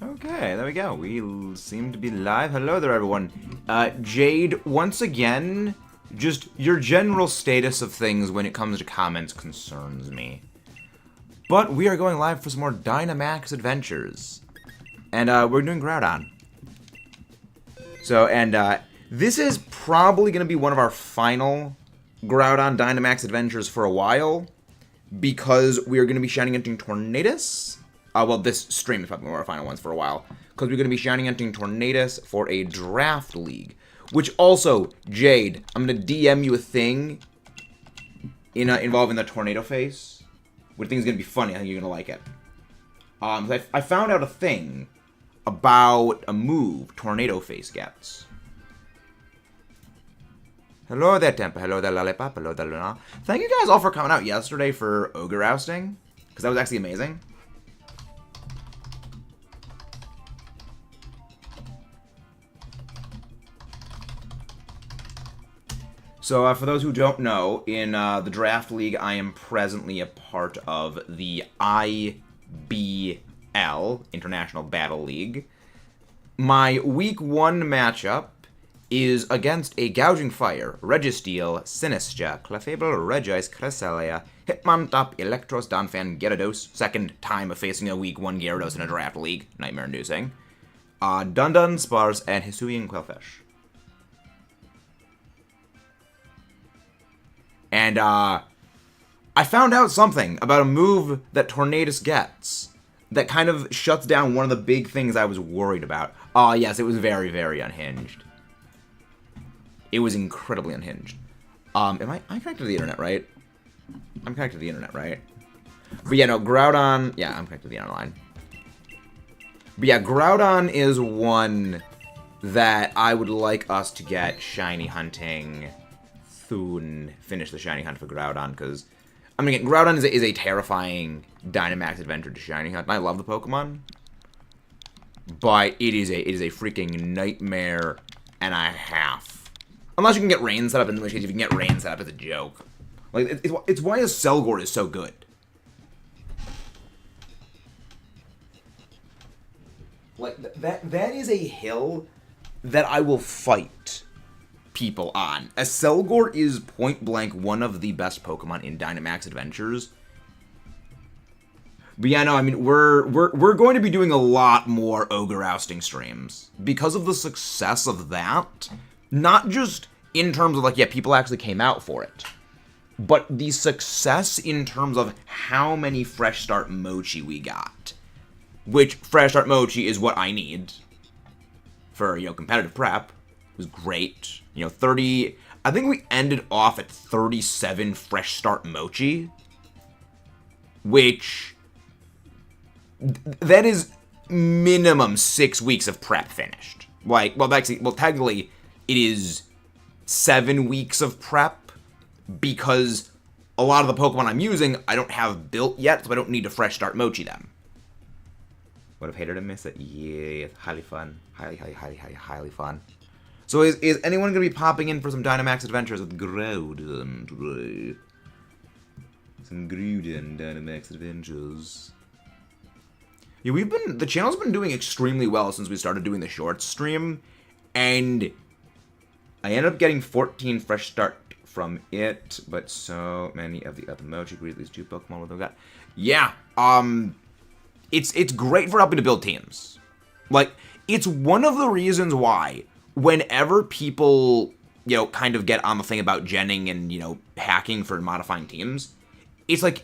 Okay, there we go. We seem to be live. Hello there, everyone. Jade, once again, just your general status of things when it comes to comments concerns me. But we are going live for some more Dynamax adventures. And we're doing Groudon. So, and this is probably going to be one of our final Groudon Dynamax adventures for a while. Because we are going to be shining hunting Tornadus. Well, this stream is probably one of our final ones for a while. Because we're going to be shining hunting Tornadus for a draft league. Which also, Jade, I'm going to DM you a thing involving the tornado face. Which I think is going to be funny. I think you're going to like it. I found out a thing about a move Tornado Face gets. Hello there, Tempa. Hello there, Lollipop. Hello there, Luna. Thank you guys all for coming out yesterday for Ogre Ousting. Because that was actually amazing. So, for those who don't know, in the Draft League, I am presently a part of the IBL, International Battle League. My Week 1 matchup is against a Gouging Fire, Registeel, Sinistra, Clefable, Regice, Cresselia, Hitmontop, Electros, Donphan, Gyarados, second time of facing a Week 1 Gyarados in a Draft League, nightmare-inducing, Dundon, Sparse, and Hisuian Quillfish. And, I found out something about a move that Tornadus gets that kind of shuts down one of the big things I was worried about. Yes, it was very, very unhinged. It was incredibly unhinged. I'm connected to the internet, right? I'm connected to the internet, right? But yeah, no, Groudon... Yeah, I'm connected to the internet line. But yeah, Groudon is one that I would like us to get shiny hunting soon. Finish the shiny hunt for Groudon, because... I mean, again, Groudon is a terrifying Dynamax adventure to shiny hunt, and I love the Pokemon. But it is a freaking nightmare and a half. Unless you can get rain set up, in which case if you can get rain set up, it's a joke. Like, it's why a Selgor is so good. Like, that is a hill that I will fight people on. A Selgor is point blank one of the best Pokemon in Dynamax Adventures. But yeah, no, I mean, we're going to be doing a lot more Ogre Ousting streams. Because of the success of that, not just in terms of, like, yeah, people actually came out for it, but the success in terms of how many Fresh Start Mochi we got. Which, Fresh Start Mochi is what I need for, competitive prep. It was great. 30... I think we ended off at 37 Fresh Start Mochi. Which... that is minimum 6 weeks of prep finished. Like, well, technically, it is 7 weeks of prep, because a lot of the Pokemon I'm using, I don't have built yet, so I don't need to Fresh Start Mochi them. Would have hated to miss it. Yeah, highly fun. Highly fun. So is anyone going to be popping in for some Dynamax Adventures with Groudon today? Some Groudon Dynamax Adventures. Yeah, the channel's been doing extremely well since we started doing the shorts stream, and I ended up getting 14 fresh start from it, but so many of the other Mochi greet these 2 Pokemon with them got. Yeah, it's great for helping to build teams. Like, it's one of the reasons why whenever people, kind of get on the thing about genning and, hacking for modifying teams, it's like,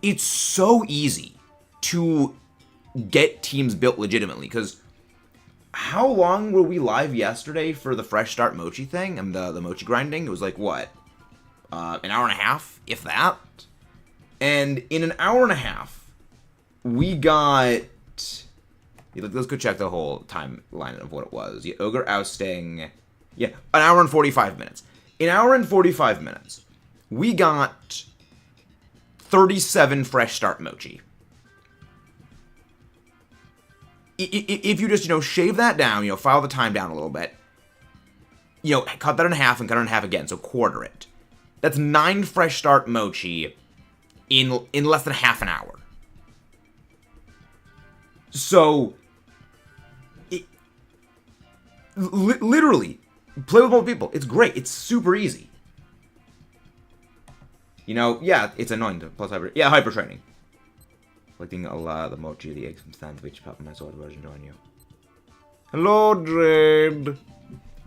it's so easy to get teams built legitimately, because how long were we live yesterday for the Fresh Start Mochi thing and the Mochi grinding? It was like, what, an hour and a half, if that? And in an hour and a half, we got... let's go check the whole timeline of what it was. Yeah, Ogre Ousting... Yeah, an hour and 45 minutes. In an hour and 45 minutes, we got 37 Fresh Start Mochi. If you just, shave that down, file the time down a little bit, cut that in half and cut it in half again, so quarter it. That's 9 Fresh Start Mochi in less than half an hour. So, Literally, play with multiple people. It's great. It's super easy. You know, yeah, it's annoying to plus hyper. Yeah, hyper training. Collecting a lot of the mochi of the eggs from sandwich, popping my sword version on you. Hello, Jade.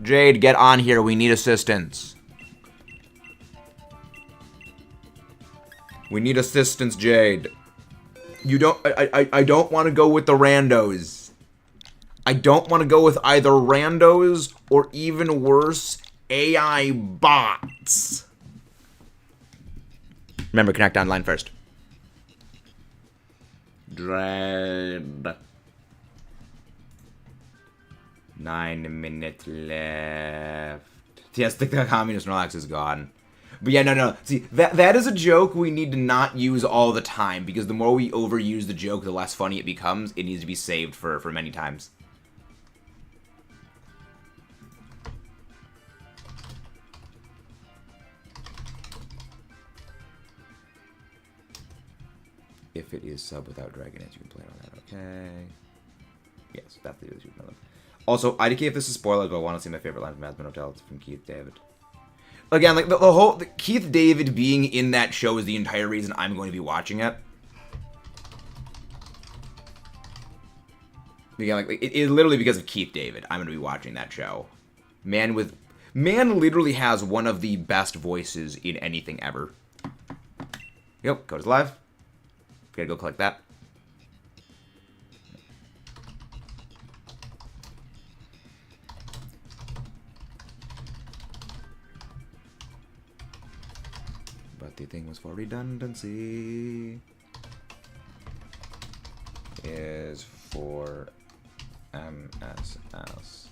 Jade, get on here. We need assistance. We need assistance, Jade. You don't. I don't want to go with the randos. I don't want to go with either randos or even worse, AI bots. Remember, connect online first. Dread. 9 minutes left. Yes, the communist Relax is gone. But yeah, no. See, that is a joke we need to not use all the time, because the more we overuse the joke, the less funny it becomes. It needs to be saved for many times. If it is sub without Dragon Age, you can play on that. Okay. Yes, that's the issue. Also, IDK, if this is spoiler, but I want to see my favorite line from Aspen Hotel. It's from Keith David. Again, like the Keith David being in that show is the entire reason I'm going to be watching it. Again, like it literally because of Keith David, I'm going to be watching that show. Man literally has one of the best voices in anything ever. Yep, code is live. Gotta go collect that. But the thing was for redundancy. Is for MSS.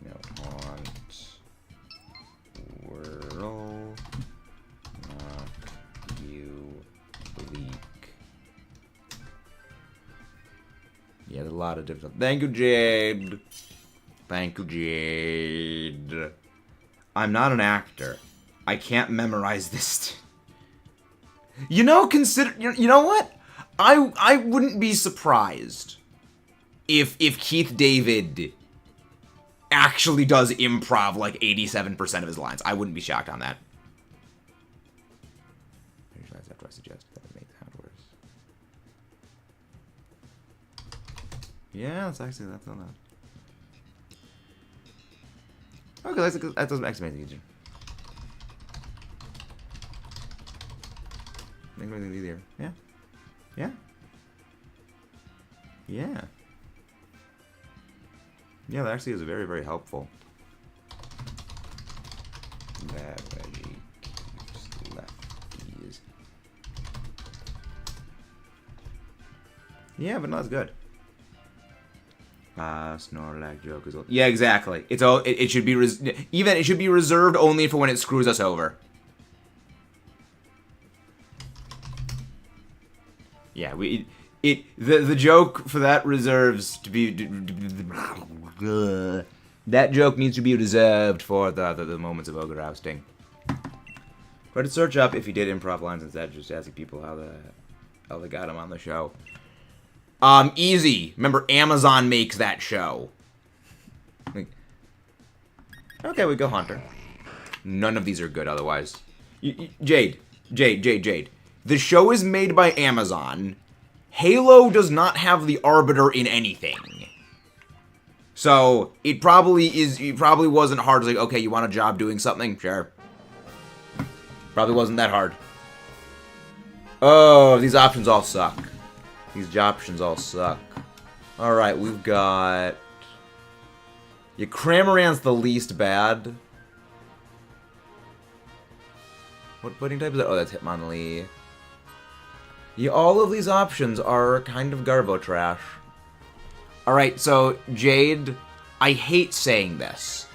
No, haunt. Whirl. Knock you bleak. Yeah, there's a lot of different. Thank you, Jade. Thank you, Jade. I'm not an actor. I can't memorize this. You know, you know what? I wouldn't be surprised if Keith David actually does improv like 87% of his lines. I wouldn't be shocked on that. After I suggest that it makes sound worse. Yeah, that's not that. Okay, that doesn't make amazing easier. Make everything easier. Yeah. Yeah. Yeah. Yeah, that actually is very, very helpful. Very lefties. Yeah, but not as good. Snorlax joke is. Yeah, exactly. It's all. It should be it should be reserved only for when it screws us over. Yeah, the joke for that reserves to be. That joke needs to be reserved for the moments of ogre ousting. But to search up if he did improv lines instead of just asking people how they got him on the show. Easy. Remember, Amazon makes that show. Okay, we go Hunter. None of these are good otherwise. Jade. The show is made by Amazon. Halo does not have the Arbiter in anything. So, it probably wasn't hard. It's like, okay, you want a job doing something? Sure. Probably wasn't that hard. Oh, these options all suck. These options all suck. Alright, we've got... Yeah, Cramoran's the least bad. What pudding type is that? Oh, that's Hitmonlee. Yeah, all of these options are kind of garbo trash. Alright, so, Jade, I hate saying this,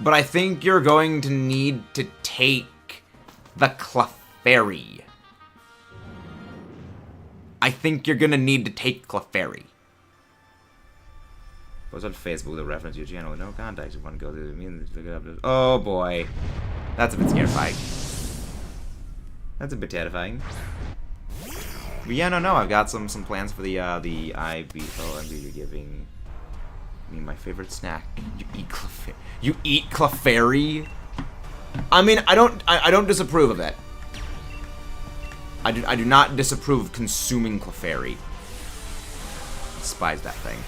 but I think you're going to need to take the Clefairy. I think you're gonna need to take Clefairy. Post on Facebook to reference your channel with no context. If one goes to me and pick it up. Oh boy. That's a bit terrifying. That's a bit terrifying. But yeah, no, I've got some plans for the IB. Oh, I'm giving me my favorite snack. You eat Clefairy? I mean, I don't disapprove of it. I do not disapprove of consuming Clefairy. Despise that thing.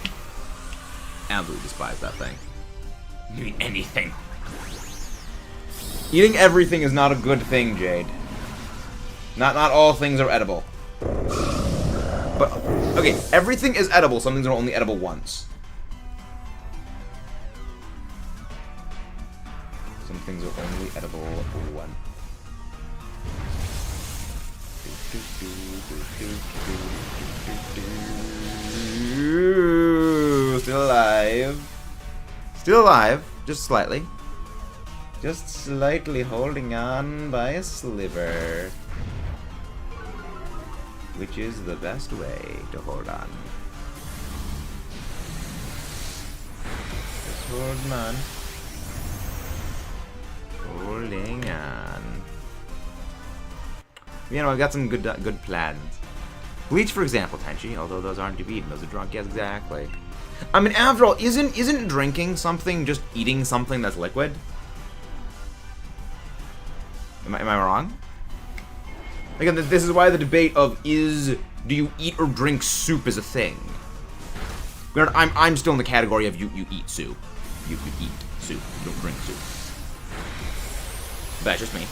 Absolutely despise that thing. You eat anything. Eating everything is not a good thing, Jade. Not all things are edible. But, okay, everything is edible. Some things are only edible once. Some things are only edible once. Still alive. Still alive. Just slightly. Just slightly holding on by a sliver. Which is the best way to hold on. Just holding on. Holding on. You know, I've got some good plans. Bleach, for example, Tenchi, although those aren't to be eaten. Those are drunk, yes, exactly. I mean, after all, isn't drinking something just eating something that's liquid? Am I wrong? Again, this is why the debate of do you eat or drink soup is a thing. I'm still in the category of you eat soup. You eat soup. You don't drink soup. That's just me.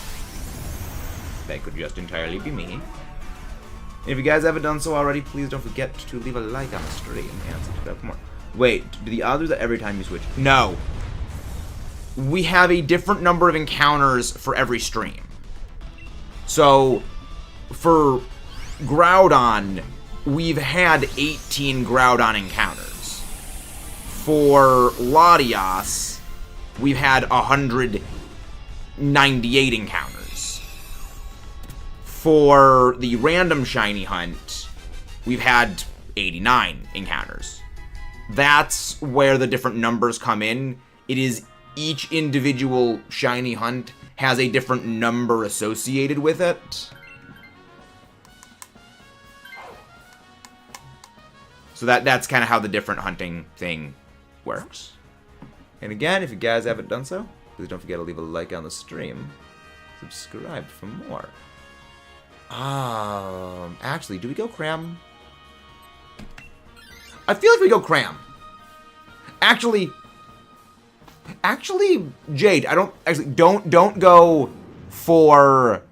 That could just entirely be me. And if you guys haven't done so already, please don't forget to leave a like on the stream and subscribe for more. Wait, do the odds that every time you switch? No. We have a different number of encounters for every stream. So, for Groudon, we've had 18 Groudon encounters. For Latias, we've had 198 encounters. For the random shiny hunt, we've had 89 encounters. That's where the different numbers come in. It is each individual shiny hunt has a different number associated with it. So that's kind of how the different hunting thing works. And again, if you guys haven't done so, please don't forget to leave a like on the stream. Subscribe for more. Actually, do we go cram? I feel like we go cram. Actually, Jade, don't go for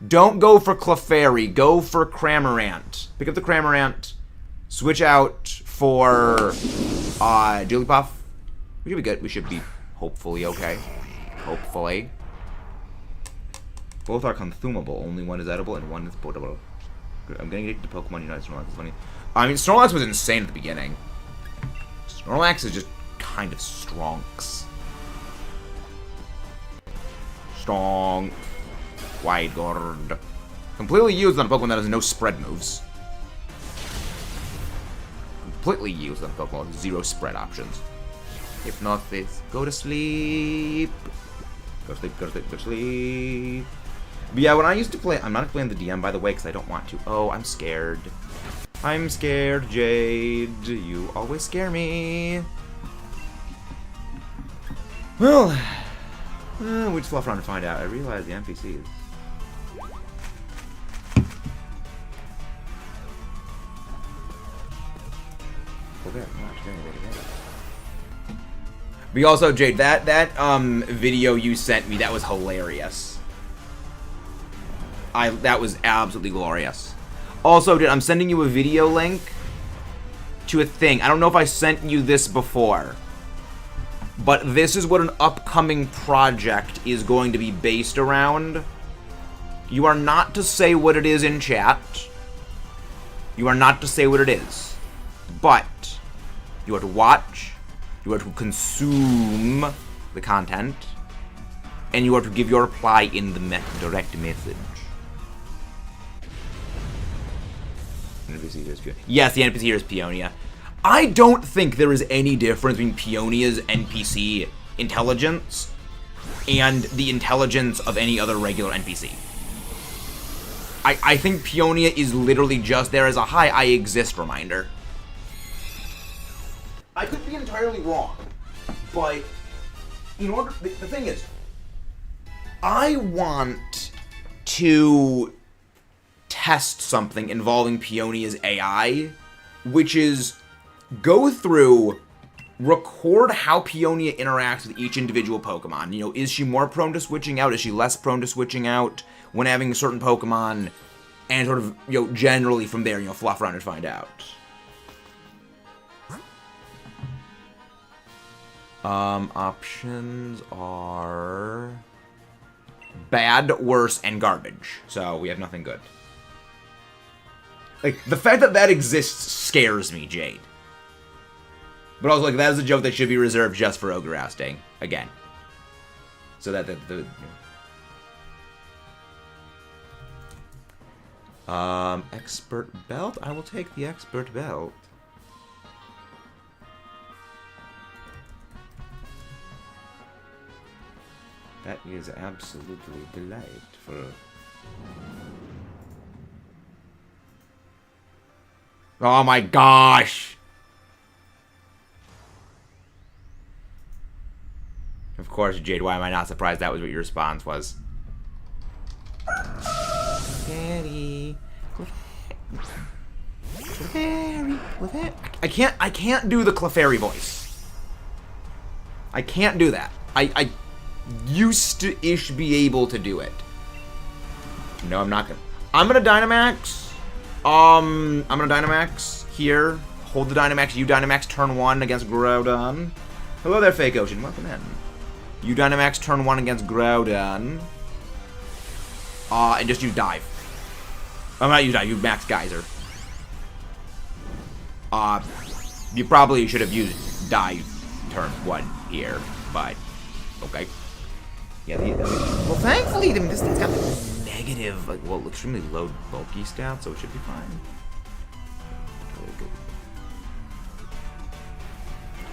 Clefairy. Go for Cramorant. Pick up the Cramorant. Switch out for Jigglypuff. We should be good. We should be hopefully okay. Hopefully. Both are consumable. Only one is edible and one is potable. I'm getting addicted to Pokemon Unite. Snorlax is funny. I mean, Snorlax was insane at the beginning. Snorlax is just kind of stronks. Strong. Wide guard. Completely used on a Pokemon that has no spread moves. Completely used on a Pokemon with 0 spread options. Hypnosis. Go to sleep. Go to sleep, go to sleep, go to sleep. But yeah, when I used to play, I'm not playing the DM, by the way, because I don't want to. Oh, I'm scared. I'm scared, Jade. You always scare me. Well, we just fluff around to find out. I realize the NPCs. Okay, but also, Jade, that video you sent me, that was hilarious. That was absolutely glorious. Also, dude, I'm sending you a video link to a thing. I don't know if I sent you this before, but this is what an upcoming project is going to be based around. You are not to say what it is in chat. You are not to say what it is. But you are to watch, you are to consume the content, and you are to give your reply in the direct message. NPC here is Peonia. Yes, the NPC here is Peonia. I don't think there is any difference between Peonia's NPC intelligence and the intelligence of any other regular NPC. I think Peonia is literally just there as a hi, I exist reminder. I could be entirely wrong, but in order, the thing is, I want to test something involving Peonia's AI, which is go through, record how Peonia interacts with each individual Pokemon. You know, is she more prone to switching out? Is she less prone to switching out when having certain Pokemon? And sort of, you know, generally from there, you know, fluff around and find out. Options are bad, worse, and garbage. So we have nothing good. Like, the fact that that exists scares me, Jade. But also, like, that is a joke that should be reserved just for Ogre ousting. Again. So that the expert belt? I will take the expert belt. That is absolutely delightful. Oh my gosh! Of course, Jade, why am I not surprised that was what your response was? Clefairy. Clefairy. I can't do the Clefairy voice. I can't do that. I used to be able to do it. No, I'm not gonna. I'm gonna Dynamax. I'm gonna Dynamax here. Hold the Dynamax. You Dynamax turn 1 against Groudon. Hello there, Fake Ocean. Welcome in. You Dynamax turn 1 against Groudon. And just use Dive. I'm not use Dive. You Max Geyser. You probably should have used Dive turn 1 here, but okay. Yeah, well, thankfully, I mean, this thing's got like negative, like, well, extremely low bulky stats, so it should be fine.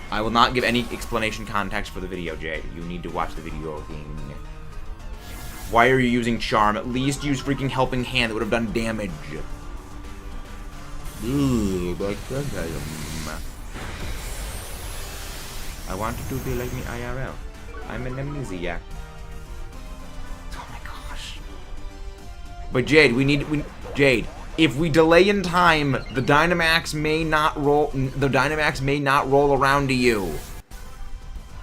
I will not give any explanation context for the video, Jade. You need to watch the video thing. Why are you using Charm? At least use freaking Helping Hand. That would have done damage. I want you to be like me IRL. I'm an amnesiac. Oh my gosh. But Jade, Jade, if we delay in time, the Dynamax may not roll. The Dynamax may not roll around to you.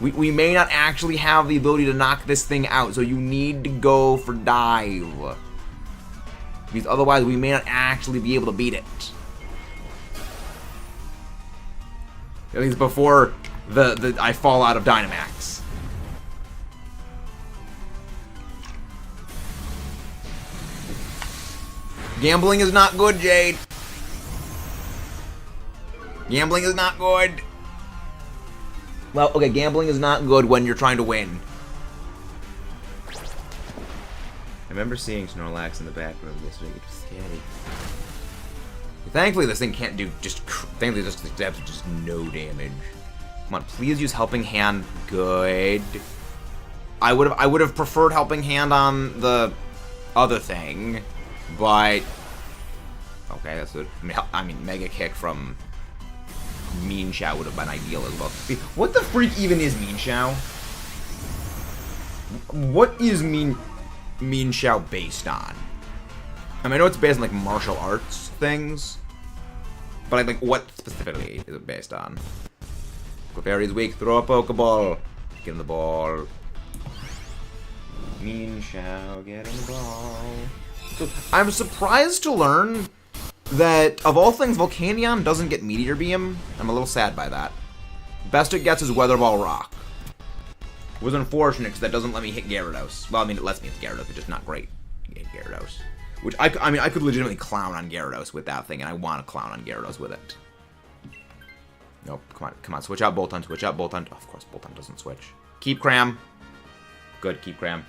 We may not actually have the ability to knock this thing out, so you need to go for Dive. Because otherwise, we may not actually be able to beat it. At least before I fall out of Dynamax. Gambling is not good, Jade. Gambling is not good. Well, okay, gambling is not good when you're trying to win. I remember seeing Snorlax in the back room yesterday. It was scary. Thankfully, this thing can't do thankfully, just no damage. Come on, please use Helping Hand. Good. I would have preferred Helping Hand on the other thing, but okay, that's it. I mean, Mega Kick from Mean Shao would have been ideal as well. See, what the freak even is Mean Shao? What is Mean Shao based on? I mean, I know it's based on like martial arts things, but like what specifically is it based on? Clefairy's weak. Throw a Pokeball. Get him the ball. Mean Shao, get him the ball. So I'm surprised to learn that, of all things, Volcanion doesn't get Meteor Beam. I'm a little sad by that. Best it gets is Weather Ball Rock. It was unfortunate because that doesn't let me hit Gyarados. Well, I mean, it lets me hit Gyarados, but just not great hit Gyarados. Which, I mean, I could legitimately clown on Gyarados with that thing, and I want to clown on Gyarados with it. Nope, come on, switch out Boltund, switch out Boltund. Oh, of course, Boltund doesn't switch. Keep Cram. Good, keep Cram.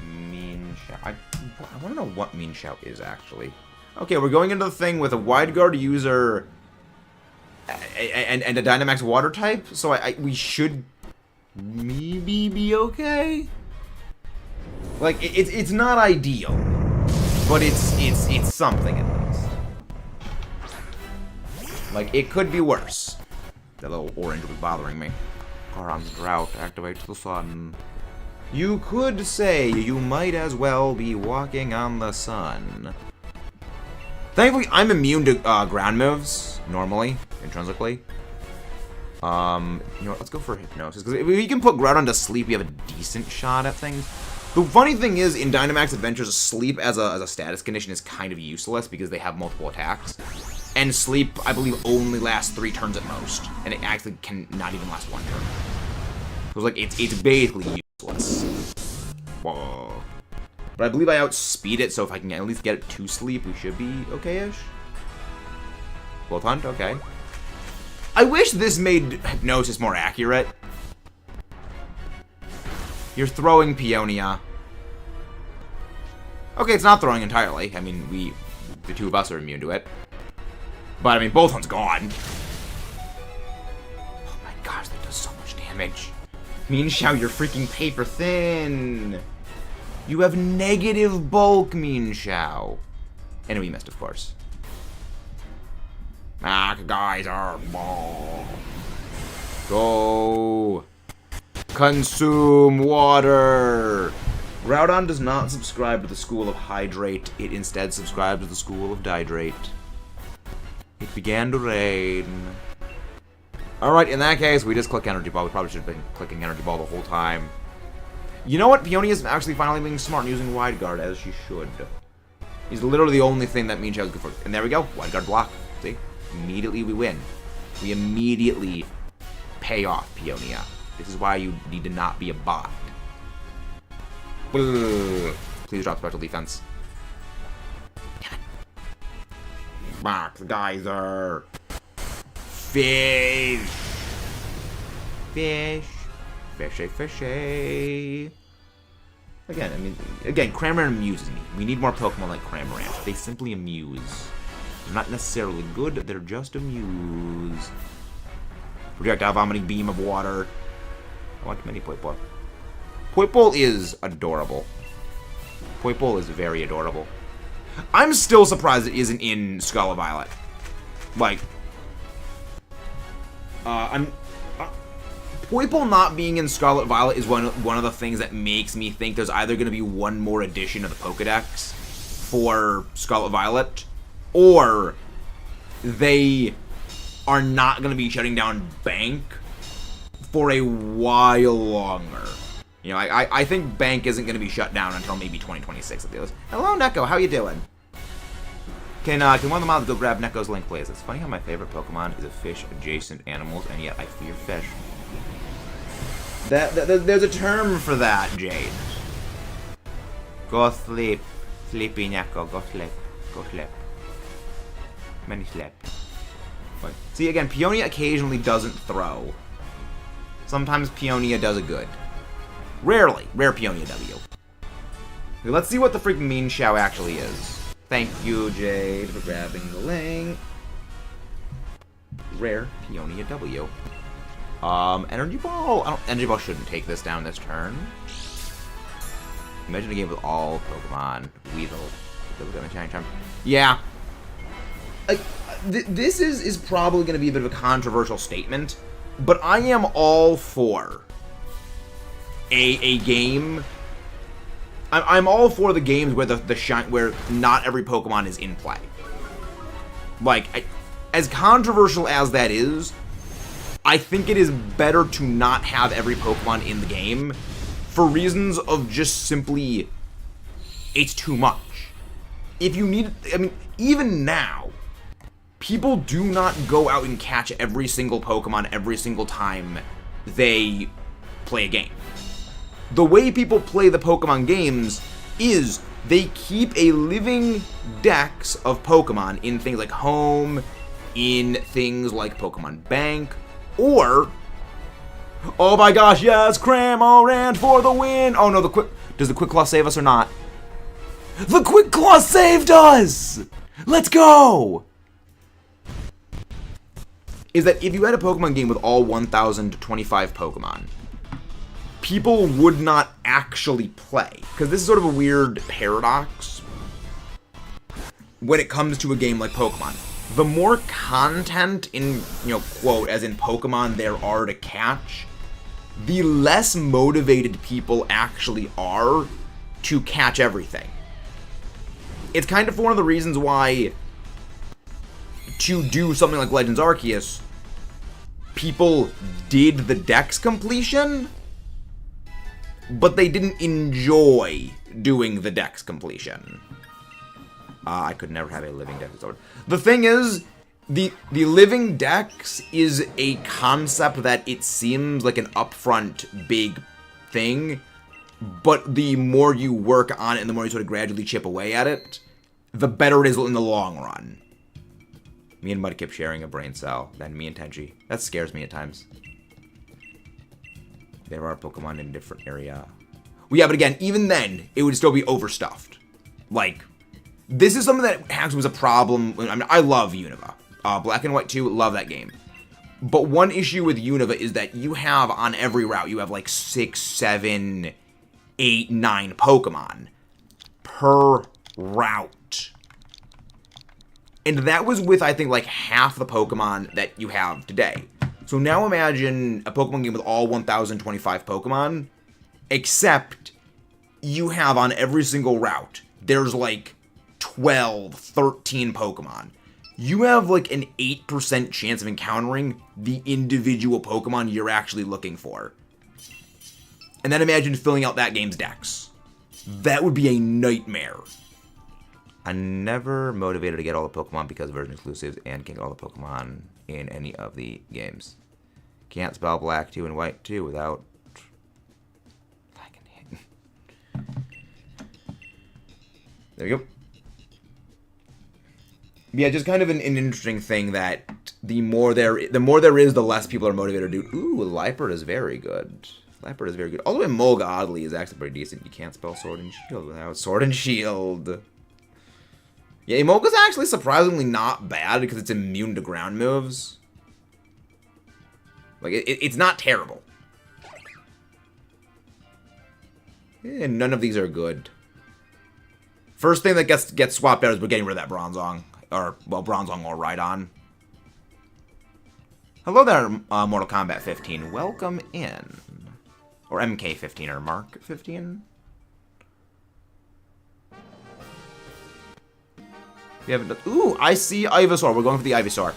Mean Shao. I want to know what Mean Shao is, actually. Okay, we're going into the thing with a Wide Guard user and a Dynamax Water type, so we should maybe be okay. Like, it's not ideal, but it's something at least. Like, it could be worse. That little orange was bothering me. Goron's drought activates the sun. You could say you might as well be walking on the sun. Thankfully, I'm immune to ground moves, normally, intrinsically. You know what, let's go for Hypnosis, because if we can put Groudon to sleep, we have a decent shot at things. The funny thing is, in Dynamax Adventures, sleep as a status condition is kind of useless, because they have multiple attacks. And sleep, I believe, only lasts 3 turns at most, and it actually can not even last 1 turn. So like, it's basically useless. Whoa. But I believe I outspeed it, so if I can at least get it to sleep, we should be okay-ish. Bolt Hunt, okay. I wish this made Hypnosis more accurate. You're throwing Peonia. Okay, it's not throwing entirely. I mean, the 2 of us are immune to it. But, I mean, both one's gone. Oh my gosh, that does so much damage. Mienshao, you're freaking paper thin. You have negative bulk, Mienshao. Enemy missed, of course. Guys are ball. Go. Consume water. Groudon does not subscribe to the school of Hydrate. It instead subscribes to the school of Dihydrate. It began to rain. Alright, in that case, we just click Energy Ball. We probably should have been clicking Energy Ball the whole time. You know what? Peonia is actually finally being smart and using Wide Guard, as she should. He's literally the only thing that Mienshao is good for. And there we go. Wide Guard block. See? Immediately we win. We immediately pay off Peonia. This is why you need to not be a bot. Please drop special defense. Damn it. Box geyser. Fish. Fish. Fishy, fishy. Again, Cramorant amuses me. We need more Pokemon like Cramorant. They simply amuse. They're not necessarily good, they're just amuse. Projectile Vomiting Beam of Water. I want mini Poipole. Poipole is adorable. Poipole is very adorable. I'm still surprised it isn't in Scarlet Violet. Like, Poipole not being in Scarlet Violet is one of the things that makes me think there's either going to be one more edition of the Pokedex for Scarlet Violet, or they are not going to be shutting down Bank for a while longer. You know, I think Bank isn't going to be shut down until maybe 2026 at the latest. Hello, Neko. How you doing? Can one of the mods go grab Neko's link, please? It's funny how my favorite Pokemon is a fish-adjacent animals, and yet I fear fish. There's a term for that, Jade. Go sleep. Sleepy Neko. Go sleep. Go sleep. Many sleep. But, see, again, Peonia occasionally doesn't throw. Sometimes Peonia does it good. Rarely. Rare Peonia W. Okay, let's see what the freaking Mienshao actually is. Thank you, Jade, for grabbing the link. Rare Peonia W. Energy Ball. Energy Ball shouldn't take this down this turn. Imagine a game with all Pokemon. Weasel. Yeah. This is probably going to be a bit of a controversial statement, but I am all for a game. I'm all for the games where where not every Pokemon is in play. Like, as controversial as that is, I think it is better to not have every Pokemon in the game for reasons of just simply, it's too much. If you need, I mean, even now, people do not go out and catch every single Pokemon every single time they play a game. The way people play the Pokemon games is they keep a living dex of Pokemon in things like Home, in things like Pokemon Bank, or, oh my gosh, yes, Cramorant for the win! Oh no, does the Quick Claw save us or not? The Quick Claw saved us! Let's go! Is that if you had a Pokemon game with all 1,025 Pokemon, people would not actually play. Because this is sort of a weird paradox when it comes to a game like Pokemon. the more content in, quote, as in Pokemon there are to catch, the less motivated people actually are to catch everything. It's kind of one of the reasons why, to do something like Legends Arceus, people did the Dex completion, but they didn't enjoy doing the Dex completion. I could never have a living Dex sword. The thing is, the living Dex is a concept that it seems like an upfront big thing, but the more you work on it and the more you sort of gradually chip away at it, the better it is in the long run. Me and Mudkip sharing a brain cell, then me and Tenchi. That scares me at times. There are Pokemon in a different area. Well, yeah, but again, even then, it would still be overstuffed. Like, this is something that actually was a problem. I mean, I love Unova. Black and White 2, love that game. But one issue with Unova is that you have, on every route, you have like 6, 7, 8, 9 Pokemon per route. And that was with, I think, like half the Pokemon that you have today. So now imagine a Pokemon game with all 1,025 Pokemon, except you have on every single route, there's like 12, 13 Pokemon. You have like an 8% chance of encountering the individual Pokemon you're actually looking for. And then imagine filling out that game's dex. That would be a nightmare. I'm never motivated to get all the Pokemon because version exclusives and can't get all the Pokemon in any of the games. Can't spell Black 2 and White 2 without lagging. There you go. Yeah, just kind of an interesting thing that the more there is, the less people are motivated to do. Ooh, Liepard is very good. Liepard is very good. Although Emolga, oddly, is actually pretty decent. You can't spell Sword and Shield without Sword and Shield. Yeah, Emolga's actually surprisingly not bad because it's immune to ground moves. Like, it's not terrible. And none of these are good. First thing that gets swapped out is we're getting rid of that Bronzong. Or, well, Bronzong or Rhydon. Hello there, Mortal Kombat 15. Welcome in. Or MK 15 or Mark 15. You haven't done. Ooh, I see Ivysaur. We're going for the Ivysaur.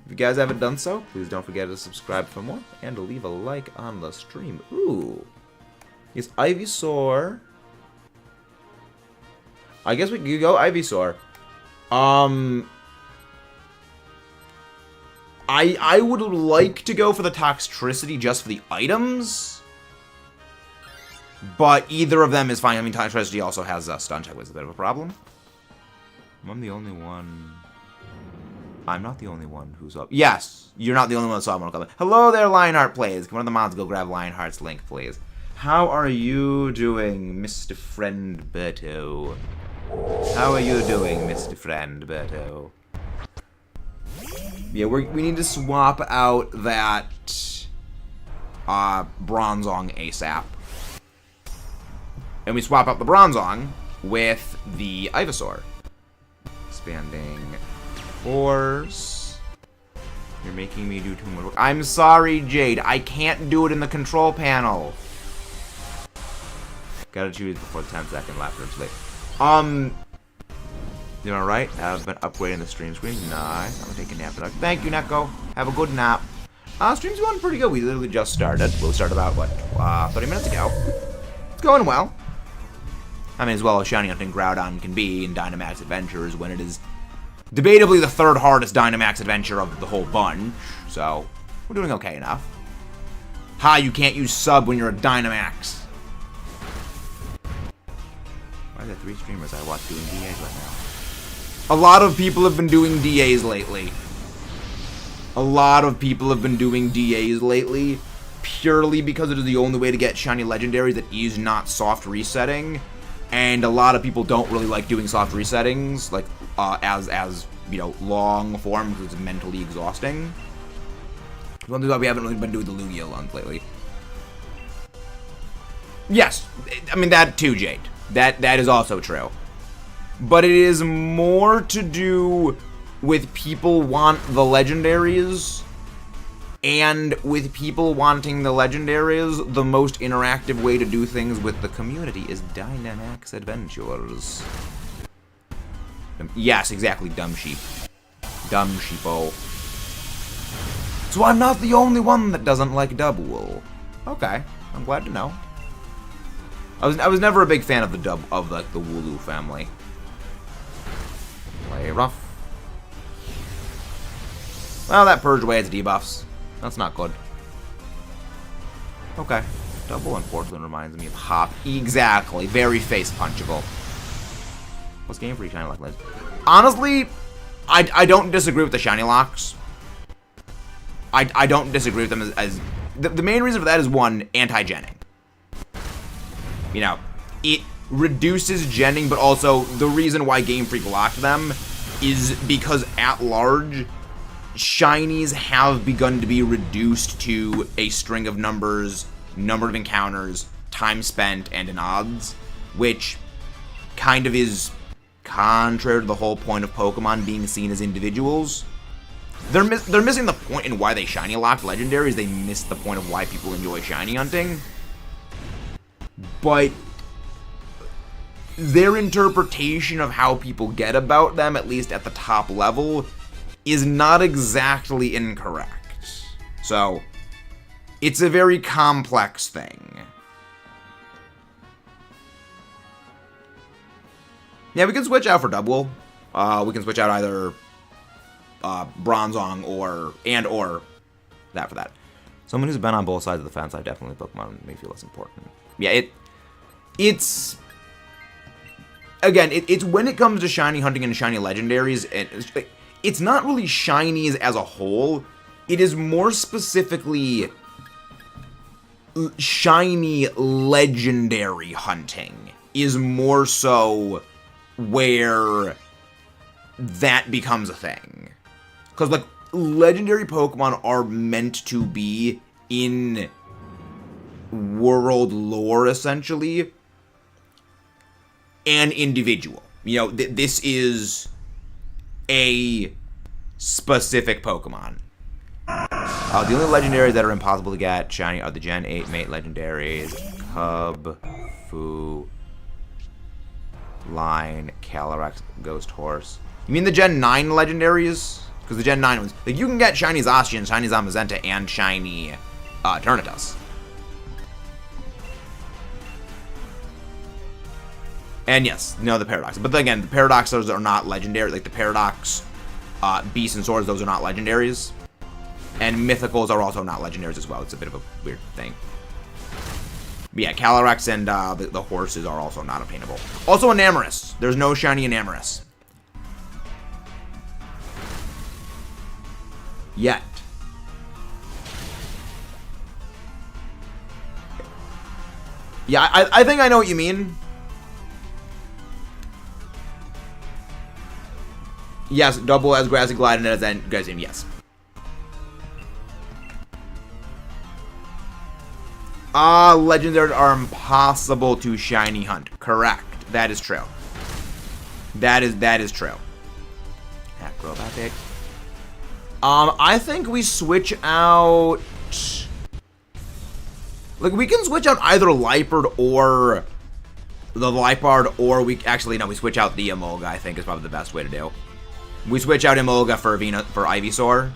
If you guys haven't done so, please don't forget to subscribe for more and to leave a like on the stream. Ooh. Yes, Ivysaur. I guess we could go Ivysaur. I would like to go for the Toxtricity just for the items. But either of them is fine. I mean, Toxtricity also has a stun check, which is a bit of a problem. I'm the only one. I'm not the only one who's up. Yes, you're not the only one who saw Mortal Kombat. Hello there, Lionheart Plays. Come on, the mods, go grab Lionheart's link, please. How are you doing, Mr. Friend Berto? How are you doing, Mr. Friend Berto? Yeah, we need to swap out that Bronzong ASAP. And we swap out the Bronzong with the Ivysaur. Expanding force. You're making me do too much work. I'm sorry, Jade. I can't do it in the control panel. Gotta choose before the 10-second lap for late. You alright? I've been upgrading the stream screen. Nice. I'm gonna take a nap. Thank you, Neko. Have a good nap. Stream's going pretty good. We literally just started. We'll start about, what, 30 minutes ago. It's going well. I mean, as well as Shiny Hunting Groudon can be in Dynamax Adventures when it is debatably the third hardest Dynamax adventure of the whole bunch. So, we're doing okay enough. Ha, you can't use sub when you're a Dynamax. Why are there 3 streamers I watch doing DAs right now? A lot of people have been doing DAs lately. A lot of people have been doing DAs lately purely because it is the only way to get shiny legendaries that is not soft resetting. And a lot of people don't really like doing soft resettings, like, as you know, long form, because it's mentally exhausting. One thing that we haven't really been doing the Lugia ones lately. Yes, I mean, that too, Jade. That is also true. But it is more to do with people want the legendaries, and with people wanting the legendaries, the most interactive way to do things with the community is Dynamax Adventures. Yes, exactly, dumb sheep. Dumb sheepo. So I'm not the only one that doesn't like Dubwool. Okay, I'm glad to know. I was never a big fan of the Wooloo family. Play rough. Well, that purged away its debuffs. That's not good. Okay. Dubwool, unfortunately, reminds me of Hop. Exactly. Very face punchable. What's game for you, Shiny Lock? Honestly, I don't disagree with the Shiny Locks. I don't disagree with them as the main reason for that is, one, anti-genning. You know, it reduces genning, but also the reason why Game Freak locked them is because at large, shinies have begun to be reduced to a string of numbers, number of encounters, time spent, and an odds, which kind of is contrary to the whole point of Pokemon being seen as individuals. They're missing the point in why they shiny locked legendaries. They missed the point of why people enjoy shiny hunting. But their interpretation of how people get about them, at least at the top level, is not exactly incorrect. So, it's a very complex thing. Yeah, we can switch out for Dubwool. We can switch out either Bronzong or that for that. Someone who's been on both sides of the fence, I definitely Pokemon may feel less important. Yeah, it's again, it's when it comes to shiny hunting and shiny legendaries, it's not really shinies as a whole. It is more specifically shiny legendary hunting is more so where that becomes a thing. Because, like, legendary Pokemon are meant to be in world lore, essentially, and individual. You know, this is a specific Pokemon. The only legendaries that are impossible to get shiny are the Gen 8 mate legendaries, Cub, Fu, Line, Calyrex, Ghost Horse. You mean the Gen 9 legendaries? Because the Gen 9 ones, like, you can get shiny Zacian, shiny Zamazenta, and shiny Eternatus. And yes, no, the Paradox. But again, the Paradoxers are not legendary. Like, the Paradox Beasts and Swords, those are not legendaries. And Mythicals are also not legendaries as well. It's a bit of a weird thing. But yeah, Calyrex and the horses are also not obtainable. Also Enamorus. There's no shiny Enamorus. Yet. Yeah, I think I know what you mean. Yes, Dubwool has Grassy Glide and it has Gazim, yes. Legendaries are impossible to shiny hunt. Correct. That is true. That is true. Acrobatic. I think we switch out... Like, we can switch out either Liepard or... The Liepard, or we... Actually, no, we switch out the Emolga, I think is probably the best way to do. We switch out Emolga for Ivysaur.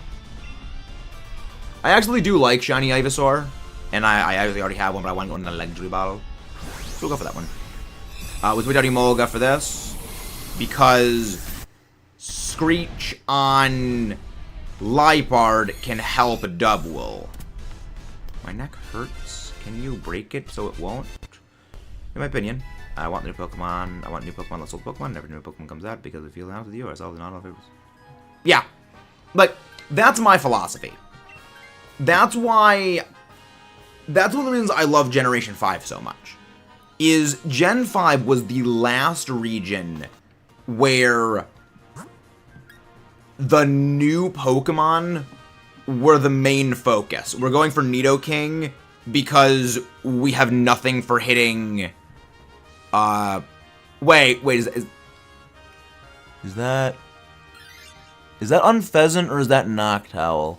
I actually do like shiny Ivysaur. And I actually already have one, but I want to go in the legendary battle. So we'll go for that one. We switch out Emolga for this. Because Screech on Liepard can help Dubwool. My neck hurts. Can you break it so it won't? In my opinion, I want new Pokemon. I want new Pokemon. Let's hold Pokemon. Never new Pokemon comes out because we feel out with you ourselves and not all favors. Yeah, like that's my philosophy. That's one of the reasons I love Generation 5 so much. Is Gen 5 was the last region where the new Pokemon were the main focus. We're going for Nidoking because we have nothing for hitting... Wait, is that Is that Unpheasant or is that Noctowl?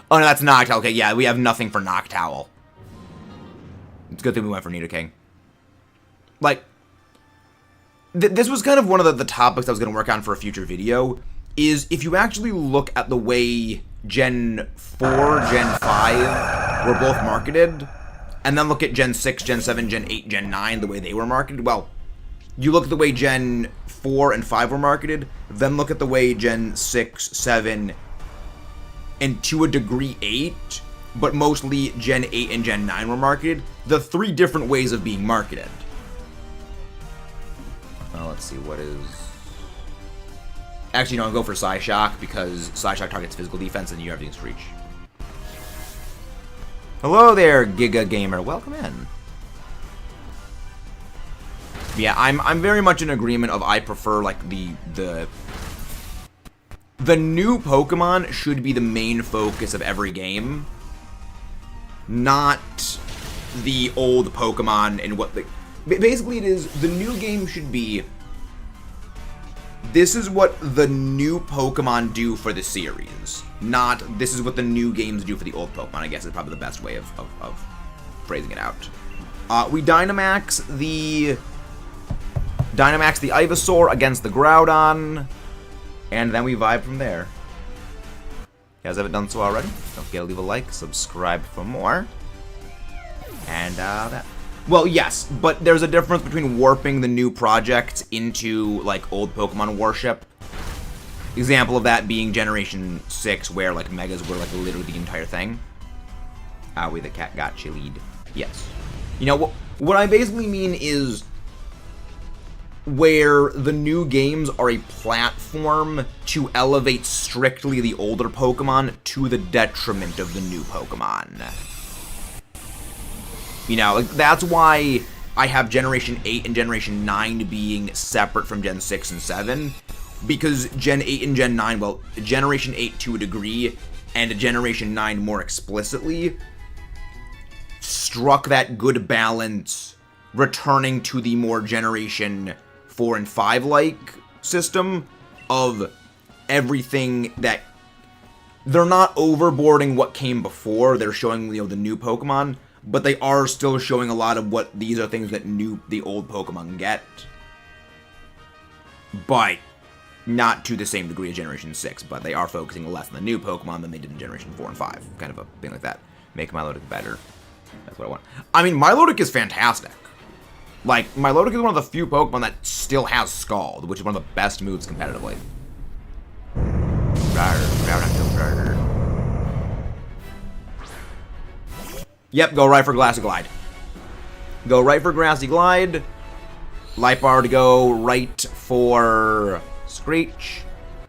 Oh, no, that's Noctowl. Okay, yeah, we have nothing for Noctowl. It's a good thing we went for Nidoking. Like, this was kind of one of the topics I was going to work on for a future video, is if you actually look at the way Gen 4, Gen 5 were both marketed, and then look at Gen 6, Gen 7, Gen 8, Gen 9, the way they were marketed, well, you look at the way Gen 4 and 5 were marketed, then look at the way Gen 6, 7, and to a degree 8, but mostly Gen 8 and Gen 9 were marketed, the three different ways of being marketed. Well, let's see, what is... Actually, no, I'll go for Psyshock, because Psyshock targets physical defense and you have everything's Screech. Hello there, Giga Gamer. Welcome in. Yeah, I'm very much in agreement of I prefer, like, the new Pokemon should be the main focus of every game, not the old Pokemon and what the... Basically, it is, the new game should be, this is what the new Pokemon do for the series, not this is what the new games do for the old Pokemon, I guess is probably the best way of phrasing it out. We Dynamax the Ivysaur against the Groudon, and then we vibe from there. You guys haven't done so already? Don't forget to leave a like, subscribe for more, and that... Well, yes, but there's a difference between warping the new project into, like, old Pokemon worship. Example of that being Generation 6, where, like, Megas were, like, literally the entire thing. Owie, the cat got chilied. Yes. You know, what I basically mean is where the new games are a platform to elevate strictly the older Pokemon to the detriment of the new Pokemon. You know, like, that's why I have Generation 8 and Generation 9 being separate from Gen 6 and 7. Because Gen 8 and Gen 9, well, Generation 8 to a degree, and Generation 9 more explicitly, struck that good balance, returning to the more Generation 4 and 5-like system of everything that... They're not overboarding what came before, they're showing, you know, the new Pokemon, but they are still showing a lot of what these are things that the old Pokemon get. But not to the same degree as Generation 6, but they are focusing less on the new Pokemon than they did in Generation 4 and 5. Kind of a thing like that. Make Milotic better. That's what I want. I mean, Milotic is fantastic. Like, Milotic is one of the few Pokemon that still has Scald, which is one of the best moves competitively. Yep, go right for Glassy Glide. Go right for Grassy Glide. Light Bar to go right for Screech.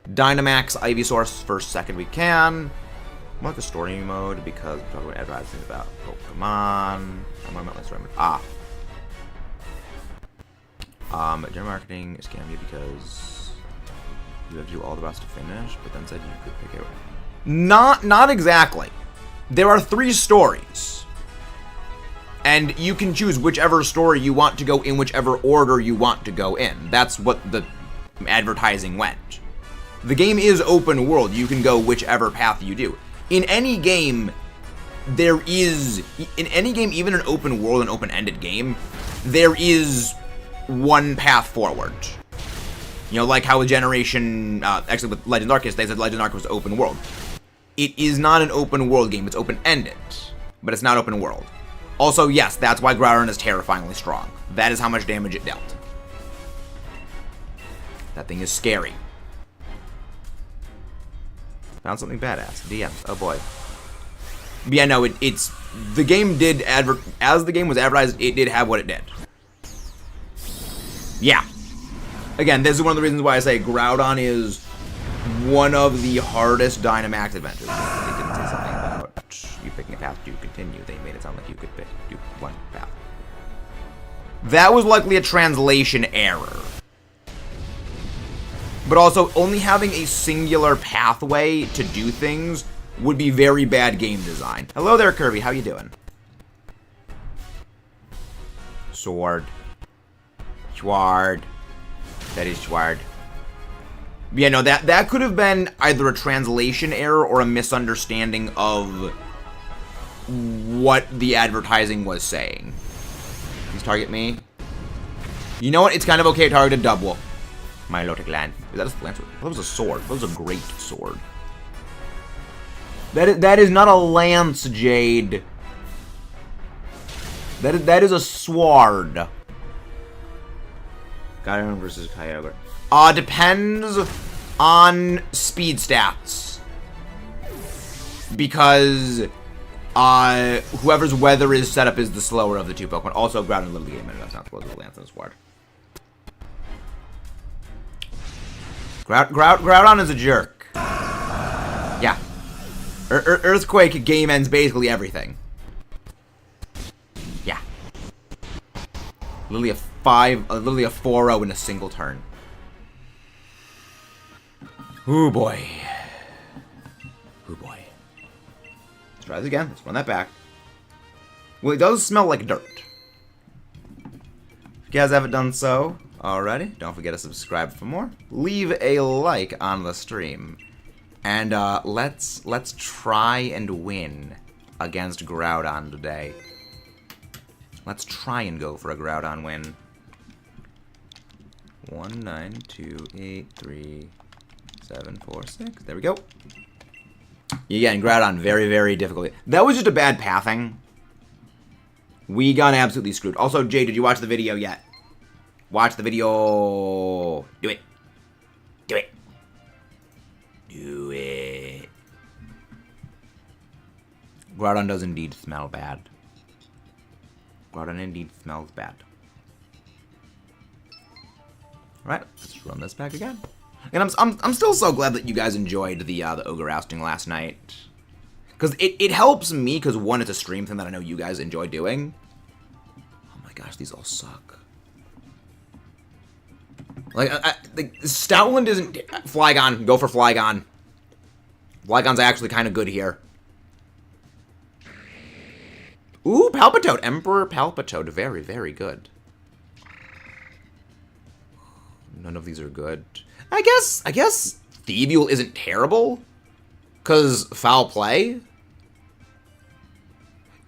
Dynamax Ivysaur first second we can. I want the story mode because we're talking about advertising about Pokemon. General marketing is scammy because you have to do all the rest to finish, but then said you could pick it. Not exactly. There are 3 stories. And you can choose whichever story you want to go in, whichever order you want to go in. That's what the advertising went. The game is open world. You can go whichever path you do. In any game, even an open world and open-ended game, there is one path forward. You know, like how with Generation, actually with Legend Arceus, they said Legend Arceus was open world. It is not an open world game. It's open-ended, but it's not open world. Also, yes, that's why Groudon is terrifyingly strong. That is how much damage it dealt. That thing is scary. Found something badass. DM. Oh boy. But yeah, no, it's the game did as the game was advertised, it did have what it did. Yeah. Again, this is one of the reasons why I say Groudon is one of the hardest Dynamax adventures. They didn't say something about you picking a path to continue. They made it sound like you could do one path. That was likely a translation error. But also, only having a singular pathway to do things would be very bad game design. Hello there, Kirby. How you doing? Sword. Sword. That is Sword. Yeah, no, that could have been either a translation error or a misunderstanding of what the advertising was saying. Please target me. You know what? It's kind of okay to target a double. My Lotic Land. Is that a lance? That was a sword. That was a great sword. That is not a lance, Jade. That is a sword. GROUDON versus Kyogre. Depends on speed stats. Because whoever's weather is set up is the slower of the two Pokemon. Also, GROUDON Little Game, and that's not supposed to be Lance and Sword. GROUDON is a jerk. Yeah. Earthquake game ends basically everything. Yeah. Literally a 4-0 in a single turn. Ooh boy. Ooh boy. Let's try this again. Let's run that back. Well, it does smell like dirt. If you guys haven't done so already, don't forget to subscribe for more. Leave a like on the stream. And let's try and win against Groudon today. Let's try and go for a Groudon win. 1, 9, 2, 8, 3, 7, 4, 6. There we go. Yeah, and Groudon very, very difficult. That was just a bad pathing. We got absolutely screwed. Also, Jay, did you watch the video yet? Watch the video. Do it. Do it. Do it. Groudon does indeed smell bad. Groudon indeed smells bad. Alright, let's run this back again. And I'm still so glad that you guys enjoyed the ogre ousting last night. Because it helps me, because one, it's a stream thing that I know you guys enjoy doing. Oh my gosh, these all suck. Like, Stoutland isn't... Flygon, go for Flygon. Flygon's actually kind of good here. Ooh, Palpitoad. Emperor Palpitoad. Very, very good. None of these are good. I guess Thievial isn't terrible. Because foul play.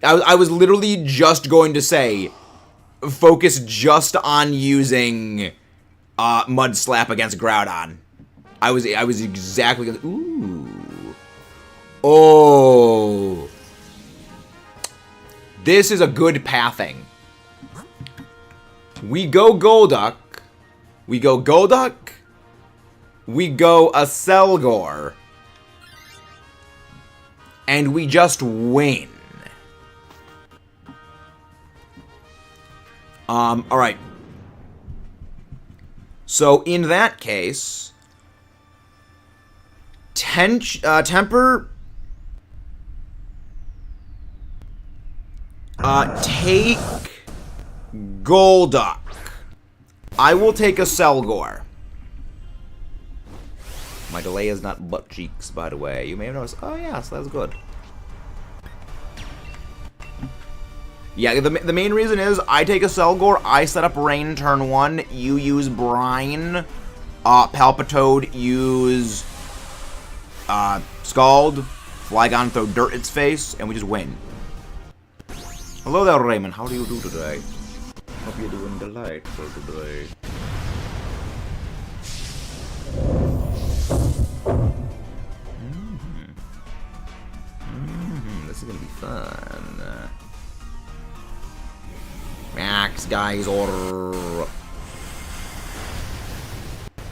I was literally just going to say, focus just on using Mud Slap against Groudon. I was exactly gonna... Ooh. Oh. This is a good pathing. We go Golduck. We go Golduck. We go a Selgor. And we just win. Alright. So, in that case... Temper... take... Golduck. I will take a Selgor. My delay is not butt cheeks, by the way. You may have noticed. Oh, yeah, so that's good. Yeah, the main reason is I take a Selgor, I set up Rain turn 1, you use Brine, Palpitoad use Scald, Flygon throw dirt its face, and we just win. Hello there, Raymond. How do you do today? Hope you're doing delightful today. This is gonna be fun. Max Geyser.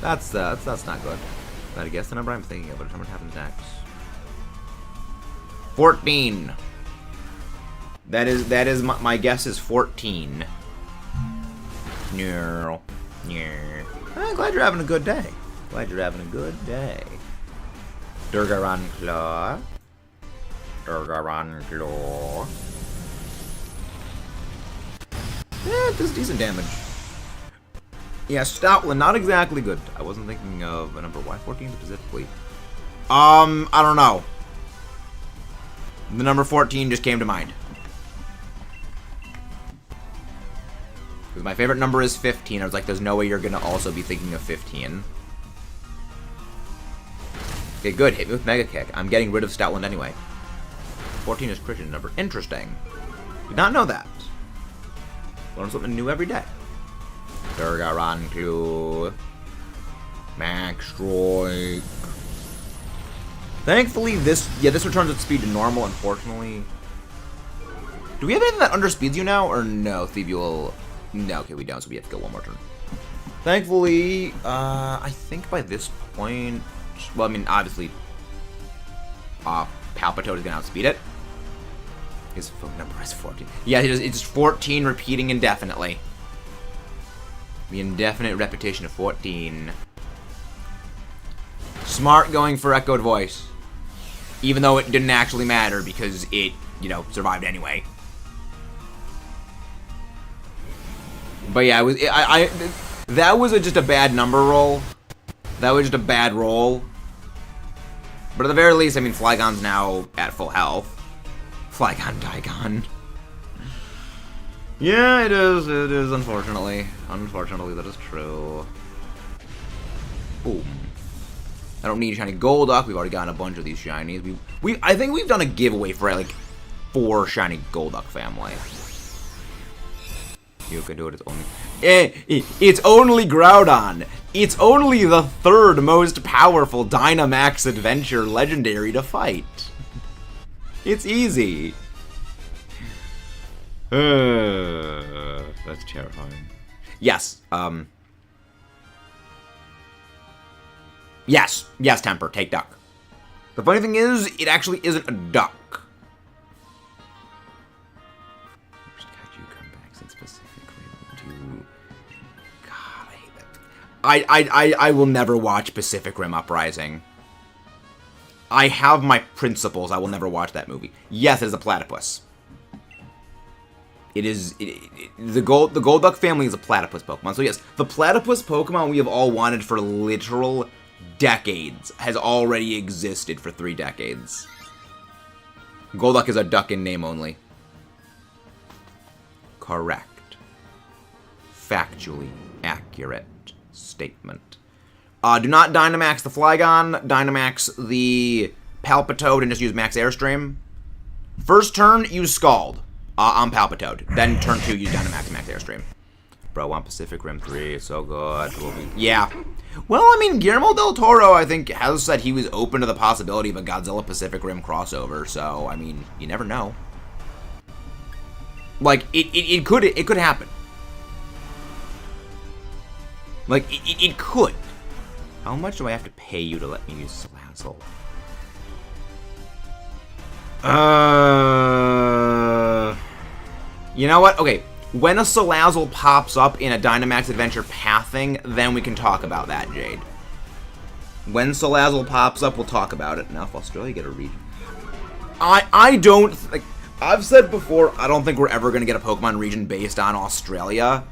That's not good. Did I guess the number I'm thinking of? But how much happens next? 14. That is my guess is 14. No. I'm glad you're having a good day. Glad you're having a good day. Durgaron Claw. Durgaron Claw. Yeah, it does decent damage. Yeah, Stoutland, not exactly good. I wasn't thinking of a number Y14 specifically. I don't know. The number 14 just came to mind. Because my favorite number is 15. I was like, there's no way you're going to also be thinking of 15. Okay, good. Hit me with Mega Kick. I'm getting rid of Stoutland anyway. 14 is Christian number. Interesting. Did not know that. Learn something new every day. Durgaron Q. Max Strike. Thankfully, this returns its speed to normal, unfortunately. Do we have anything that underspeeds you now, or no? Thiebuel... No, okay, we don't, so we have to go one more turn. Thankfully, I think by this point... Well, I mean, obviously... Palpitoad is going to outspeed it. His phone number is 14. Yeah, it's just 14 repeating indefinitely. The indefinite repetition of 14. Smart going for Echoed Voice. Even though it didn't actually matter because it, you know, survived anyway. But yeah, that was just a bad number roll. That was just a bad roll. But at the very least, I mean, Flygon's now at full health. Flygon, Digon. Yeah, it is, unfortunately. Unfortunately, that is true. Boom. I don't need shiny Golduck. We've already gotten a bunch of these shinies. I think we've done a giveaway for, like, 4 shiny Golduck family. You can do it, it's only... it's only Groudon! It's only the 3rd most powerful Dynamax Adventure Legendary to fight. It's easy. That's terrifying. Yes, Yes, Temper, take Duck. The funny thing is, it actually isn't a duck. God, I hate that. I will never watch Pacific Rim Uprising. I have my principles. I will never watch that movie. Yes, it is a platypus. It is the Golduck family is a platypus Pokemon. So yes, the platypus Pokemon we have all wanted for literal decades has already existed for 3 decades. Golduck is a duck in name only. Correct. Factually accurate statement. Do not Dynamax the Flygon, Dynamax the Palpitoad, and just use Max Airstream. First turn, use Scald on Palpitoad. Then turn 2, use Dynamax and Max Airstream. Bro, on Pacific Rim 3, it's so good. Yeah. Well, I mean, Guillermo del Toro, I think, has said he was open to the possibility of a Godzilla Pacific Rim crossover, so, I mean, you never know. Like, it could happen. Like, it could. How much do I have to pay you to let me use Salazzle? You know what? Okay. When a Salazzle pops up in a Dynamax Adventure Pathing, then we can talk about that, Jade. When Salazzle pops up, we'll talk about it. Now, if Australia get a region... I don't... Like, I've said before, I don't think we're ever going to get a Pokemon region based on Australia.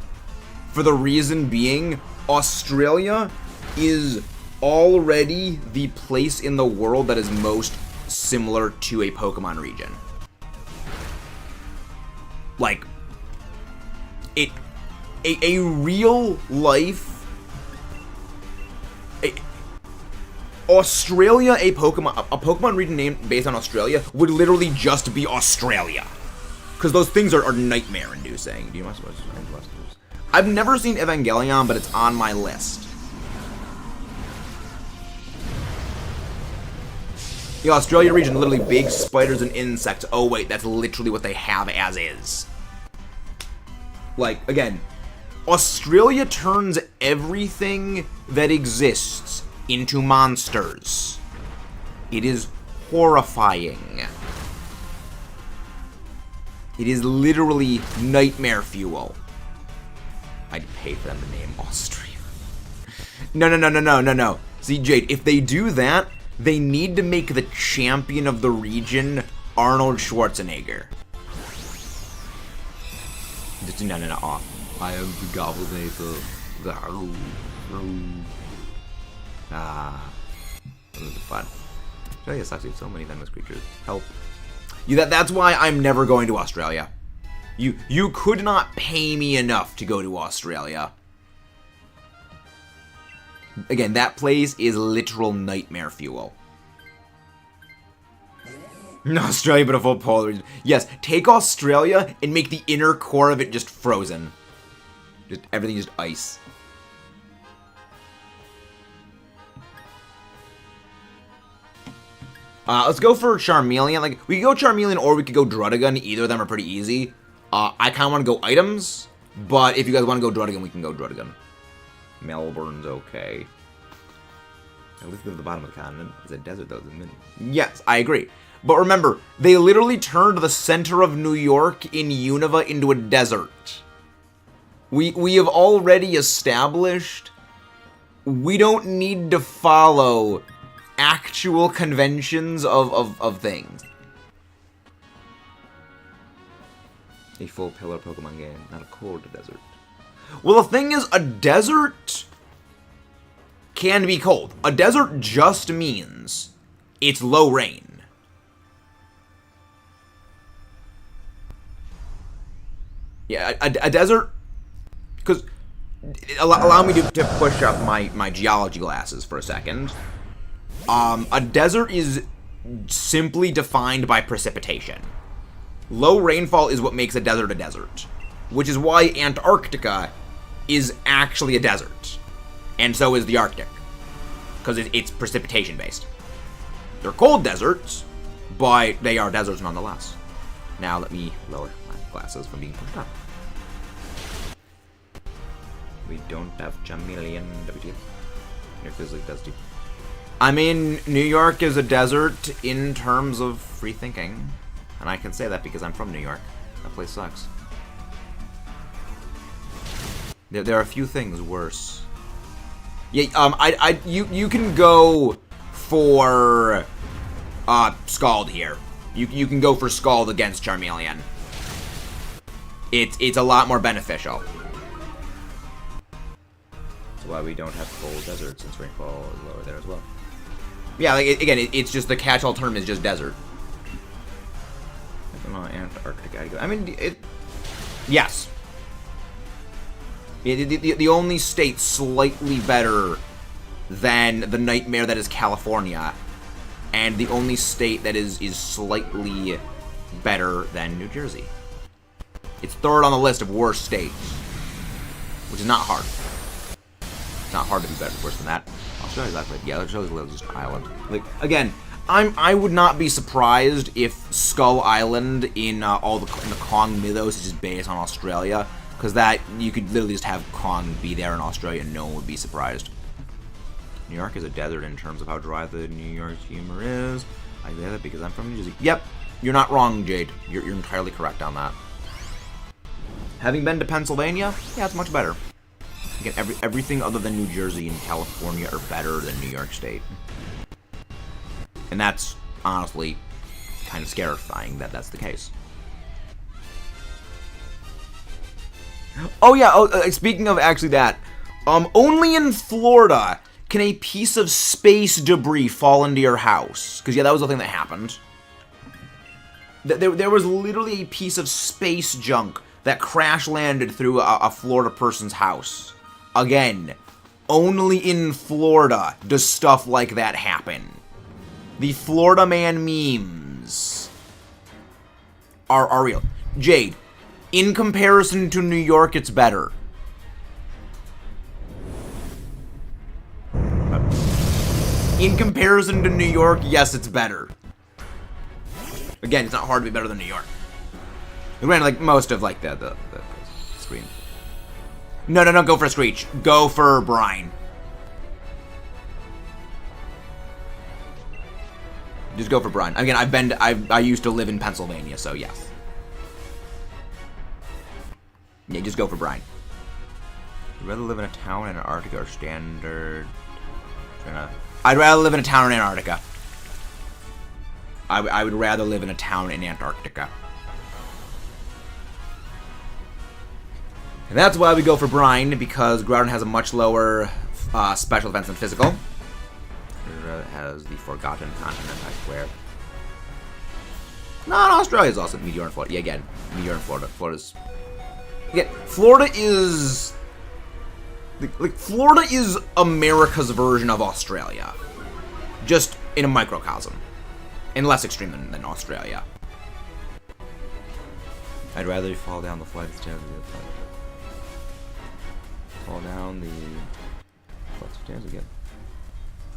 For the reason being, Australia is already the place in the world that is most similar to a Pokemon region. Like... A real life Australia, a Pokemon region named based on Australia would literally just be Australia, because those things are nightmare inducing. Do you want to? I've never seen Evangelion, but it's on my list. The Australia region, literally big spiders and insects. Oh wait, that's literally what they have as is. Like, again, Australia turns everything that exists into monsters. It is horrifying. It is literally nightmare fuel. I'd pay for them to name Austria. No. See, Jade, if they do that, they need to make the champion of the region Arnold Schwarzenegger. No. I am the Goblinator. This is fun. Australia sucks. We have so many venomous creatures. Help. That's why I'm never going to Australia. You could not pay me enough to go to Australia. Again, that place is literal nightmare fuel. Australia, but a full polar region. Yes, take Australia and make the inner core of it just frozen. Just everything just ice. Let's go for Charmeleon. Like, we could go Charmeleon or we could go GROUDON. Either of them are pretty easy. I kind of want to go items, but if you guys want to go GROUDON, we can go GROUDON. Melbourne's okay. At least at the bottom of the continent. It's a desert, though, isn't it? Yes, I agree. But remember, they literally turned the center of New York in Unova into a desert. We have already established we don't need to follow actual conventions of things. A full pillar Pokemon game, not a cold desert. Well, the thing is, a desert can be cold. A desert just means it's low rain. Yeah, a desert, because allow me to push up my geology glasses for a second. A desert is simply defined by precipitation. Low rainfall is what makes a desert, which is why Antarctica is actually a desert, and so is the Arctic, because it's precipitation based. They're cold deserts, but they are deserts nonetheless. Now let me lower my glasses from being pushed up. We don't have Charmeleon WTF. You're physically dusty. I mean, New York is a desert in terms of free thinking. And I can say that because I'm from New York. That place sucks. There are a few things worse. Yeah, you can go for Scald here. You can go for Scald against Charmeleon. It's a lot more beneficial. That's why we don't have cold deserts, since rainfall is lower there as well. Yeah, like again, it's just the catch-all term is just desert. Antarctica. I mean, yes. The only state slightly better than the nightmare that is California, and the only state that is slightly better than New Jersey. It's third on the list of worst states, which is not hard. It's not hard to be better, worse than that. Australia's actually, yeah, Australia's just an island. Like, again, I would not be surprised if Skull Island in the Kong mythos is just based on Australia, because that you could literally just have Kong be there in Australia and no one would be surprised. New York is a desert in terms of how dry the New York humor is. I say that because I'm from New Jersey. Yep, you're not wrong, Jade. You're entirely correct on that. Having been to Pennsylvania, yeah, it's much better. Again, everything other than New Jersey and California are better than New York State. And that's honestly kind of scarifying that that's the case. Oh yeah, speaking of actually that, only in Florida can a piece of space debris fall into your house. Because yeah, that was the thing that happened. There was literally a piece of space junk that crash landed through a Florida person's house. Again, only in Florida does stuff like that happen. The Florida man memes are real. Jade, in comparison to New York, it's better. In comparison to New York, yes, it's better. Again, it's not hard to be better than New York. Granted, like most of like the screen. No, don't go for Screech. Go for Brine. Just go for Brine. Again, I used to live in Pennsylvania, so yes. Yeah, just go for Brine. I'd rather live in a town in Antarctica or standard. I'd rather live in a town in Antarctica. I would rather live in a town in Antarctica. And that's why we go for Brine, because GROUDON has a much lower special defense than physical. It has the Forgotten Continent, I swear. No, Australia's also Meteor and Florida. Yeah, again, Meteor and Florida. Florida is... Like, Florida is America's version of Australia. Just in a microcosm. And less extreme than Australia. I'd rather you fall down the flight of stairs. Fall down the flight of stairs again.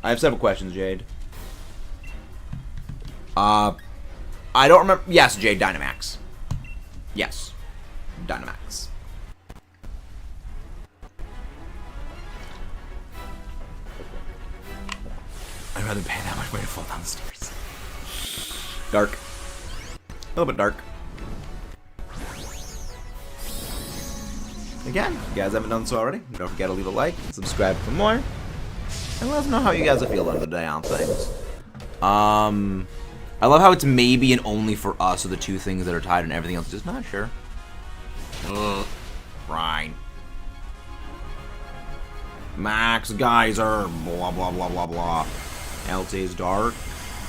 I have several questions, Jade. I don't remember. Yes, Jade, Dynamax. Yes, Dynamax. I'd rather pay that much money to fall down the stairs. Dark. A little bit dark. Again, if you guys haven't done so already, don't forget to leave a like and subscribe for more. And let us know how you guys are feeling today on things. I love how it's maybe and only for us are the two things that are tied and everything else is just not sure. Right. Max Geyser, blah blah blah blah blah. LT's dark.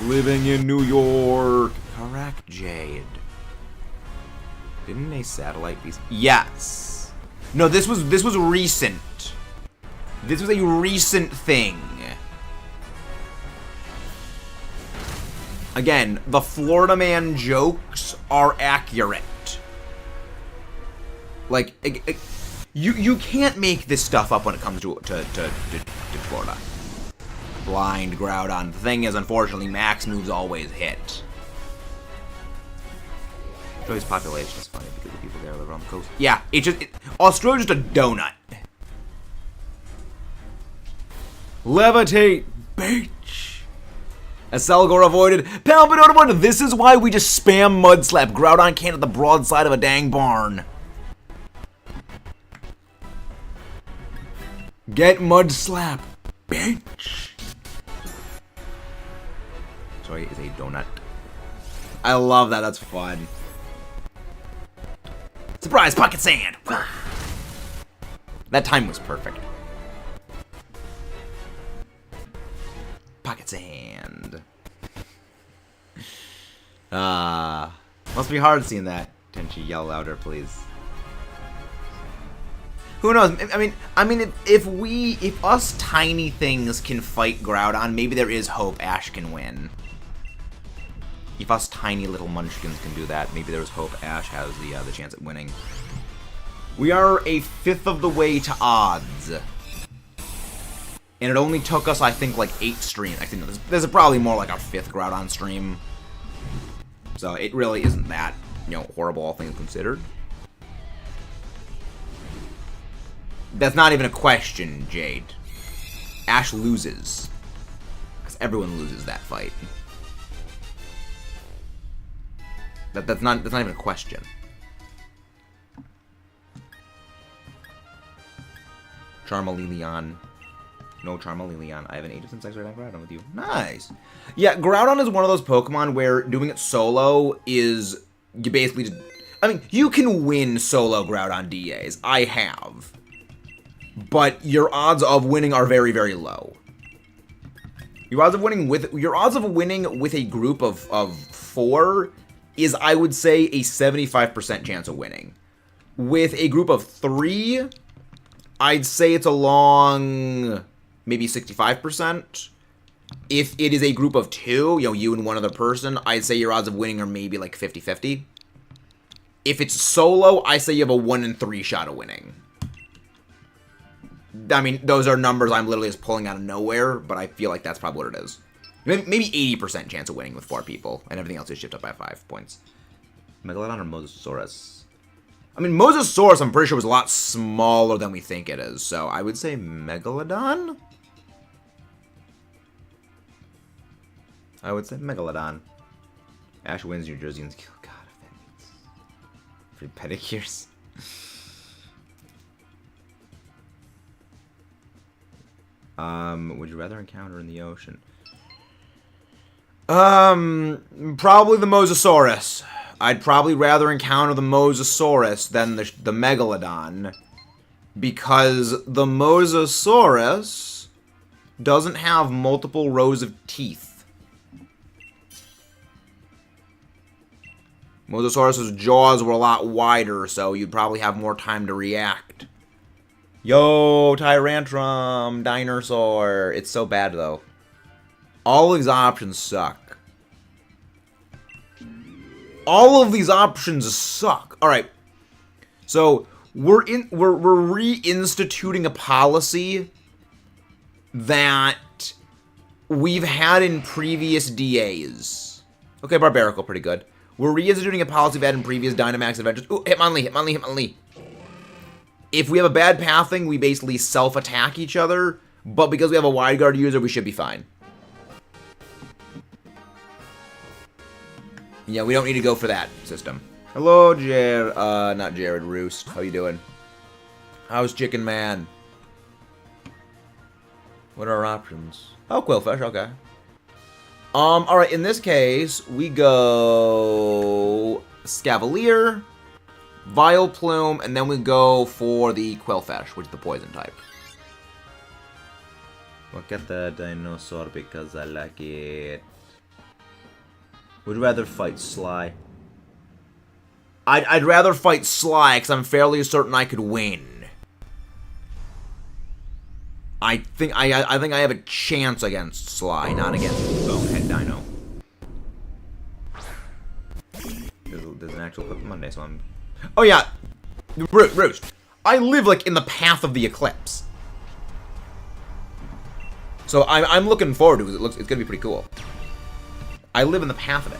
Living in New York. Correct, Jade. Didn't a satellite be? Yes. No, this was recent. This was a recent thing. Again, the Florida man jokes are accurate. Like, you can't make this stuff up when it comes to Florida. Blind Groudon. The thing is, unfortunately, max moves always hit. Australia's population is funny because the people there live on the coast. Yeah, Australia's just a donut. Levitate, bitch. As Selgor avoided, Palpidot avoided. This is why we just spam Mud Slap. Groudon can't at the broadside of a dang barn. Get Mud Slap, bitch. Sorry, is a donut. I love that. That's fun. Surprise, pocket sand. That time was perfect. Pocket sand. Must be hard seeing that. Tenchi, yell louder, please. Who knows? I mean, if us tiny things can fight Groudon, maybe there is hope Ash can win. If us tiny little munchkins can do that, maybe there's hope Ash has the chance at winning. We are a fifth of the way to odds. And it only took us, I think, like 8 streams. I think this is probably more like our 5th Groudon stream. So it really isn't that, horrible, all things considered. That's not even a question, Jade. Ash loses. Because everyone loses that fight. That's not even a question. Charmeleon. No Charmeleon. I haven't aged since I started Groudon with you. Nice. Yeah, Groudon is one of those Pokemon where doing it solo is... You basically just... you can win solo Groudon DAs. I have. But your odds of winning are very, very low. Your odds of winning with a group of 4 is, I would say, a 75% chance of winning. With a group of 3, I'd say it's along maybe 65%. If it is a group of 2, you and one other person, I'd say your odds of winning are maybe like 50-50. If it's solo, I say you have a 1 in 3 shot of winning. Those are numbers I'm literally just pulling out of nowhere, but I feel like that's probably what it is. Maybe 80% chance of winning with 4 people, and everything else is shifted up by 5 points. Megalodon or Mosasaurus? Mosasaurus, I'm pretty sure, was a lot smaller than we think it is, so I would say Megalodon? I would say Megalodon. Ash wins New Jersey and kill. God, if that means free pedicures. Would you rather encounter in the ocean? Probably the Mosasaurus. I'd probably rather encounter the Mosasaurus than the Megalodon. Because the Mosasaurus doesn't have multiple rows of teeth. Mosasaurus's jaws were a lot wider, so you'd probably have more time to react. Yo, Tyrantrum, Dinosaur. It's so bad, though. All of these options suck. All of these options suck. All right. So we're reinstituting a policy that we've had in previous DAs. Okay, Barbarical, pretty good. We're reinstituting a policy we've had in previous Dynamax adventures. Ooh, Hitmonlee, Hitmonlee, Hitmonlee. If we have a bad pathing, we basically self-attack each other, but because we have a wide guard user, we should be fine. Yeah, we don't need to go for that system. Hello, not Jared, Roost. How you doing? How's Chicken Man? What are our options? Oh, Quillfish, okay. Alright, in this case, we go Scavalier, Vileplume, and then we go for the Quillfish, which is the poison type. Look at the dinosaur because I like it. Would rather fight Sly. I'd rather fight Sly because I'm fairly certain I could win. I think I have a chance against Sly, not against Bonehead Dino. There's an actual clip Monday, so I'm. Oh yeah, Roost. I live like in the path of the eclipse, so I'm looking forward to it. It's gonna be pretty cool. I live in the path of it.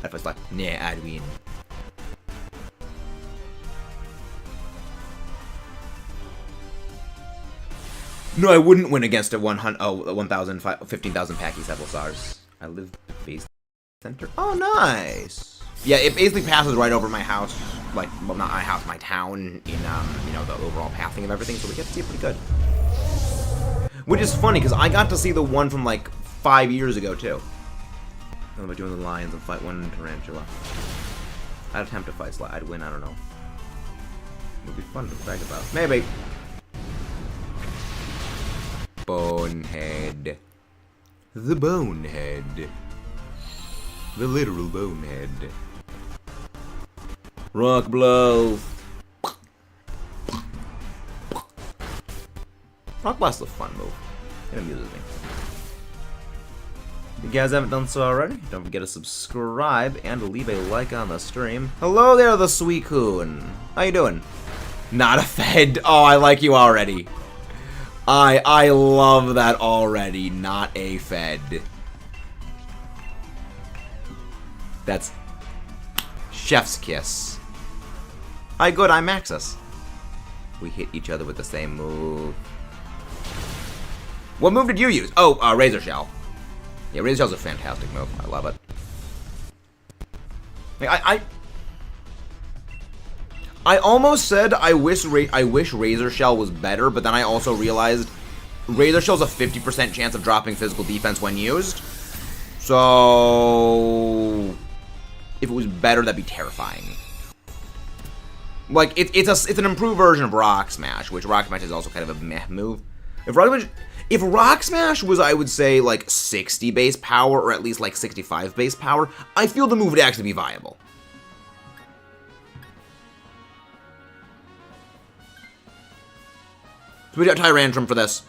If it's like, nah, I'd win. No, I wouldn't win against a 1,000, 15,000 Packy Cephalosaurs. I live base center. Oh, nice. Yeah, it basically passes right over my house. Like, well, not my house, my town in, you know, the overall pathing of everything. So we get to see it pretty good. Which is funny, because I got to see the one from, like, 5 years ago, too. I'm about doing the lions and fight one tarantula. I'd attempt to fight Sly. I'd win, I don't know. It would be fun to brag about. Maybe. Bonehead. The Bonehead. The literal Bonehead. Rock Blow. Rock Blast's a fun move. It amuses me. If you guys haven't done so already, don't forget to subscribe and leave a like on the stream. Hello there, the Suicune. How you doing? Not a Fed. Oh, I like you already. I love that already. Not a Fed. That's chef's kiss. Hi, good. I'm Maxus. We hit each other with the same move. What move did you use? Oh, Razor Shell. Yeah, Razor Shell's a fantastic move. I love it. Like, I almost said I wish Razor Shell was better, but then I also realized Razor Shell's a 50% chance of dropping physical defense when used. So if it was better, that'd be terrifying. Like it's an improved version of Rock Smash, which Rock Smash is also kind of a meh move. If Rock Smash was, I would say, like 60 base power, or at least like 65 base power, I feel the move would actually be viable. So we got Tyrantrum for this.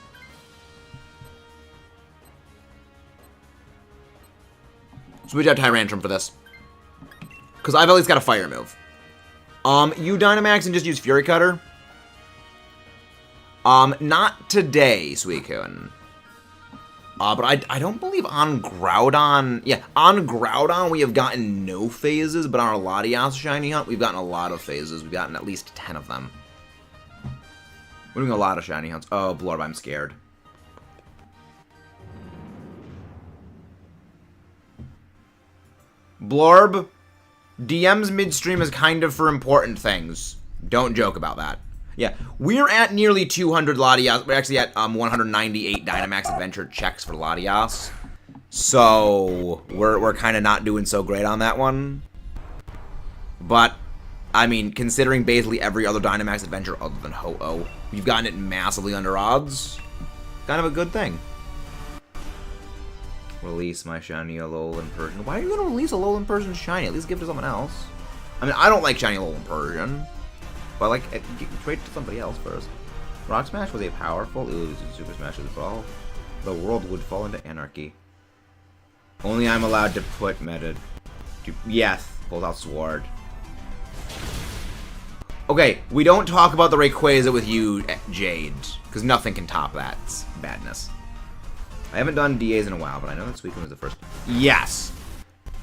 Because I've at least got a fire move. You Dynamax and just use Fury Cutter? Not today, Suicune. But I don't believe on Groudon... Yeah, on Groudon we have gotten no phases, but on our Latias Shiny Hunt we've gotten a lot of phases. We've gotten at least 10 of them. We're doing a lot of Shiny Hunts. Oh, Blorb, I'm scared. Blorb, DMs midstream is kind of for important things. Don't joke about that. Yeah, we're at nearly 200 Latias. We're actually at 198 Dynamax Adventure checks for Latias. So, we're kind of not doing so great on that one. But, I mean, considering basically every other Dynamax Adventure other than Ho-Oh, we've gotten it massively under odds. Kind of a good thing. Release my shiny Alolan Persian. Why are you going to release Alolan Persian shiny? At least give it to someone else. I mean, I don't like shiny Alolan Persian. But, like, trade it to somebody else first. Rock Smash was a powerful... Ooh, Super Smash would fall. The world would fall into anarchy. Only I'm allowed to put meta... Yes. Pulled out Sword. Okay, we don't talk about the Rayquaza with you, Jade, because nothing can top that badness. I haven't done DAs in a while, but I know that Suicune was the first. Yes.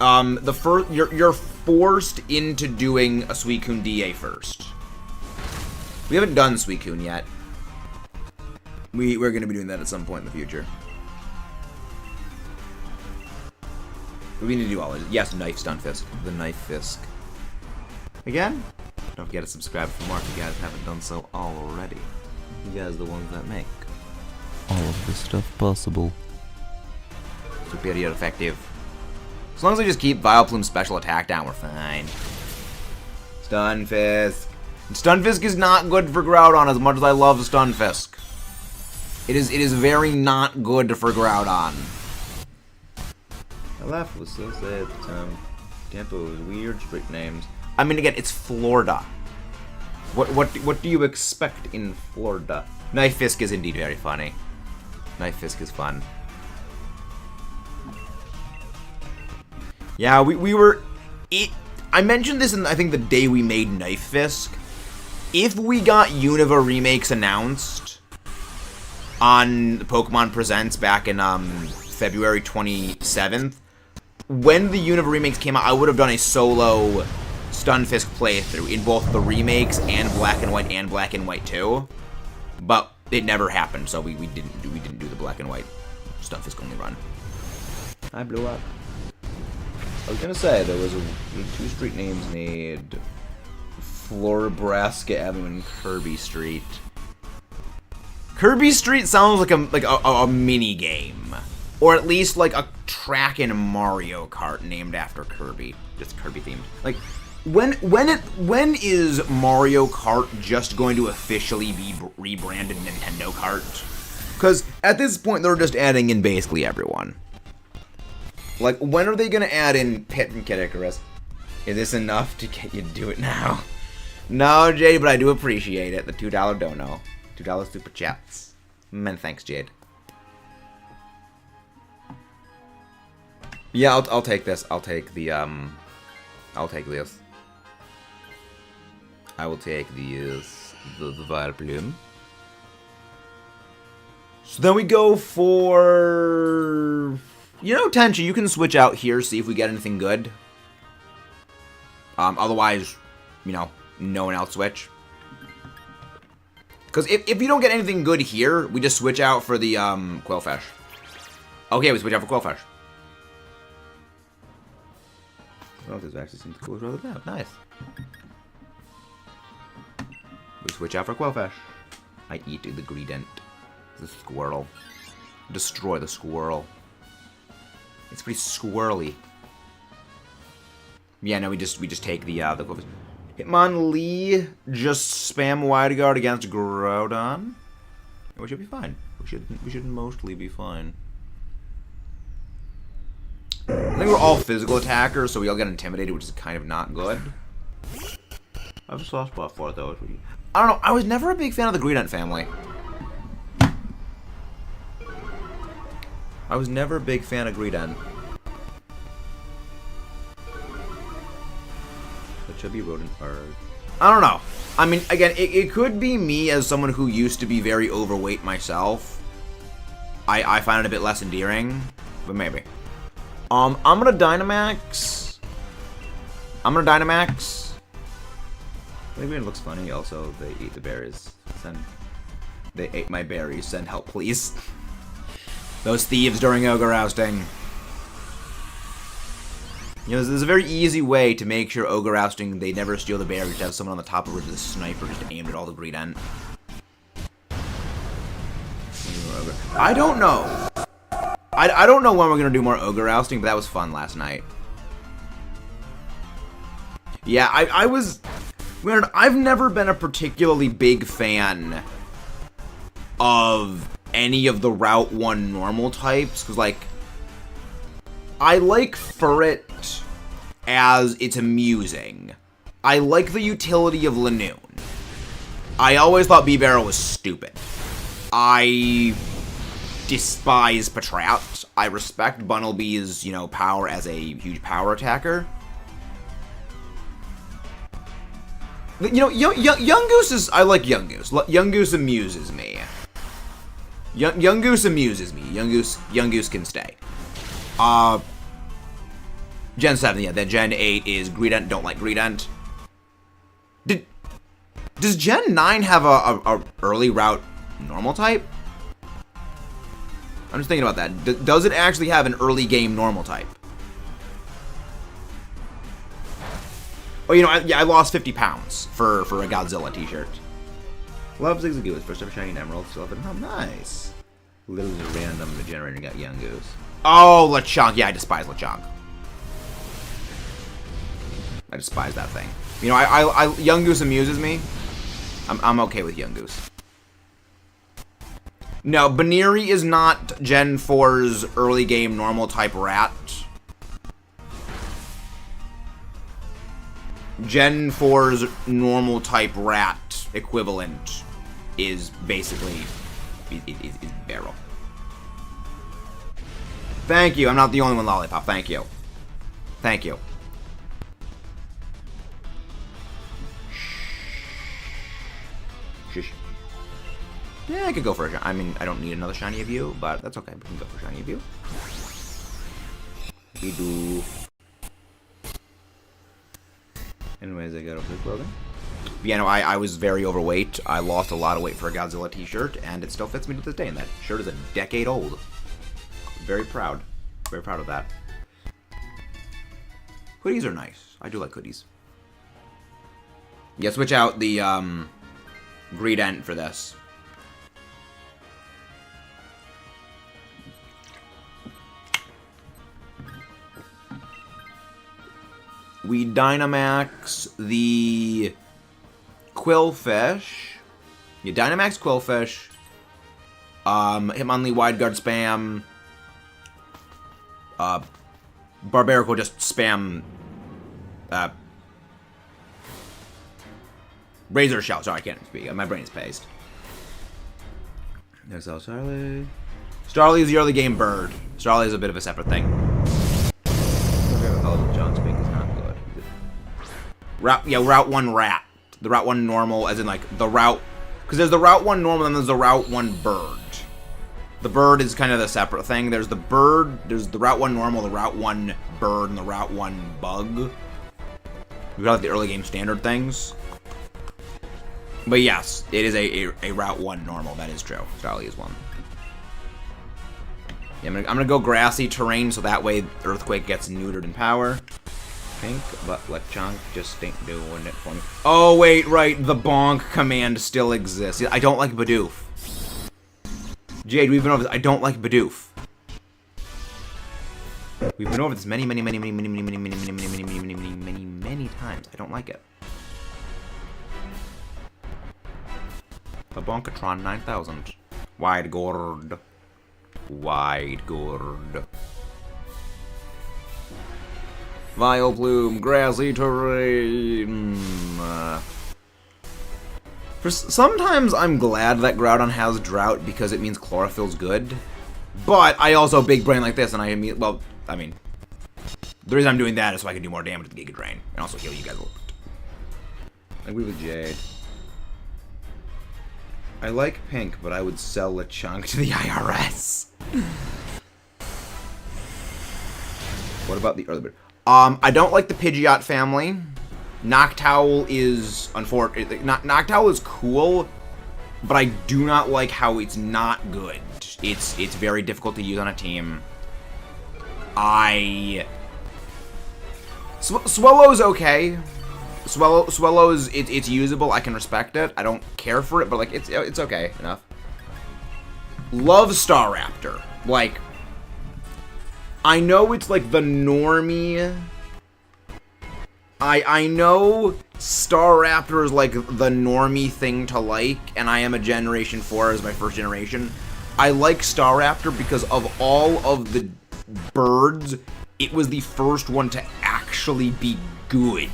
You're forced into doing a Suicune DA first. We haven't done Suicune yet. We're gonna be doing that at some point in the future. We need to do all of it. Yes, Knife Stunfisk. The Knife Fisk. Again? Don't forget to subscribe for more if you guys haven't done so already. You guys are the ones that make all of this stuff possible. Superior effective. As long as we just keep Vileplume's special attack down, we're fine. Stunfisk. Stunfisk is not good for Groudon as much as I love Stunfisk. It is very not good for Groudon. My laugh was so sad at the time. Tempo was weird street names. I mean, again, it's Florida. What do you expect in Florida? Knife Fisk is indeed very funny. Knife Fisk is fun. Yeah, we were... I mentioned this in, I think, the day we made Knife Fisk. If we got Unova remakes announced on Pokemon Presents back in February 27th, when the Unova remakes came out, I would have done a solo Stunfisk playthrough in both the remakes and Black and White 2. But it never happened, so we didn't do the Black and White Stunfisk only run. I blew up. I was gonna say there was two street names made: Florabraska Avenue and Kirby Street. Kirby Street sounds like a mini game, or at least like a track in Mario Kart named after Kirby, just Kirby themed. Like, when is Mario Kart just going to officially be rebranded Nintendo Kart? Because at this point they're just adding in basically everyone. Like, when are they gonna add in Pit from Kid Icarus? Is this enough to get you to do it now? No, Jade, but I do appreciate it. The $2 dono. $2 super chats. Man, thanks, Jade. Yeah, I'll take this. I'll take the, I'll take this. I will take the Vileplume. So then we go for... You know, Tenchi, you can switch out here, see if we get anything good. Otherwise, you know, no one else switch. Because if you don't get anything good here, we just switch out for the, Quillfish. Okay, we switch out for Quillfish. Well, this actually seems cool as well as that. Nice. We switch out for Quillfish. I eat the Greedent. The squirrel. Destroy the squirrel. It's pretty squirrely. Yeah, no, we just take the Quillfish. Hitmonlee, just spam Wide Guard against Groudon. We should be fine. We should mostly be fine. I think we're all physical attackers, so we all get intimidated, which is kind of not good. I have a soft spot for it, though. I don't know. I was never a big fan of the Greedent family. I was never a big fan of Greedent. The chubby rodent bird. I don't know. I mean, again, it could be me as someone who used to be very overweight myself. I find it a bit less endearing, but maybe. I'm gonna Dynamax. Maybe it looks funny. Also, they eat the berries. They ate my berries. Send help, please. Those thieves during ogre ousting. You know, there's a very easy way to make sure ogre ousting they never steal the berries. To have someone on the top of it with a sniper just aimed at all the Greedent. I don't know. I don't know when we're gonna do more ogre ousting, but that was fun last night. Yeah, I was weird. I've never been a particularly big fan of any of the Route 1 normal types, because, like, I like Furret as it's amusing. I like the utility of Lanoon. I always thought Bebarrow was stupid. I despise Patrat. I respect Bunnelby's, you know, power as a huge power attacker. You know, Young Goose is... I like Young Goose. Young Goose amuses me. Young Goose amuses me. Young Goose can stay. Gen 7, yeah. Then Gen 8 is Greedent. Don't like Greedent. Does Gen 9 have a early route normal type? I'm just thinking about that. Does it actually have an early game normal type? Oh, you know, I lost 50 pounds for a Godzilla t-shirt. Love Zigzagoose. First ever shiny emerald. Still have it. Oh, nice. Literally a random generator got Young Goose. Oh, Lechonk. Yeah, I despise Lechonk. I despise that thing. You know, Young Goose amuses me. I'm okay with Young Goose. No, Baneri is not Gen 4's early game normal type rat. Gen 4's normal type rat equivalent is basically is Barrel. Thank you. I'm not the only one, Lollipop. Thank you. Thank you. Shush. Yeah, I could go for a... I mean, I don't need another shiny of you, but that's okay. We can go for a shiny of you. We do. Anyways, I got a blue clothing. Yeah, no, I was very overweight. I lost a lot of weight for a Godzilla t-shirt, and it still fits me to this day. And that shirt is a decade old. Very proud. Very proud of that. Hoodies are nice. I do like hoodies. Yeah, switch out the Greedent for this. We Dynamax the Quillfish. You Dynamax Quillfish. Hitmonlee Wide Guard spam. Barbaric will just spam. Razor Shell. Sorry, I can't speak. My brain is paced. Next out, Starly. Starly is the early game bird. Starly is a bit of a separate thing. Route 1 rat. The Route 1 normal, as in like the route, because there's the Route 1 normal and there's the Route 1 bird. The bird is kind of the separate thing. There's the bird, there's the Route 1 normal, the Route 1 bird, and the Route 1 bug. We've got like the early game standard things. But yes, it is a Route 1 normal. That is true. Starly is one. Yeah, I'm gonna go grassy terrain so that way Earthquake gets neutered in power. Pink, but Lechonk just ain't doing it for me. Oh, wait, right. The bonk command still exists. I don't like Bidoof. Jade, we've been over this. I don't like Bidoof. We've been over this many times. I don't like it. The Bonkatron 9000. Wide gourd. Wide gourd. Vileplume, grassy terrain. Sometimes I'm glad that Groudon has Drought because it means Chlorophyll's good. But I also big brain like this, and the reason I'm doing that is so I can do more damage with the Giga Drain and also heal you guys a little bit. I agree with Jade. I like pink, but I would sell Lechonk to the IRS. What about the early bird? I don't like the Pidgeot family. Noctowl is unfortunate. Noctowl is cool, but I do not like how it's not good. It's very difficult to use on a team. Swellow's okay. Swellow's it's usable. I can respect it. I don't care for it, but like it's okay enough. Love Staraptor. Like, I know it's like the normie. I know Staraptor is like the normie thing to like, and I am a Generation 4 as my first generation. I like Staraptor because of all of the birds, it was the first one to actually be good.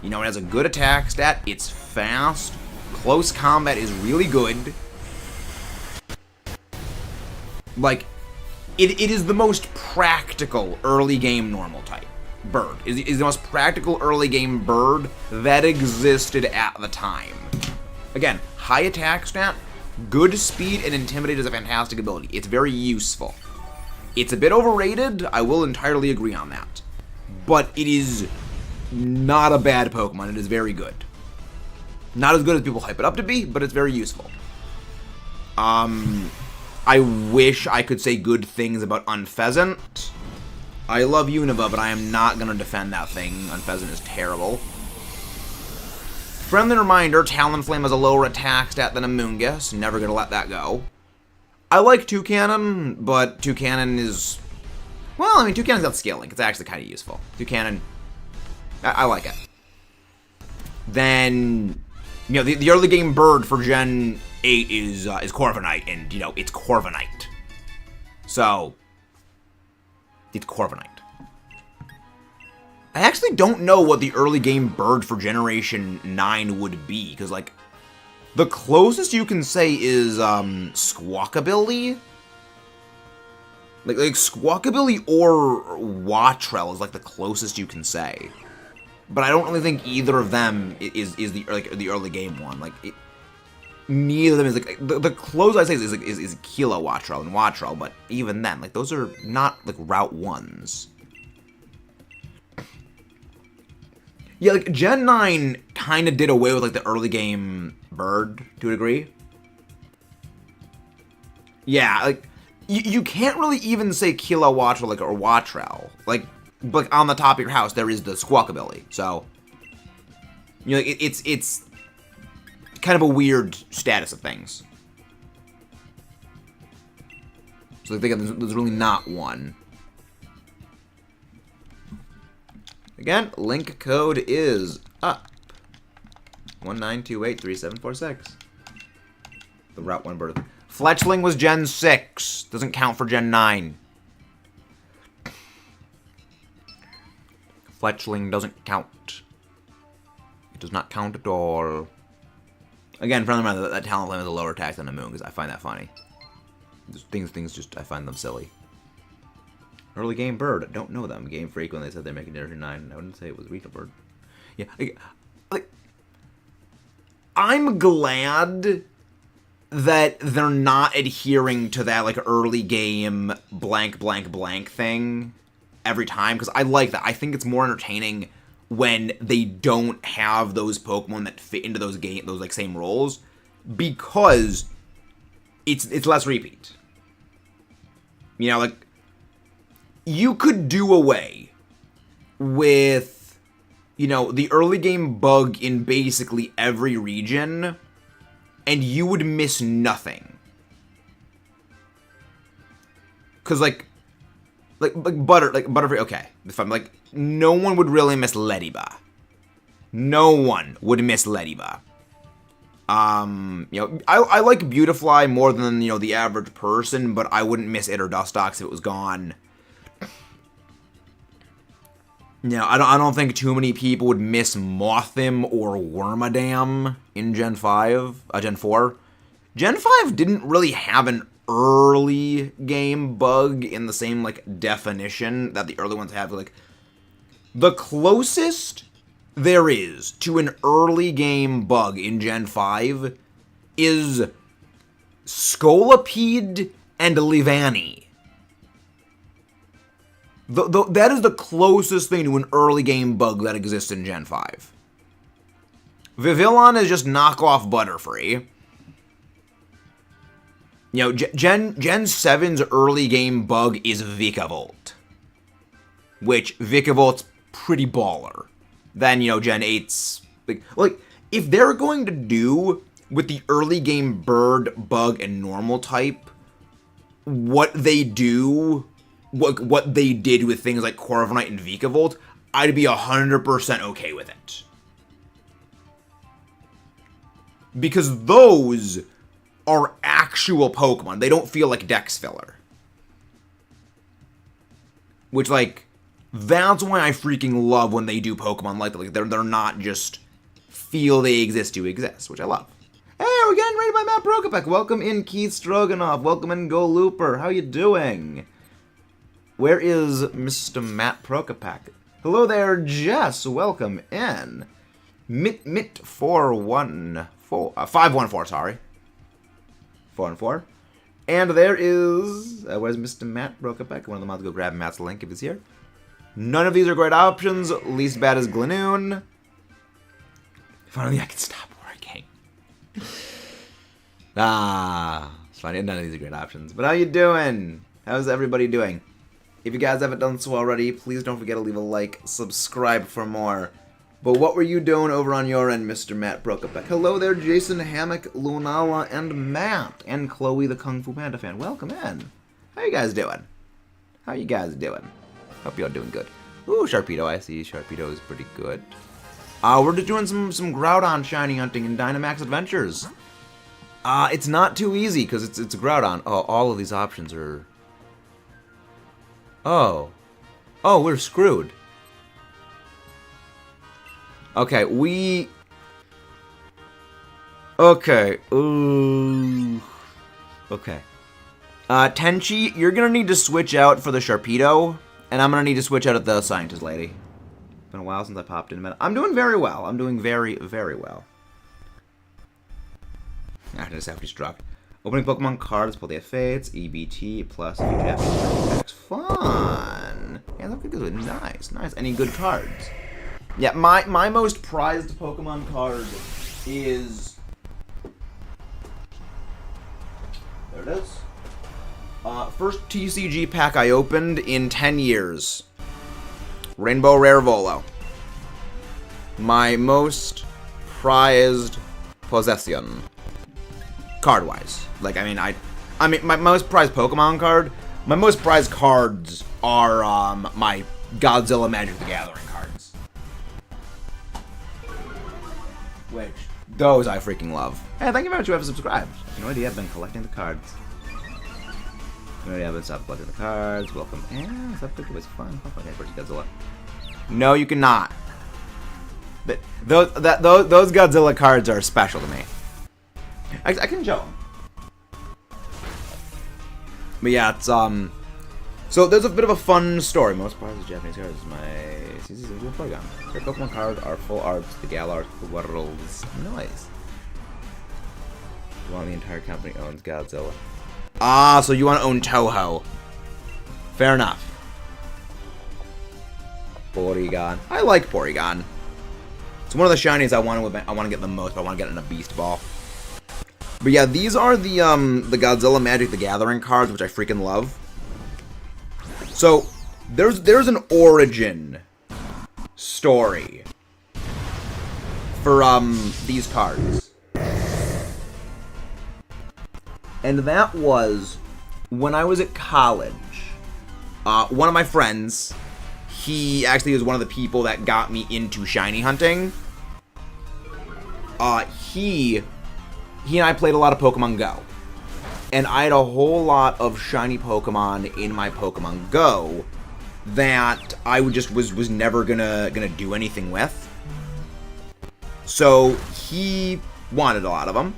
You know, it has a good attack stat, it's fast, close combat is really good. Like, it is the most practical early game normal type. bird. Is the most practical early game bird that existed at the time. Again, high attack stat, good speed, and Intimidate is a fantastic ability. It's very useful. It's a bit overrated, I will entirely agree on that. But it is not a bad Pokemon, it is very good. Not as good as people hype it up to be, but it's very useful. I wish I could say good things about Unpheasant. I love Unova, but I am not going to defend that thing. Unpheasant is terrible. Friendly reminder, Talonflame has a lower attack stat than Amoonguss. Never going to let that go. I like Toucanon, but Toucanon is... Well, I mean, Toucanon's got scaling. It's actually kind of useful. Toucanon, I like it. Then, you know, the early game bird for Gen 8 is Corviknight, and, you know, it's Corviknight. So, it's Corviknight. I actually don't know what the early game bird for Generation 9 would be, because, like, the closest you can say is, Squawkabilly? Like Squawkabilly or Wattrel is, like, the closest you can say. But I don't really think either of them is the early game one. Like, neither of them is, like, the closest I say is Kilo Wattrel and Wattrel, but even then, like, those are not, like, Route 1s. Yeah, like, Gen 9 kind of did away with, like, the early game bird, to a degree. Yeah, like, you can't really even say Kilo Wattrel, like, or Wattrel. Like, on the top of your house, there is the Squawkabilly, so... You know, it's kind of a weird status of things. So I think there's really not one. Again, link code is up. 19283746. The Route 1 bird. Fletchling was Gen 6. Doesn't count for Gen 9. Fletchling doesn't count. It does not count at all. Again, friendly reminder that Talonflame has a lower attack than a Moon, because I find that funny. Things just, I find them silly. Early game bird, don't know them. Game Freak, when they said they're making Generation 9, I wouldn't say it was Regional Bird. Yeah, like, I'm glad that they're not adhering to that, like, early game blank blank blank thing every time, because I like that. I think it's more entertaining when they don't have those Pokemon that fit into those like same roles, because it's less repeat. You know, like, you could do away with, you know, the early game bug in basically every region, and you would miss nothing. Cause like Butterfree, okay, fine. Like, no one would really miss Lediba. No one would miss Lediba. You know, I like Beautifly more than, you know, the average person, but I wouldn't miss it or Dustox if it was gone. You know, I don't think too many people would miss Mothim or Wormadam in Gen 4. Gen 5 didn't really have an early game bug in the same, like, definition that the early ones have. Like, the closest there is to an early game bug in Gen 5 is Scolipede and Livani. That is the closest thing to an early game bug that exists in Gen 5. Vivillon is just knockoff Butterfree. You know, Gen 7's early game bug is Vikavolt, which Vikavolt's pretty baller. Then, you know, Gen 8's... Like, if they're going to do with the early game bird, bug, and normal type what they do... What they did with things like Corviknight and Vikavolt, I'd be 100% okay with it. Because those are actual Pokemon. They don't feel like Dex filler. Which, like, that's why I freaking love when they do Pokemon like that. Like, they're not just feel they exist to exist, which I love. Hey, we're getting rated by Matt Prokopek. Welcome in, Keith Stroganoff. Welcome in, Go Looper. How you doing? Where is Mr. Matt Prokopek? Hello there, Jess. Welcome in. Mit 414 514. Sorry, 414. And there is where's Mr. Matt Brokeback? One of them. I'll go grab Matt's link if he's here. None of these are great options. Least bad is Glanoon. If only I could stop working. It's fine. None of these are great options. But how you doing? How's everybody doing? If you guys haven't done so already, please don't forget to leave a like, subscribe for more. But what were you doing over on your end, Mr. Matt Brokeback? Hello there, Jason, Hammock, Lunala, and Matt, and Chloe, the Kung Fu Panda fan. Welcome in. How you guys doing? How you guys doing? Hope you're doing good. Ooh, Sharpedo, I see. Sharpedo is pretty good. We're just doing some Groudon shiny hunting in Dynamax Adventures. It's not too easy, because it's a Groudon. Oh, all of these options are... Oh, we're screwed. Okay, Okay, ooh. Okay. Tenchi, you're gonna need to switch out for the Sharpedo, and I'm gonna need to switch out at the Scientist Lady. Been a while since I popped in a minute. I'm doing very well. I'm doing very, very well. I just have to destruct. Opening Pokemon cards, pull the Fates, EBT, plus a few Japanese packs. Fun! Yeah, that good. Nice, nice. Any good cards? Yeah, my most prized Pokemon card is... There it is. First TCG pack I opened in 10 years. Rainbow Rare Volo. My most prized possession. Card-wise. Like, I mean, my most prized Pokemon card, my most prized cards are, my Godzilla Magic the Gathering cards. Which, those I freaking love. Hey, thank you very much for subscribed. No idea, I've been collecting the cards. No idea, I've been stopped collecting the cards. Welcome. Yeah, stop thinking it was fun. Okay, versus Godzilla. No, you cannot. Those Godzilla cards are special to me. I can show them. But yeah, it's, so there's a bit of a fun story. Most prized Japanese cards is my CCC Polygon. Their Pokemon cards are full arts, the Galar, the Worlds. Nice. The entire company owns Godzilla. So you want to own Toho. Fair enough. Porygon. I like Porygon. It's one of the shinies I want to get the most, but I want to get in a Beast Ball. But yeah, these are the Godzilla Magic the Gathering cards, which I freaking love. So there's an origin story for these cards. And that was when I was at college. One of my friends, he actually was one of the people that got me into shiny hunting. He and I played a lot of Pokemon Go. And I had a whole lot of shiny Pokemon in my Pokemon Go that I was never gonna do anything with. So he wanted a lot of them.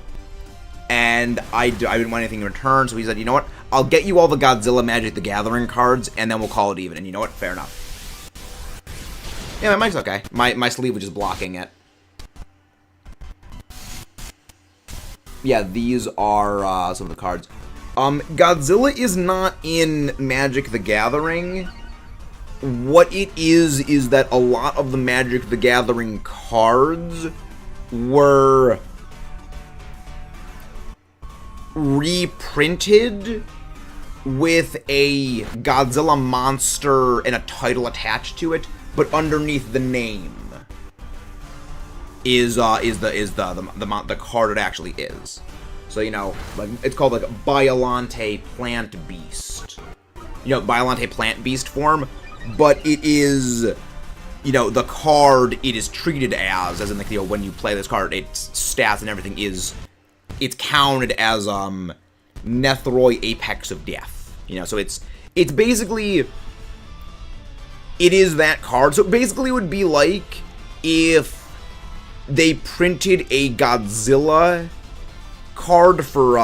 And I didn't want anything in return, so he said, you know what? I'll get you all the Godzilla Magic the Gathering cards, and then we'll call it even. And you know what? Fair enough. Yeah, my mic's okay. My sleeve was just blocking it. Yeah, these are some of the cards. Godzilla is not in Magic the Gathering. What it is that a lot of the Magic the Gathering cards were reprinted with a Godzilla monster and a title attached to it, but underneath the name is the card it actually is. So, you know, like it's called like Biollante Plant Beast. You know, Biollante Plant Beast form, but it is, you know, the card it is treated as in like, you know, when you play this card, its stats and everything it's counted as Nethroi Apex of Death. You know, so it's basically it is that card. So basically it would be like if they printed a Godzilla card for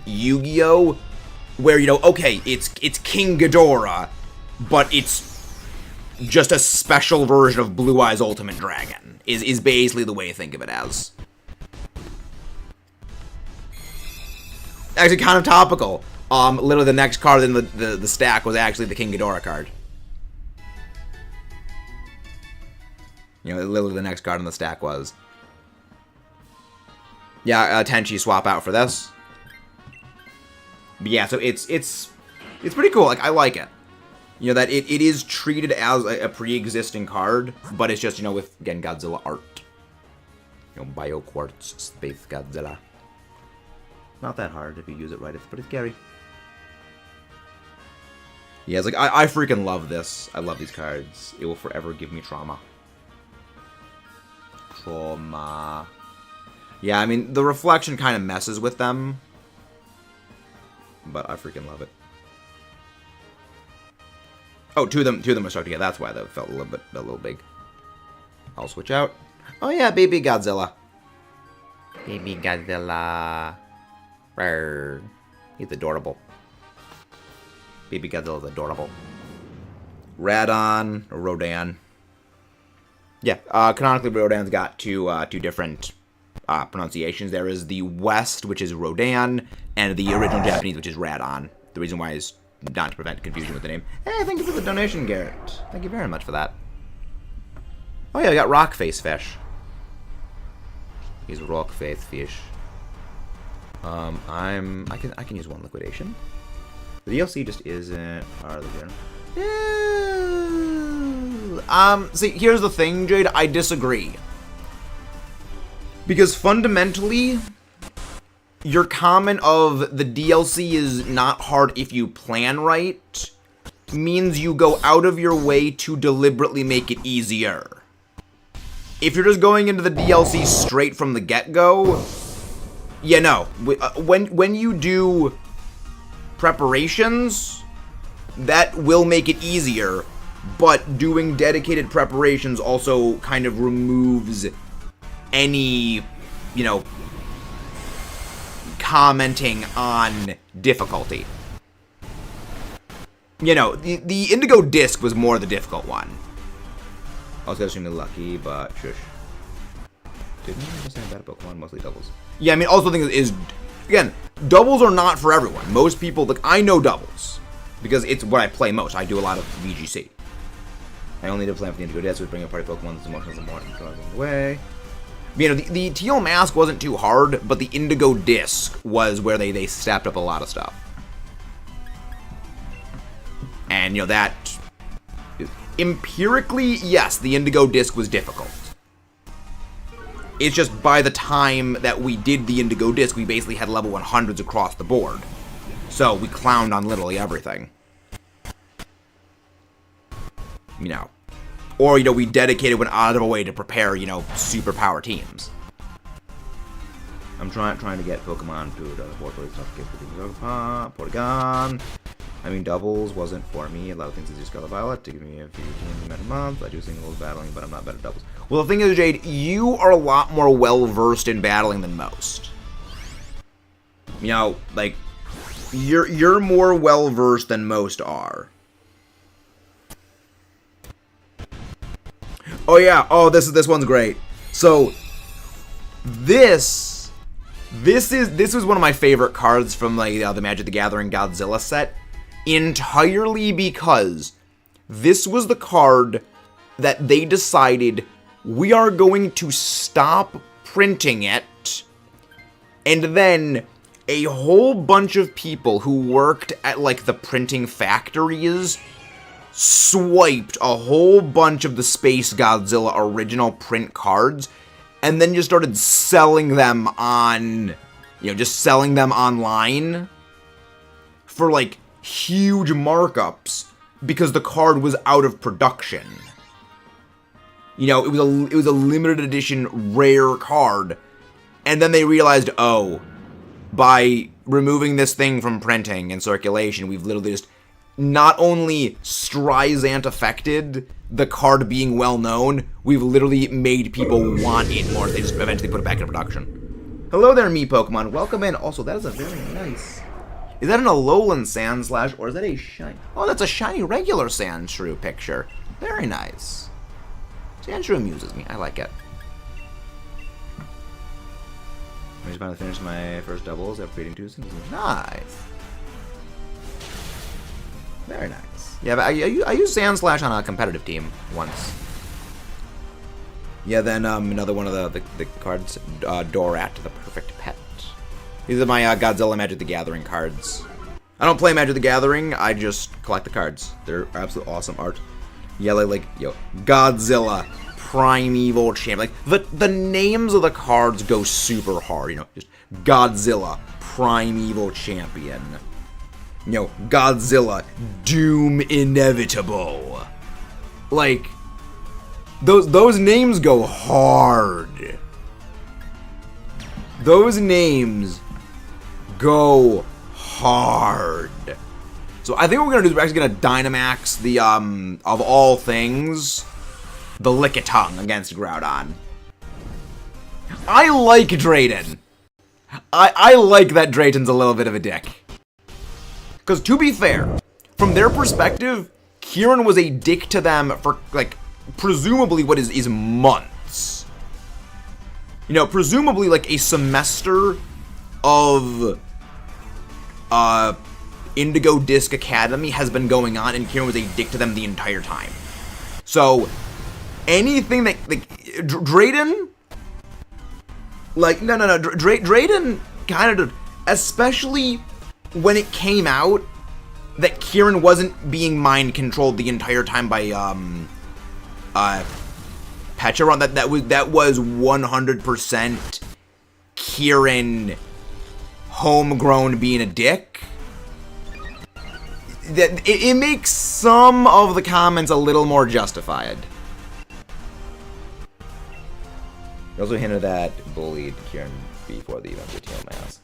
Yu-Gi-Oh! Where, you know, okay, it's King Ghidorah, but it's just a special version of Blue Eyes Ultimate Dragon, is basically the way to think of it as. Actually, kind of topical. Literally the next card in the stack was actually the King Ghidorah card. You know, literally the next card in the stack was. Yeah, Tenchi swap out for this. But yeah, so it's pretty cool. Like, I like it. You know, that it is treated as a pre-existing card, but it's just, you know, with, again, Godzilla art. You know, Bio Quartz, Space Godzilla. Not that hard if you use it right, but it's scary. Yeah, it's like, I freaking love this. I love these cards. It will forever give me trauma. Trauma. Yeah, I mean, the reflection kind of messes with them. But I freaking love it. Oh, two of them are stuck together. That's why that felt a little big. I'll switch out. Oh yeah, baby Godzilla. Baby Godzilla. Rawr. He's adorable. Baby Godzilla's adorable. Radon or Rodan. Yeah, canonically Rodan's got two different pronunciations. There is the West, which is Rodan, and the original Japanese, which is Radon. The reason why is not to prevent confusion with the name. Hey, thank you for the donation, Garrett. Thank you very much for that. Oh yeah, I got Rock Face Fish. He's Rock Face Fish. I can use one liquidation. The DLC just isn't part of the general. See, here's the thing, Jade. I disagree. Because fundamentally, your comment of the DLC is not hard if you plan right means you go out of your way to deliberately make it easier. If you're just going into the DLC straight from the get-go, yeah, no. When you do preparations, that will make it easier, but doing dedicated preparations also kind of removes any, you know, commenting on difficulty. You know, the Indigo Disc was more the difficult one. I was gonna assume they're lucky, but shush. Didn't I understand bad Pokemon? Mostly doubles. Yeah, I mean, also the thing is, again, doubles are not for everyone. Most people, like, I know doubles because it's what I play most. I do a lot of VGC. I only did plan for the Indigo Disc, which bring a party Pokemon that's emotional and more in the way. You know, the Teal Mask wasn't too hard, but the Indigo Disc was where they stepped up a lot of stuff. And, you know, that... empirically, yes, the Indigo Disc was difficult. It's just by the time that we did the Indigo Disc, we basically had level 100s across the board. So, we clowned on literally everything. You know. Or, you know, we dedicated went out of a way to prepare, you know, superpower teams. I'm trying to get Pokemon to the board really tough to get the Porygon. I mean, doubles wasn't for me. A lot of things is just Scarlet Violet to give me a few teams a month. I do singles battling, but I'm not better at doubles. Well, the thing is, Jade, you are a lot more well-versed in battling than most. You know, like, you're more well-versed than most are. Oh yeah, oh this one's great. So this was one of my favorite cards from like the Magic the Gathering Godzilla set, entirely because this was the card that they decided we are going to stop printing it, and then a whole bunch of people who worked at like the printing factories swiped a whole bunch of the Space Godzilla original print cards and then just started selling them on, you know, just selling them online for like huge markups because the card was out of production. You know, it was a limited edition rare card, and then they realized, oh, by removing this thing from printing and circulation, we've literally just not only Streisand affected the card being well known, we've literally made people want it more. They just eventually put it back in production. Hello there, me Pokemon. Welcome in. Also, that is a very nice... Is that an Alolan Sandslash, or is that a shiny... Oh, that's a shiny regular Sandshrew picture. Very nice. Sandshrew amuses me. I like it. I just finally finished my first doubles after beating 2 singles. Nice. Very nice. Yeah, but I used Sandslash on a competitive team once. Yeah, then another one of the cards, Dorat, the perfect pet. These are my Godzilla Magic the Gathering cards. I don't play Magic the Gathering, I just collect the cards. They're absolutely awesome art. Yeah, like, yo, Godzilla, Primeval Champion. Like, the names of the cards go super hard, you know. Just Godzilla, Primeval Champion. You know, Godzilla, Doom Inevitable. Like, those names go hard. Those names go hard. So I think what we're gonna do is we're actually gonna Dynamax the of all things, the Lickitung against Groudon. I like Drayden. I like that Drayden's a little bit of a dick. Because to be fair, from their perspective, Kieran was a dick to them for like presumably what is months. You know, presumably like a semester of Indigo Disc Academy has been going on, and Kieran was a dick to them the entire time. So anything that like Drayden, like no, Drayden kind of, especially when it came out that Kieran wasn't being mind controlled the entire time by Pecharon, that was 100% Kieran homegrown being a dick. That it makes some of the comments a little more justified. He also hinted that bullied Kieran before the event with Teal Mass.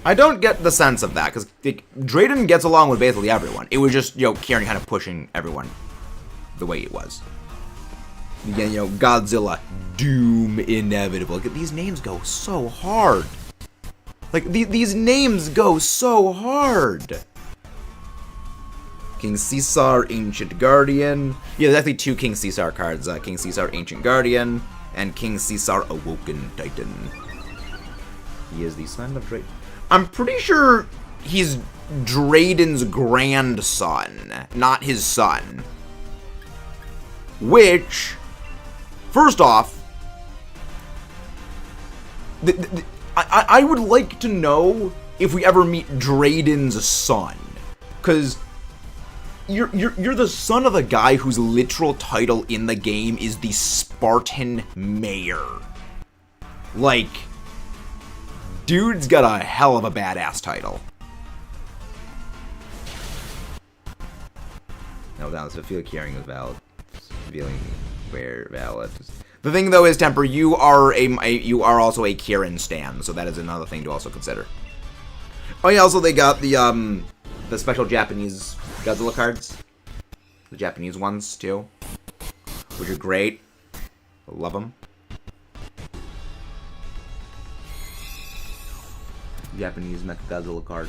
I don't get the sense of that, because Drayden gets along with basically everyone. It was just, you know, Kieran kind of pushing everyone the way it was. Again, you know, Godzilla, Doom Inevitable. These names go so hard. Like, these names go so hard. King Caesar, Ancient Guardian. Yeah, there's actually 2 King Caesar cards. King Caesar, Ancient Guardian, and King Caesar, Awoken Titan. He is the son of Drayden. I'm pretty sure he's Drayden's grandson, not his son. Which, first off, I would like to know if we ever meet Drayden's son, because you're the son of the guy whose literal title in the game is the Spartan Mayor. Like, dude's got a hell of a badass title. No, down. So feel caring is valid. Feeling where valid. The thing though is, Temper, you are also a Kieran stan, so that is another thing to also consider. Oh yeah, also they got the special Japanese Godzilla cards, the Japanese ones too, which are great. I love them. Japanese Mechagodzilla card.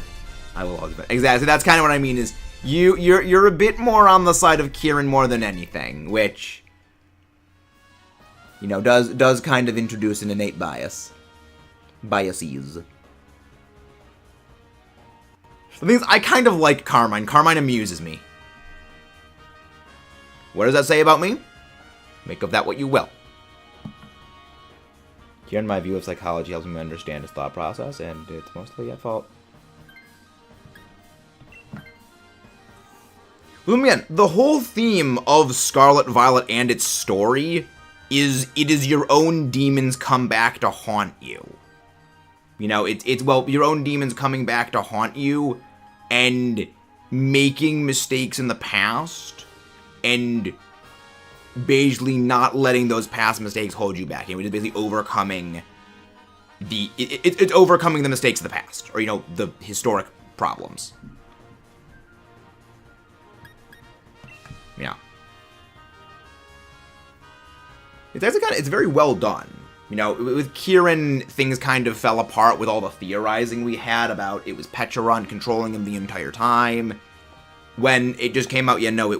I will always bet. Exactly, that's kind of what I mean, is you're a bit more on the side of Kieran more than anything, which, you know, does kind of introduce an innate biases. The thing is, I kind of like Carmine. Carmine amuses me. What does that say about me? Make of that what you will. Kieran, my view of psychology helps me understand his thought process, and it's mostly at fault. Well, again, the whole theme of Scarlet Violet and its story is it is your own demons come back to haunt you. You know, it's your own demons coming back to haunt you and making mistakes in the past and basically not letting those past mistakes hold you back. You know, it's basically overcoming it's overcoming the mistakes of the past, or, you know, the historic problems. Yeah. It's actually it's very well done. You know, with Kieran, things kind of fell apart with all the theorizing we had about it was Pecharon controlling him the entire time, when it just came out, yeah, no,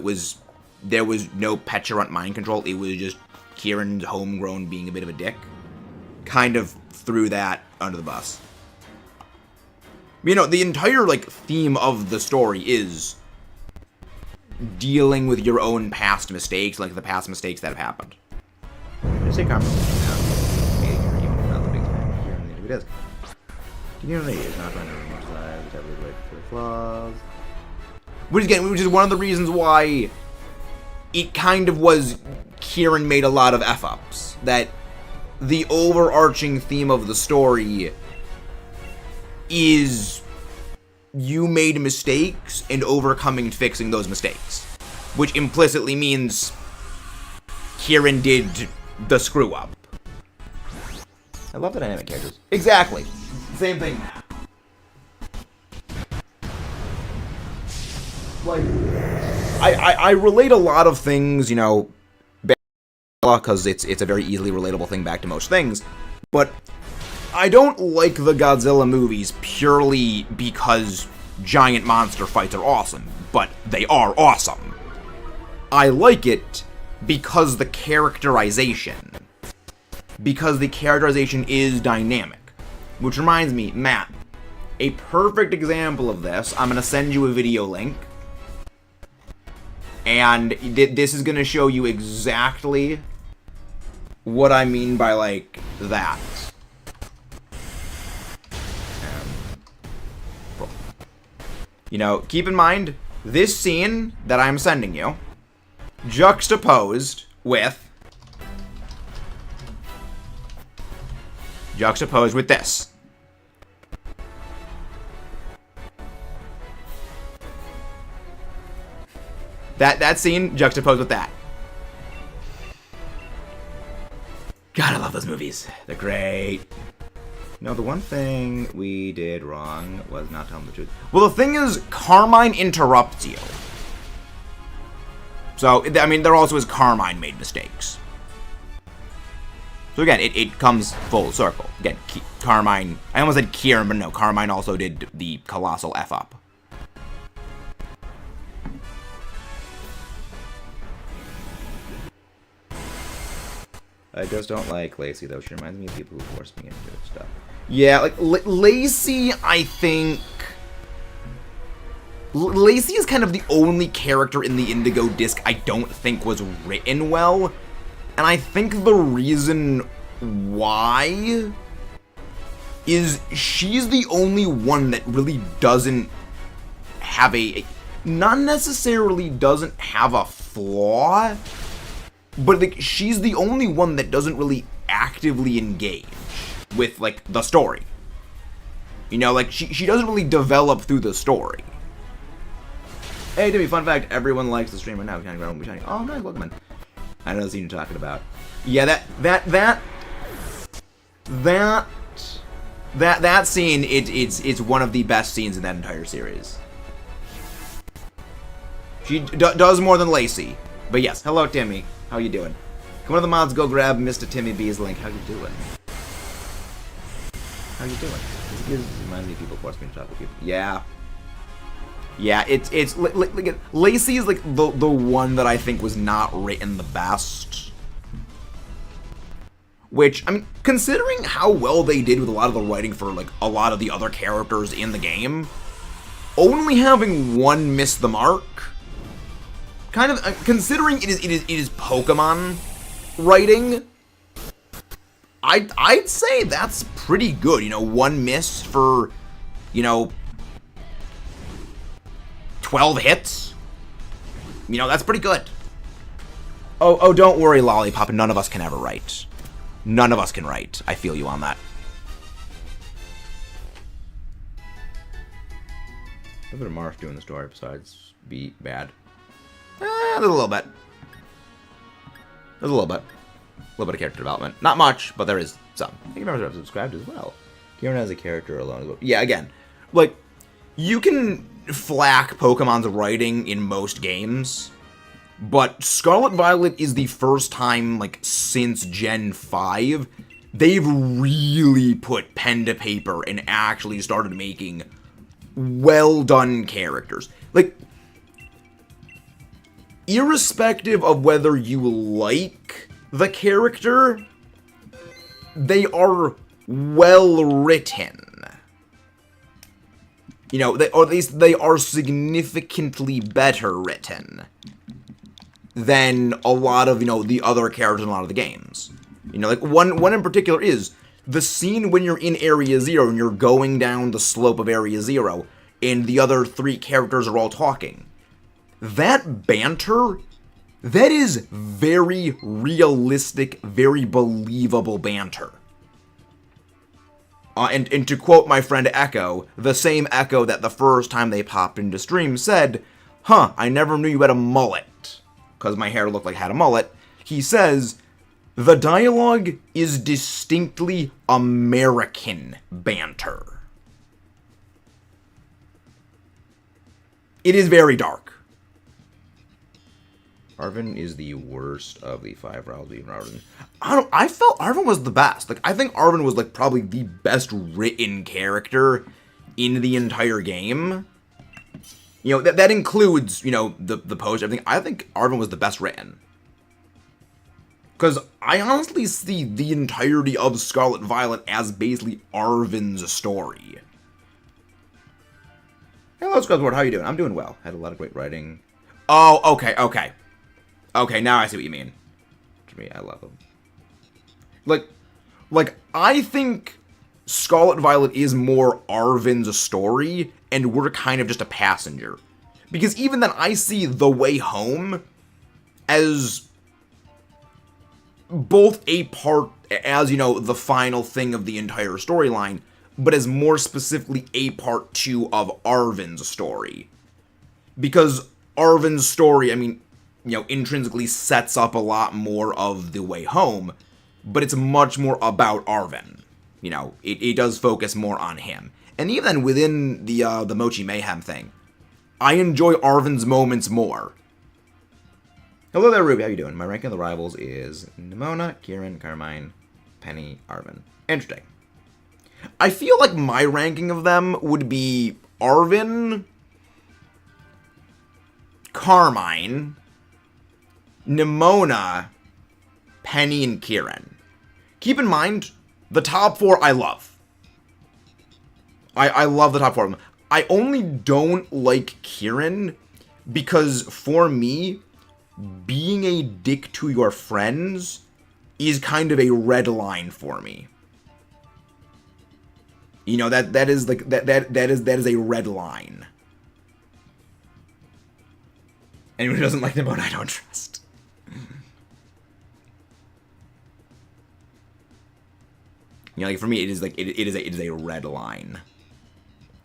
there was no petulant mind control. It was just Kieran's homegrown being a bit of a dick. Kind of threw that under the bus. You know, the entire, like, theme of the story is dealing with your own past mistakes, like the past mistakes that have happened. Just say Carmen. Which is one of the reasons why it kind of was Kieran made a lot of F-ups. That the overarching theme of the story is you made mistakes and overcoming and fixing those mistakes. Which implicitly means Kieran did the screw up. I love the dynamic characters. Exactly. Same thing. Like, I relate a lot of things, you know, because it's a very easily relatable thing back to most things, but I don't like the Godzilla movies purely because giant monster fights are awesome, but they are awesome. I like it because the characterization is dynamic. Which reminds me, Matt, a perfect example of this, I'm going to send you a video link, and this is going to show you exactly what I mean by, like, that. You know, keep in mind, this scene that I'm sending you, juxtaposed with this. That scene juxtaposed with that. God, I love those movies. They're great. No, the one thing we did wrong was not telling the truth. Well, the thing is, Carmine interrupts you. So, I mean, there also is Carmine made mistakes. So again, it comes full circle. Again, Carmine, I almost said Kieran, but no, Carmine also did the colossal F-up. I just don't like Lacey, though. She reminds me of people who force me into stuff. Yeah, like, Lacey, I think... Lacey is kind of the only character in the Indigo disc I don't think was written well. And I think the reason why is she's the only one that really doesn't have not necessarily doesn't have a flaw, but like, she's the only one that doesn't really actively engage with, like, the story. You know, like, she doesn't really develop through the story. Hey, Timmy, fun fact, everyone likes the stream right now. Oh, nice, welcome in. I know the scene you're talking about. Yeah, that scene, it's one of the best scenes in that entire series. She does more than Lacey. But yes, hello, Timmy. How you doing? Come on to the mods, go grab Mr. Timmy B's link. How you doing? How you doing? This reminds me of people force me to talk with people. Yeah. Yeah, it's like Lacey is like the one that I think was not written the best. Which, I mean, considering how well they did with a lot of the writing for like a lot of the other characters in the game, only having one miss the mark, kind of considering it is Pokemon writing, I'd say that's pretty good. You know, one miss for, you know, 12 hits. You know, that's pretty good. Oh, don't worry, Lollipop. None of us can ever write. None of us can write. I feel you on that. What would Marth do in the story besides be bad? There's a little bit. There's a little bit. A little bit of character development. Not much, but there is some. Thank you very much for subscribed as well. Kieran has a character alone as well. Yeah, again, like, you can flack Pokemon's writing in most games, but Scarlet Violet is the first time, like, since Gen 5, they've really put pen to paper and actually started making well-done characters. Like, irrespective of whether you like the character, they are well written. You know, or at least they are significantly better written than a lot of, you know, the other characters in a lot of the games. You know, like, one in particular is the scene when you're in Area 0 and you're going down the slope of Area 0 and the other 3 characters are all talking. That banter, that is very realistic, very believable banter. And to quote my friend Echo, the same Echo that the first time they popped into stream said, "Huh, I never knew you had a mullet," because my hair looked like I had a mullet. He says, "The dialogue is distinctly American banter." It is very dark. Arven is the worst of the 5 rounds we've Arven. I felt Arven was the best. Like, I think Arven was, like, probably the best written character in the entire game. You know, that includes, you know, the post, everything. I think Arven was the best written. Because I honestly see the entirety of Scarlet Violet as basically Arven's story. Hello, Scrubsboard, how you doing? I'm doing well. Had a lot of great writing. Oh, okay. Okay, now I see what you mean. To me, I love them. Like, I think Scarlet Violet is more Arven's story, and we're kind of just a passenger. Because even then, I see The Way Home as both a part, as, you know, the final thing of the entire storyline, but as more specifically a part 2 of Arven's story. Because Arven's story, I mean, you know, intrinsically sets up a lot more of The Way Home, but it's much more about Arven. You know, it does focus more on him. And even within the Mochi Mayhem thing, I enjoy Arven's moments more. Hello there, Ruby. How you doing? My ranking of the rivals is Nimona, Kieran, Carmine, Penny, Arven. Interesting. I feel like my ranking of them would be Arven, Carmine, Nimona, Penny, and Kieran. Keep in mind, the top 4 I love. I love the top 4 of them. I only don't like Kieran because, for me, being a dick to your friends is kind of a red line for me. You know, that is like that is a red line. Anyone who doesn't like Nimona, I don't trust. You know, like, for me, it is like it is a red line.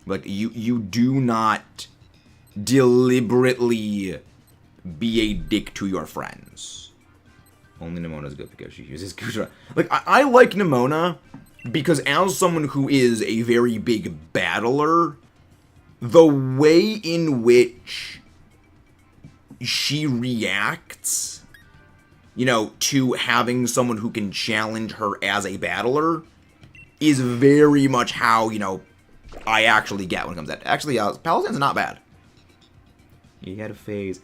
Like, you do not deliberately be a dick to your friends. Only Nimona's good because she uses Kutra. Like, I like Nimona because as someone who is a very big battler, the way in which she reacts, you know, to having someone who can challenge her as a battler is very much how, you know, I actually get when it comes to that. Actually, Paladin's not bad. He had a phase.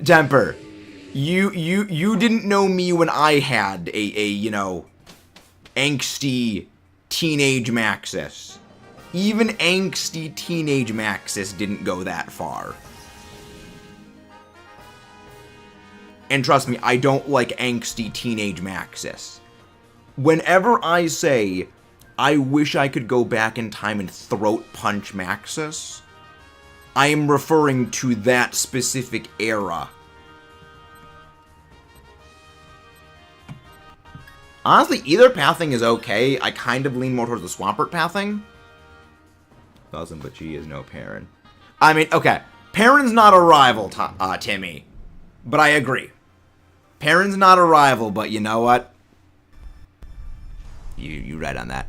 Temper, you didn't know me when I had a you know, angsty teenage Maxis. Even angsty teenage Maxis didn't go that far. And trust me, I don't like angsty teenage Maxis. Whenever I say, I wish I could go back in time and throat punch Maxis, I am referring to that specific era. Honestly, either pathing is okay. I kind of lean more towards the Swampert pathing. Doesn't, but she is no Perrin. I mean, okay. Perrin's not a rival, Timmy. But I agree. Perrin's not a rival, but you know what? You read on that.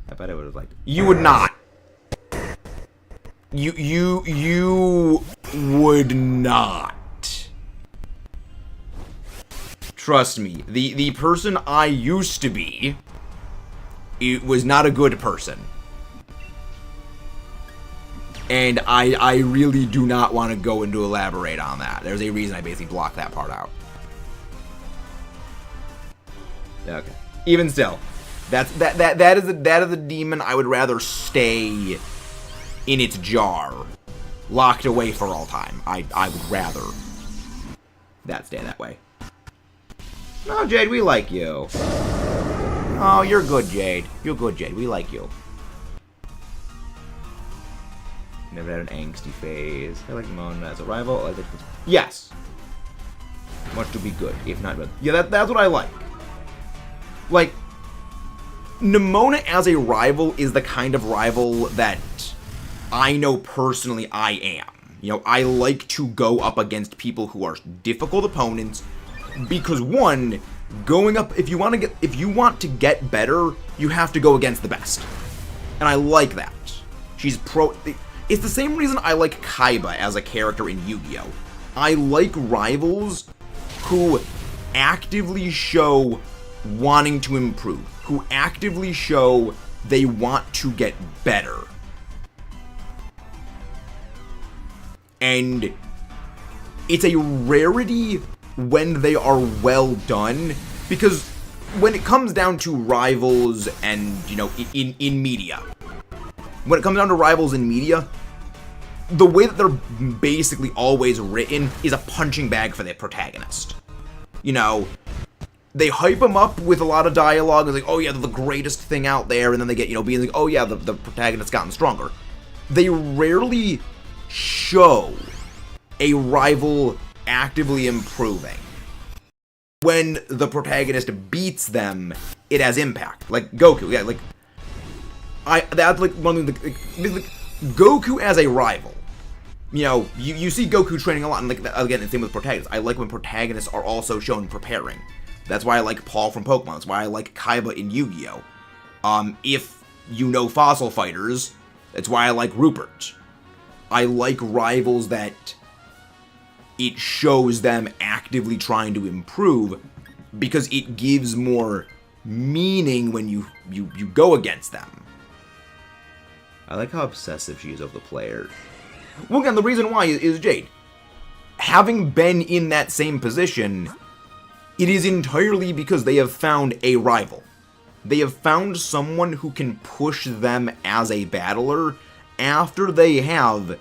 I bet I would have liked it. You would not. You would not. Trust me. The person I used to be, it was not a good person. And I really do not want to go into elaborate on that. There's a reason I basically blocked that part out. Okay. Even still, that is a demon I would rather stay in its jar, locked away for all time. I would rather that stay that way. Oh, Jade, we like you. Oh, you're good, Jade. You're good, Jade. We like you. Never had an angsty phase. I like Mona as a rival. I like yes. Much to be good, if not good. Yeah, that's what I like. Like, Nimona as a rival is the kind of rival that I know personally I am. You know, I like to go up against people who are difficult opponents because, one, going up, if you want to get better, you have to go against the best. And I like that. She's it's the same reason I like Kaiba as a character in Yu-Gi-Oh! I like rivals who actively show wanting to improve, who actively show they want to get better. And it's a rarity when they are well done, because when it comes down to rivals and, you know, in media, when it comes down to rivals in media, the way that they're basically always written is a punching bag for the protagonist. You know, they hype them up with a lot of dialogue, and like, oh yeah, they're the greatest thing out there, and then they get, you know, being like, oh yeah, the protagonist's gotten stronger. They rarely show a rival actively improving. When the protagonist beats them, it has impact. Like Goku, yeah, like that's like one of the like, Goku as a rival. You know, you see Goku training a lot, and like again, the same with protagonists. I like when protagonists are also shown preparing. That's why I like Paul from Pokemon. That's why I like Kaiba in Yu-Gi-Oh! If you know Fossil Fighters, that's why I like Rupert. I like rivals that it shows them actively trying to improve, because it gives more meaning when you go against them. I like how obsessive she is of the players. Well, again, the reason why is Jade. Having been in that same position, it is entirely because they have found a rival. They have found someone who can push them as a battler after they have,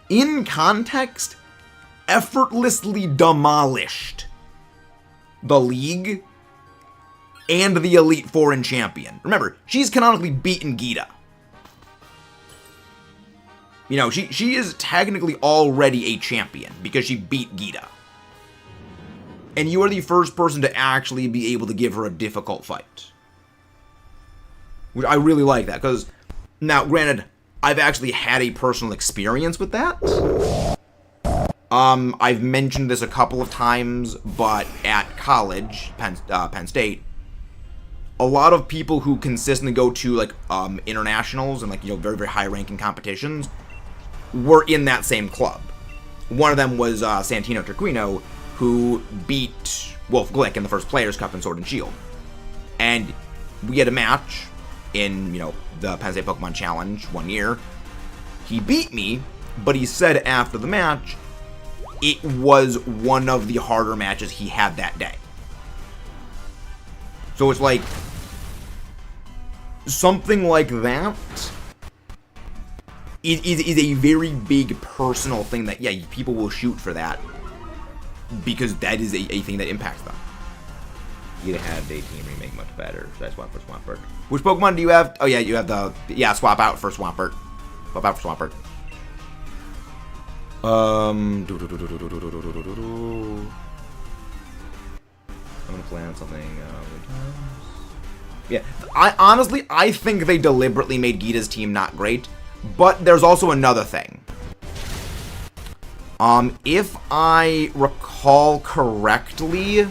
in context, effortlessly demolished the League and the Elite Four and Champion. Remember, she's canonically beaten Gita. You know, she is technically already a champion because she beat Gita. And you are the first person to actually be able to give her a difficult fight. Which I really like that, because, now, granted, I've actually had a personal experience with that. I've mentioned this a couple of times, but at college, Penn State, a lot of people who consistently go to, like, internationals and, like, you know, very, very high-ranking competitions were in that same club. One of them was Santino Turquino, who beat Wolf Glick in the first Players' Cup in Sword and Shield. And we had a match in, you know, the Penn State Pokemon Challenge one year. He beat me, but he said after the match, it was one of the harder matches he had that day. So it's like, something like that is a very big personal thing that, yeah, people will shoot for that, because that is a thing that impacts them. You'd have a team remake much better. Should I swap for Swampert? Which Pokemon do you have? Oh yeah, you have swap out for Swampert. Swap out for Swampert. I'm gonna plan something. Yeah, I think they deliberately made Gita's team not great, but there's also another thing. If I recall correctly,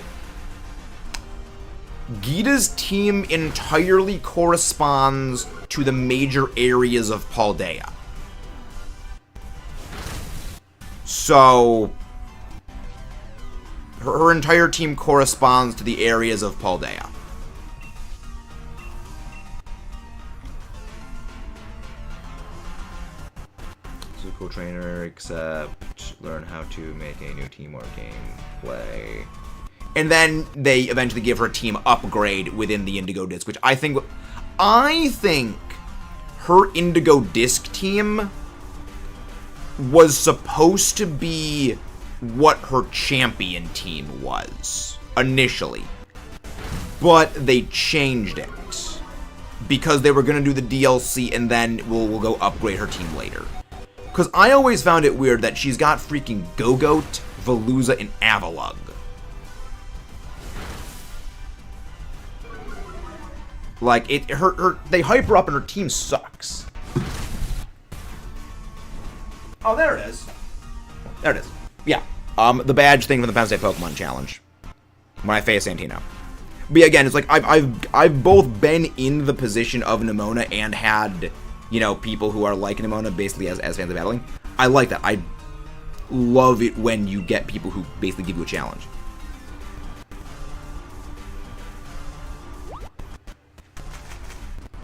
Gita's team entirely corresponds to the major areas of Paldea. So, her entire team corresponds to the areas of Paldea. So trainer, except learn how to make a new team or gameplay. And then they eventually give her a team upgrade within the Indigo Disc, which I think her Indigo Disc team was supposed to be what her champion team was initially. But they changed it because they were going to do the DLC and then we'll go upgrade her team later. Because I always found it weird that she's got freaking Go-Goat, Veluza, and Avalugg. Like, they hype her up and her team sucks. Oh, there it is. There it is. Yeah. The badge thing from the Penn State Pokemon Challenge. When I face Santino. But again, it's like, I've both been in the position of Nimona and had, you know, people who are like Nimona basically as fans of battling. I like that. I love it when you get people who basically give you a challenge.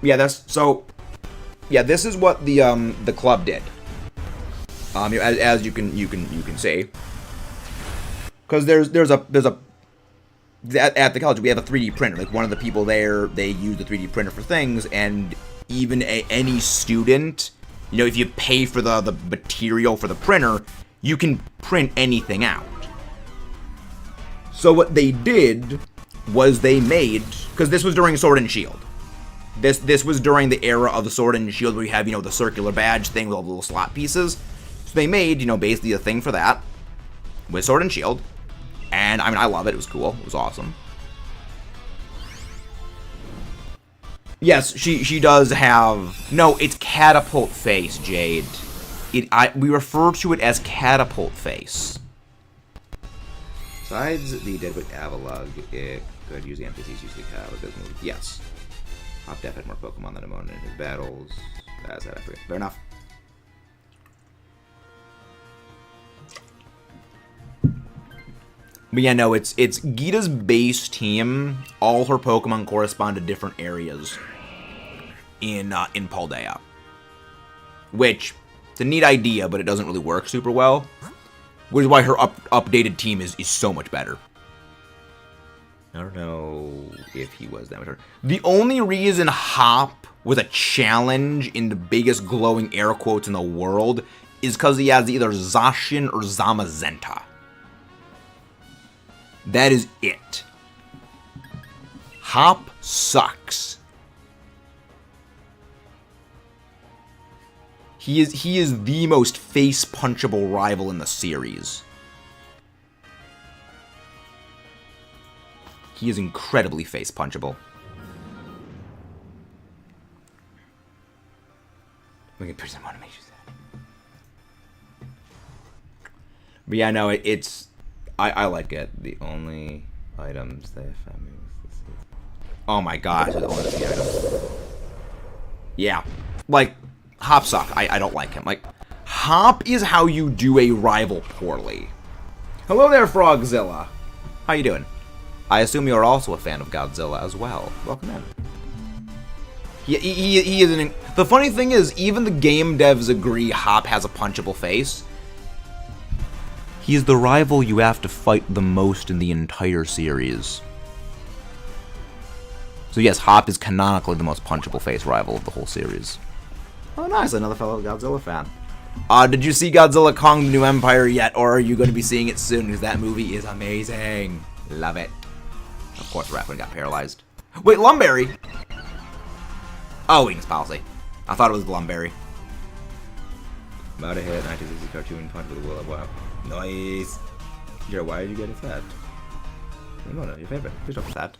Yeah, this is what the club did. As you can see, because there's a at the college we have a 3D printer. Like, one of the people there, they use the 3D printer for things, and even any student, you know, if you pay for the material for the printer, you can print anything out. So what they did was they made, because this was during Sword and Shield. This was during the era of the Sword and Shield where you have, you know, the circular badge thing with all the little slot pieces. So they made, you know, basically a thing for that with Sword and Shield. And, I mean, I love it. It was cool. It was awesome. Yes, she does have... No, it's Catapult Face, Jade. We refer to it as Catapult Face. Besides the Deadwood Avalugg, it could use the NPCs usually have a move. Yes. Hop Def had more Pokemon than Nimona in his battles. That's that. Fair enough. But yeah, no, it's Gita's base team. All her Pokemon correspond to different areas in Paldea. Which, it's a neat idea, but it doesn't really work super well. Which is why her updated team is so much better. I don't know if he was that much better. The only reason Hop was a challenge in the biggest glowing air quotes in the world is because he has either Zacian or Zamazenta. That is it. Hop sucks. He is the most face-punchable rival in the series. He is incredibly face-punchable. Look at person want to make you sad. But yeah, no, it's... I like it. The only items they have found me was... Oh my gosh, the only items. Yeah. Like, Hop suck. I don't like him. Like, Hop is how you do a rival poorly. Hello there, Frogzilla. How you doing? I assume you're also a fan of Godzilla as well. Welcome in. He is an... The funny thing is, even the game devs agree Hop has a punchable face. He's the rival you have to fight the most in the entire series. So yes, Hop is canonically the most punchable face rival of the whole series. Oh nice, another fellow Godzilla fan. Did you see Godzilla Kong: The New Empire yet, or are you going to be seeing it soon? Because that movie is amazing. Love it. Of course, Raffin got paralyzed. Wait, Lumberry! Oh, weakness policy. I thought it was Glumberry. About to hit 1960 cartoon punch with a will of wow. Nice! Yeah, why did you get it fat? No, your favorite. Please don't fat.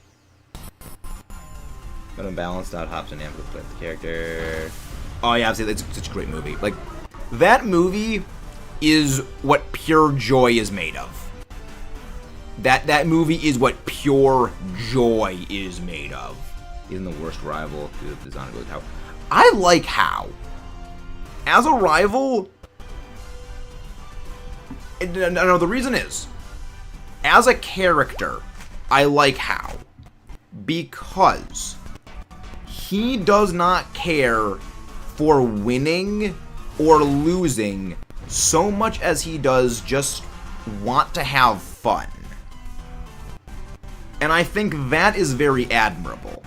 But unbalanced out hops and amp with the character. Oh yeah, obviously, it's such a great movie. Like, that movie is what pure joy is made of. That movie is what pure joy is made of. Isn't the worst rival to the design of How? I like How. As a rival, no, the reason is, as a character, I like How. Because he does not care for winning or losing so much as he does just want to have fun. And I think that is very admirable.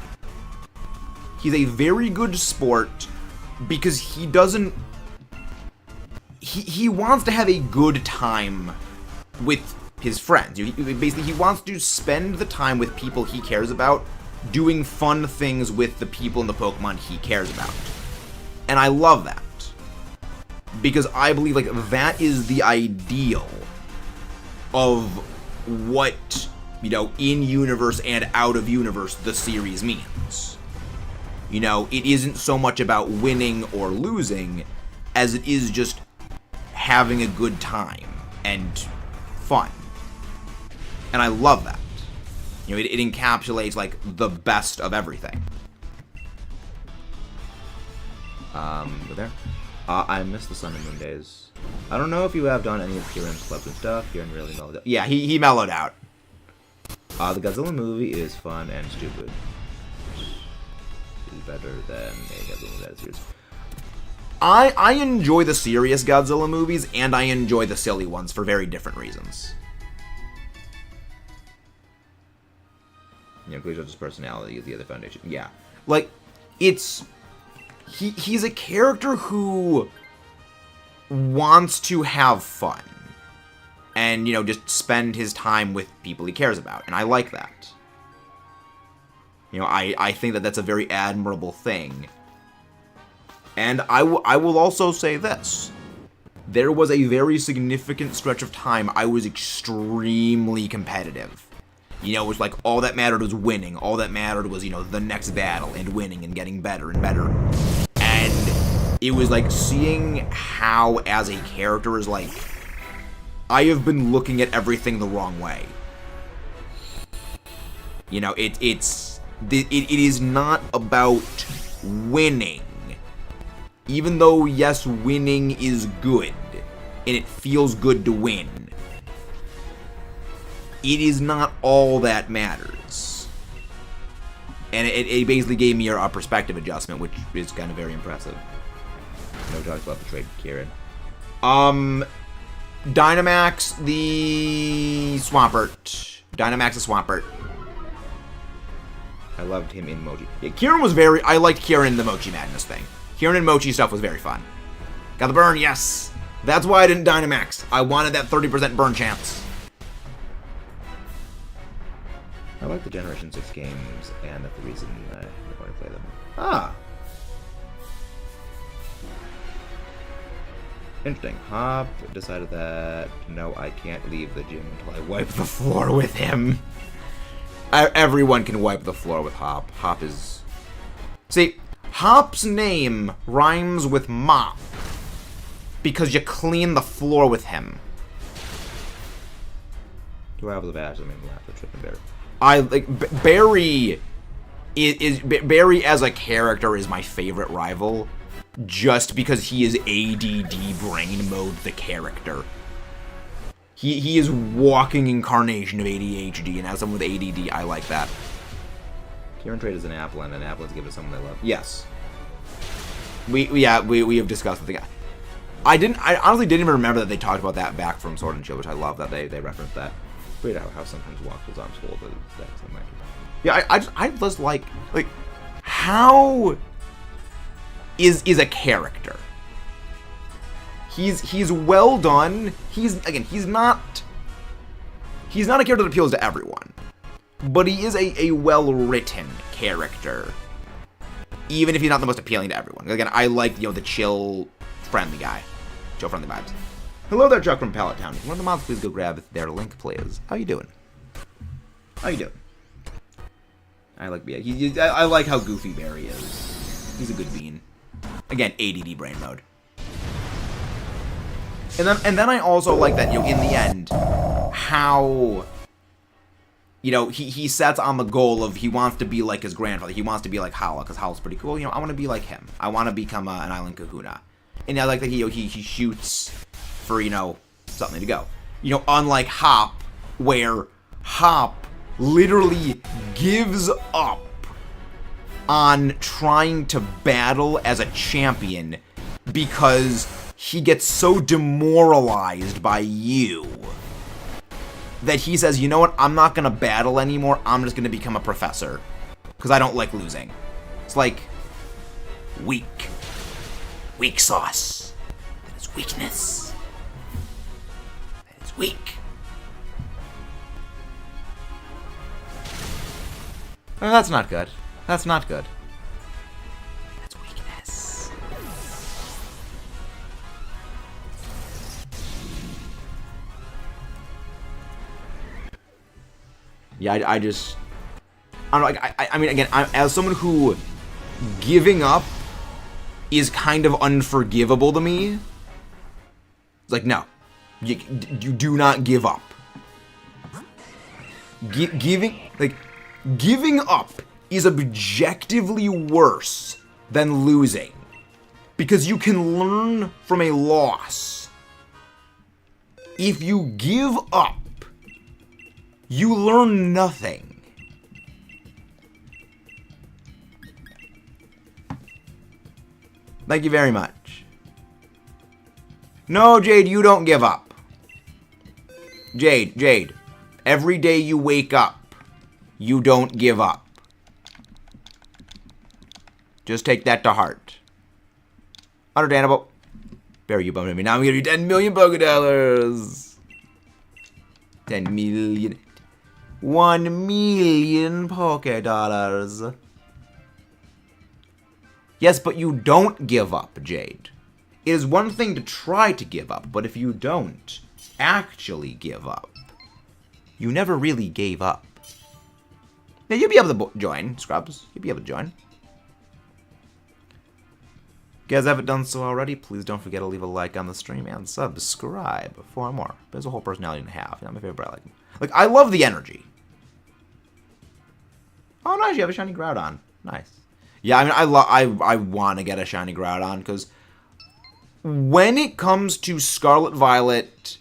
He's a very good sport because he doesn't... He wants to have a good time with his friends. Basically, he wants to spend the time with people he cares about, doing fun things with the people in the Pokemon he cares about. And I love that. Because I believe, like, that is the ideal of what, you know, in-universe and out-of-universe the series means. You know, it isn't so much about winning or losing as it is just having a good time and fun. And I love that. You know, it encapsulates, like, the best of everything. Go there. I miss the Sun and Moon days. I don't know if you have done any of Kieran's clubs and stuff. Kieran really mellowed out. Yeah, he mellowed out. The Godzilla movie is fun and stupid. Is better than a Godzilla movie that is serious. I enjoy the serious Godzilla movies, and I enjoy the silly ones for very different reasons. You know, Glacial's personality is the other foundation. Yeah. Like, it's... He's a character who wants to have fun. And, you know, just spend his time with people he cares about. And I like that. You know, I think that that's a very admirable thing. And I will also say this. There was a very significant stretch of time I was extremely competitive. You know, it was like all that mattered was winning. All that mattered was, you know, the next battle and winning and getting better and better. And it was like seeing how, as a character, is like, I have been looking at everything the wrong way. You know, it is not about winning. Even though, yes, winning is good, and it feels good to win, it is not all that matters. And it basically gave me a perspective adjustment, which is kind of very impressive. No talks about the trade, Kieran. Dynamax the Swampert. Dynamax the Swampert. I loved him in Mochi. Yeah, Kieran was very... I liked Kieran in the Mochi Madness thing. Kieran and Mochi stuff was very fun. Got the burn, yes. That's why I didn't Dynamax. I wanted that 30% burn chance. I like the Generation 6 games, and that's the reason I want to play them. Ah. Interesting. Hop decided that, no, I can't leave the gym until I wipe the floor with him. Everyone can wipe the floor with Hop. Hop is... See, Hop's name rhymes with mop because you clean the floor with him. Do I have the badge? I mean, we'll have to trip and Barry. I like Barry. Barry as a character is my favorite rival, just because he is ADD brain mode the character. He is walking incarnation of ADHD, and as someone with ADD, I like that. Kieran traded an apple, and an apple is given to someone they love. Yes. We have discussed the guy. I honestly didn't even remember that they talked about that back from Sword and Shield, which I love that they referenced that. Weird how sometimes walk goes on school, but that's something. Yeah, I just like how is a character. He's well done. He's not a character that appeals to everyone, but he is a well-written character, even if he's not the most appealing to everyone. Again, I like, you know, the chill, friendly guy, chill, friendly vibes. Hello there, Chuck from Pallet Town. If you want the mods, please go grab their link, please. How you doing? How you doing? I like I like how goofy Barry is. He's a good bean. Again, ADD brain mode. And then I also like that, you know, in the end, how, you know, he sets on the goal of he wants to be like his grandfather. He wants to be like Hala, because Hala's pretty cool. You know, I want to be like him. I want to become an island kahuna. And I like that he shoots for, you know, something to go. You know, unlike Hop, where Hop literally gives up on trying to battle as a champion because he gets so demoralized by you that he says, you know what, I'm not going to battle anymore, I'm just going to become a professor. Because I don't like losing. It's like, weak. Weak sauce. That is weakness. That is weak. Oh, that's not good. That's not good. That's weakness. Yeah, I just... I don't know, I mean, again, as someone who giving up is kind of unforgivable to me, it's like, no. You do not give up. Giving up is objectively worse than losing. Because you can learn from a loss. If you give up, you learn nothing. Thank you very much. No, Jade, you don't give up. Jade, every day you wake up, you don't give up. Just take that to heart. Understandable. Barry, you bumped me. Now I'm gonna give you 10 million Pokédollars. 10 million. 1 million Pokédollars. Yes, but you don't give up, Jade. It is one thing to try to give up, but if you don't actually give up, you never really gave up. Now, you'll be able to join, Scrubs. You'll be able to join. If you guys haven't done so already, please don't forget to leave a like on the stream and subscribe for more. There's a whole personality and a half. You know, my favorite, I like him. Like, I love the energy. Oh, nice, you have a shiny Groudon. Nice. Yeah, I mean, I want to get a shiny Groudon, because when it comes to Scarlet Violet,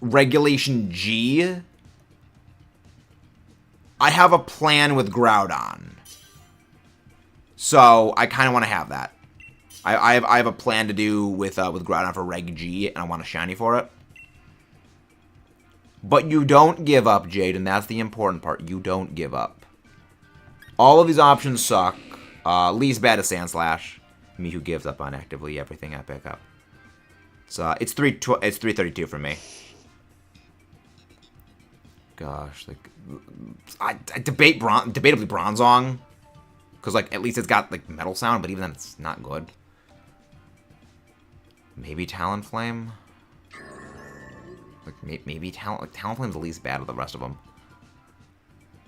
Regulation G, I have a plan with Groudon. So, I kind of want to have that. I have a plan to do with Groudon for Reg G, and I want a shiny for it. But you don't give up, Jade, and that's the important part. You don't give up. All of these options suck. Least bad is Sandslash. Me who gives up on actively everything I pick up. So it's 332 for me. Gosh, like I debatably Bronzong, because like at least it's got like metal sound, but even then it's not good. Maybe Talonflame. Like maybe Talonflame's the least bad of the rest of them.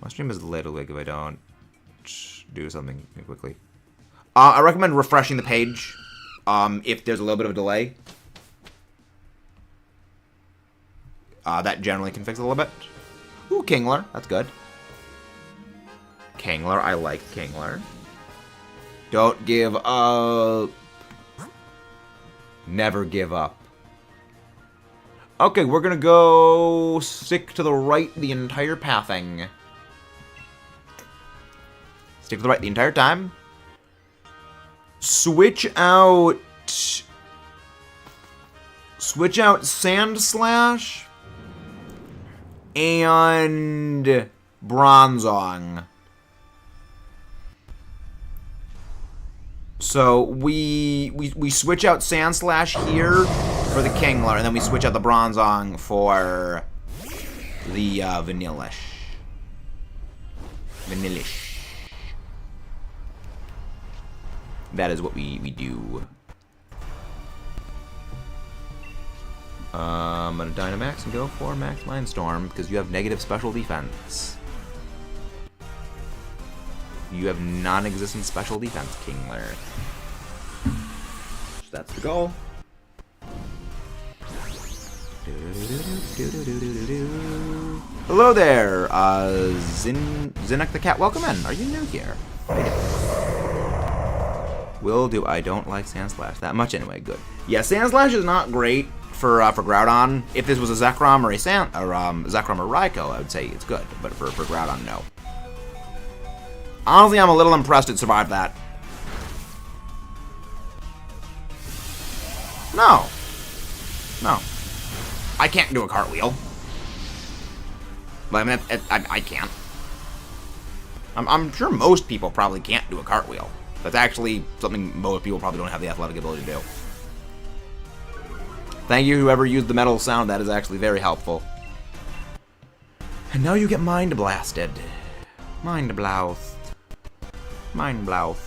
My stream is a little big if I don't do something quickly. I recommend refreshing the page if there's a little bit of a delay. That generally can fix it a little bit. Ooh, Kingler. That's good. Kingler. I like Kingler. Don't give up. Never give up. Okay, we're gonna go stick to the right the entire pathing. Stick to the right the entire time. Switch out Sandslash and Bronzong. So we switch out Sandslash here for the Kingler, and then we switch out the Bronzong for the Vanillish. That is what we do. I'm gonna Dynamax and go for Max Mindstorm because you have negative special defense. You have non-existent special defense, Kingler. That's the goal. Hello there, Zinnik the cat. Welcome in. Are you new here? Will do. I don't like Sandslash that much anyway. Good. Yeah, Sandslash is not great for Groudon. If this was a Zekrom or a Zekrom or Raikou, I would say it's good. But for Groudon, no. Honestly, I'm a little impressed it survived that. No. No. I can't do a cartwheel. But I mean, I can't. I'm sure most people probably can't do a cartwheel. That's actually something most people probably don't have the athletic ability to do. Thank you, whoever used the metal sound. That is actually very helpful. And now you get mind blasted. Mind blouthed. Mind blouthed.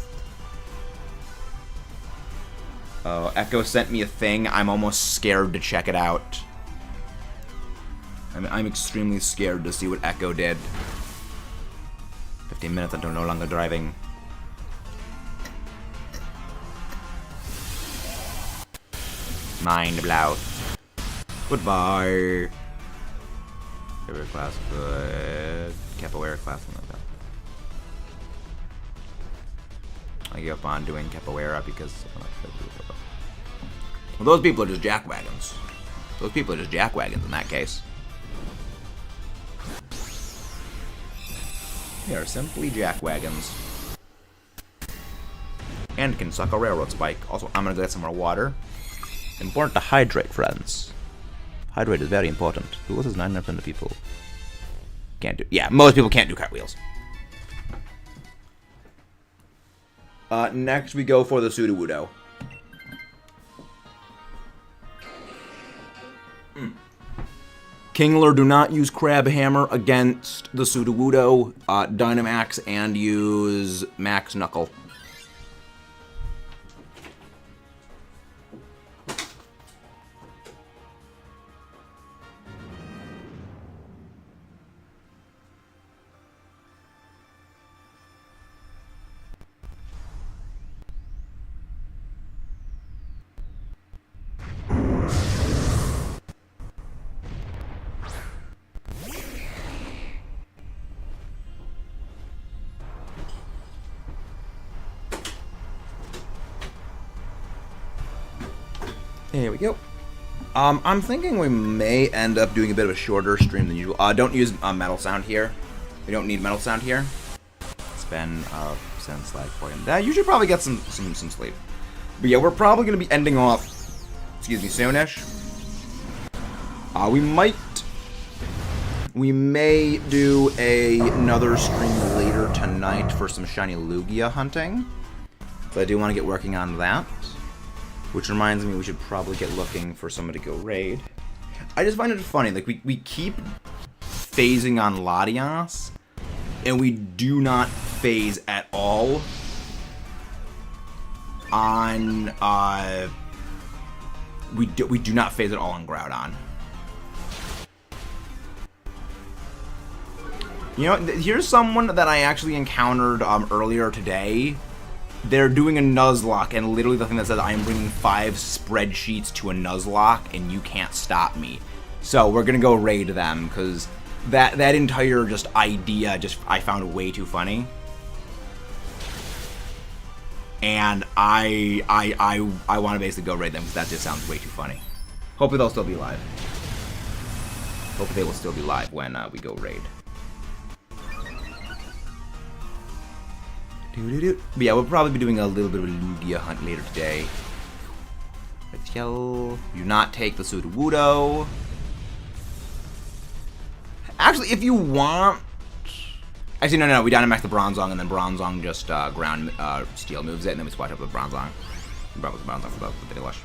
Oh, Echo sent me a thing. I'm almost scared to check it out. I'm extremely scared to see what Echo did. 15 minutes until no longer driving. Mind blouthed. Goodbye. Favorite class, good. Capoeira class, like that. I give up on doing capoeira because well, those people are just jackwagons. Those people are just jackwagons in that case. They are simply jackwagons. And can suck a railroad spike. Also, I'm gonna go get some more water. Important to hydrate, friends. Hydrate is very important. Who was 9% of people? Can't do. Yeah, most people can't do cartwheels. Next we go for the Sudowoodo. Kingler, do not use Crab Hammer against the Sudowoodo. Dynamax and use Max Knuckle. There we go. I'm thinking we may end up doing a bit of a shorter stream than usual. Don't use metal sound here. We don't need metal sound here. It's been since like 4 a.m. You should probably get some sleep. But yeah, we're probably gonna be ending off. Excuse me, soonish. We may do another stream later tonight for some shiny Lugia hunting. So I do want to get working on that. Which reminds me, we should probably get looking for somebody to go raid. I just find it funny, like, we keep phasing on Latias, and we do not phase at all on, we do not phase at all on Groudon. You know, here's someone that I actually encountered earlier today. They're doing a Nuzlocke, and literally the thing that says, I am bringing 5 spreadsheets to a Nuzlocke, and you can't stop me. So we're gonna go raid them, because that entire just idea I found way too funny. And I want to basically go raid them, because that just sounds way too funny. Hopefully they'll still be live. Hopefully they will still be live when we go raid. But yeah, we'll probably be doing a little bit of a Lugia hunt later today. Let's yell. Do not take the Sudowoodo. Actually, if you want... Actually, no, we Dynamax the Bronzong, and then Bronzong just ground Steel moves it, and then we swatch up with Bronzong. We brought with Bronzong for the Delish.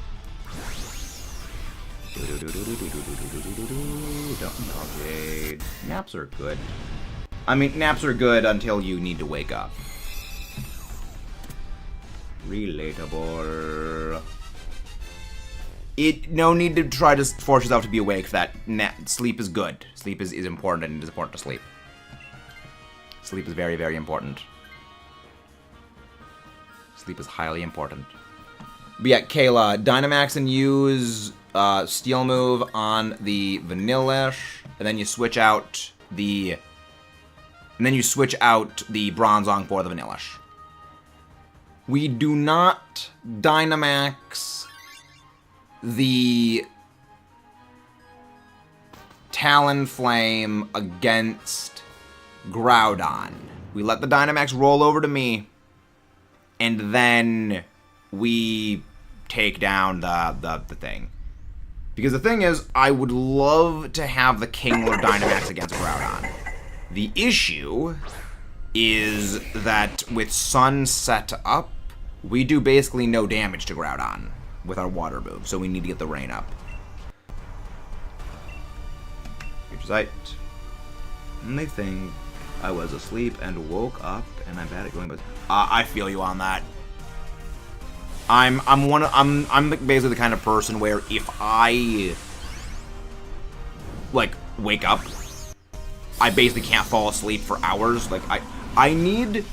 Don't Jade. Naps are good. I mean, naps are good until you need to wake up. Relatable. No need to try to force yourself to be awake for that. Sleep is good. Sleep is important, and it is important to sleep. Sleep is very, very important. Sleep is highly important. But yeah, Kayla, Dynamax and use Steel move on the Vanillish, and then you switch out the Bronzong for the Vanillish. We do not Dynamax the Talonflame against Groudon. We let the Dynamax roll over to me, and then we take down the thing. Because the thing is, I would love to have the Kingler Dynamax against Groudon. The issue is that with Sun set up, we do basically no damage to Groudon with our water move, so we need to get the rain up. Future Sight. And they think I was asleep and woke up, and I'm bad at going, but I feel you on that. I'm basically the kind of person where if I like wake up, I basically can't fall asleep for hours. Like I need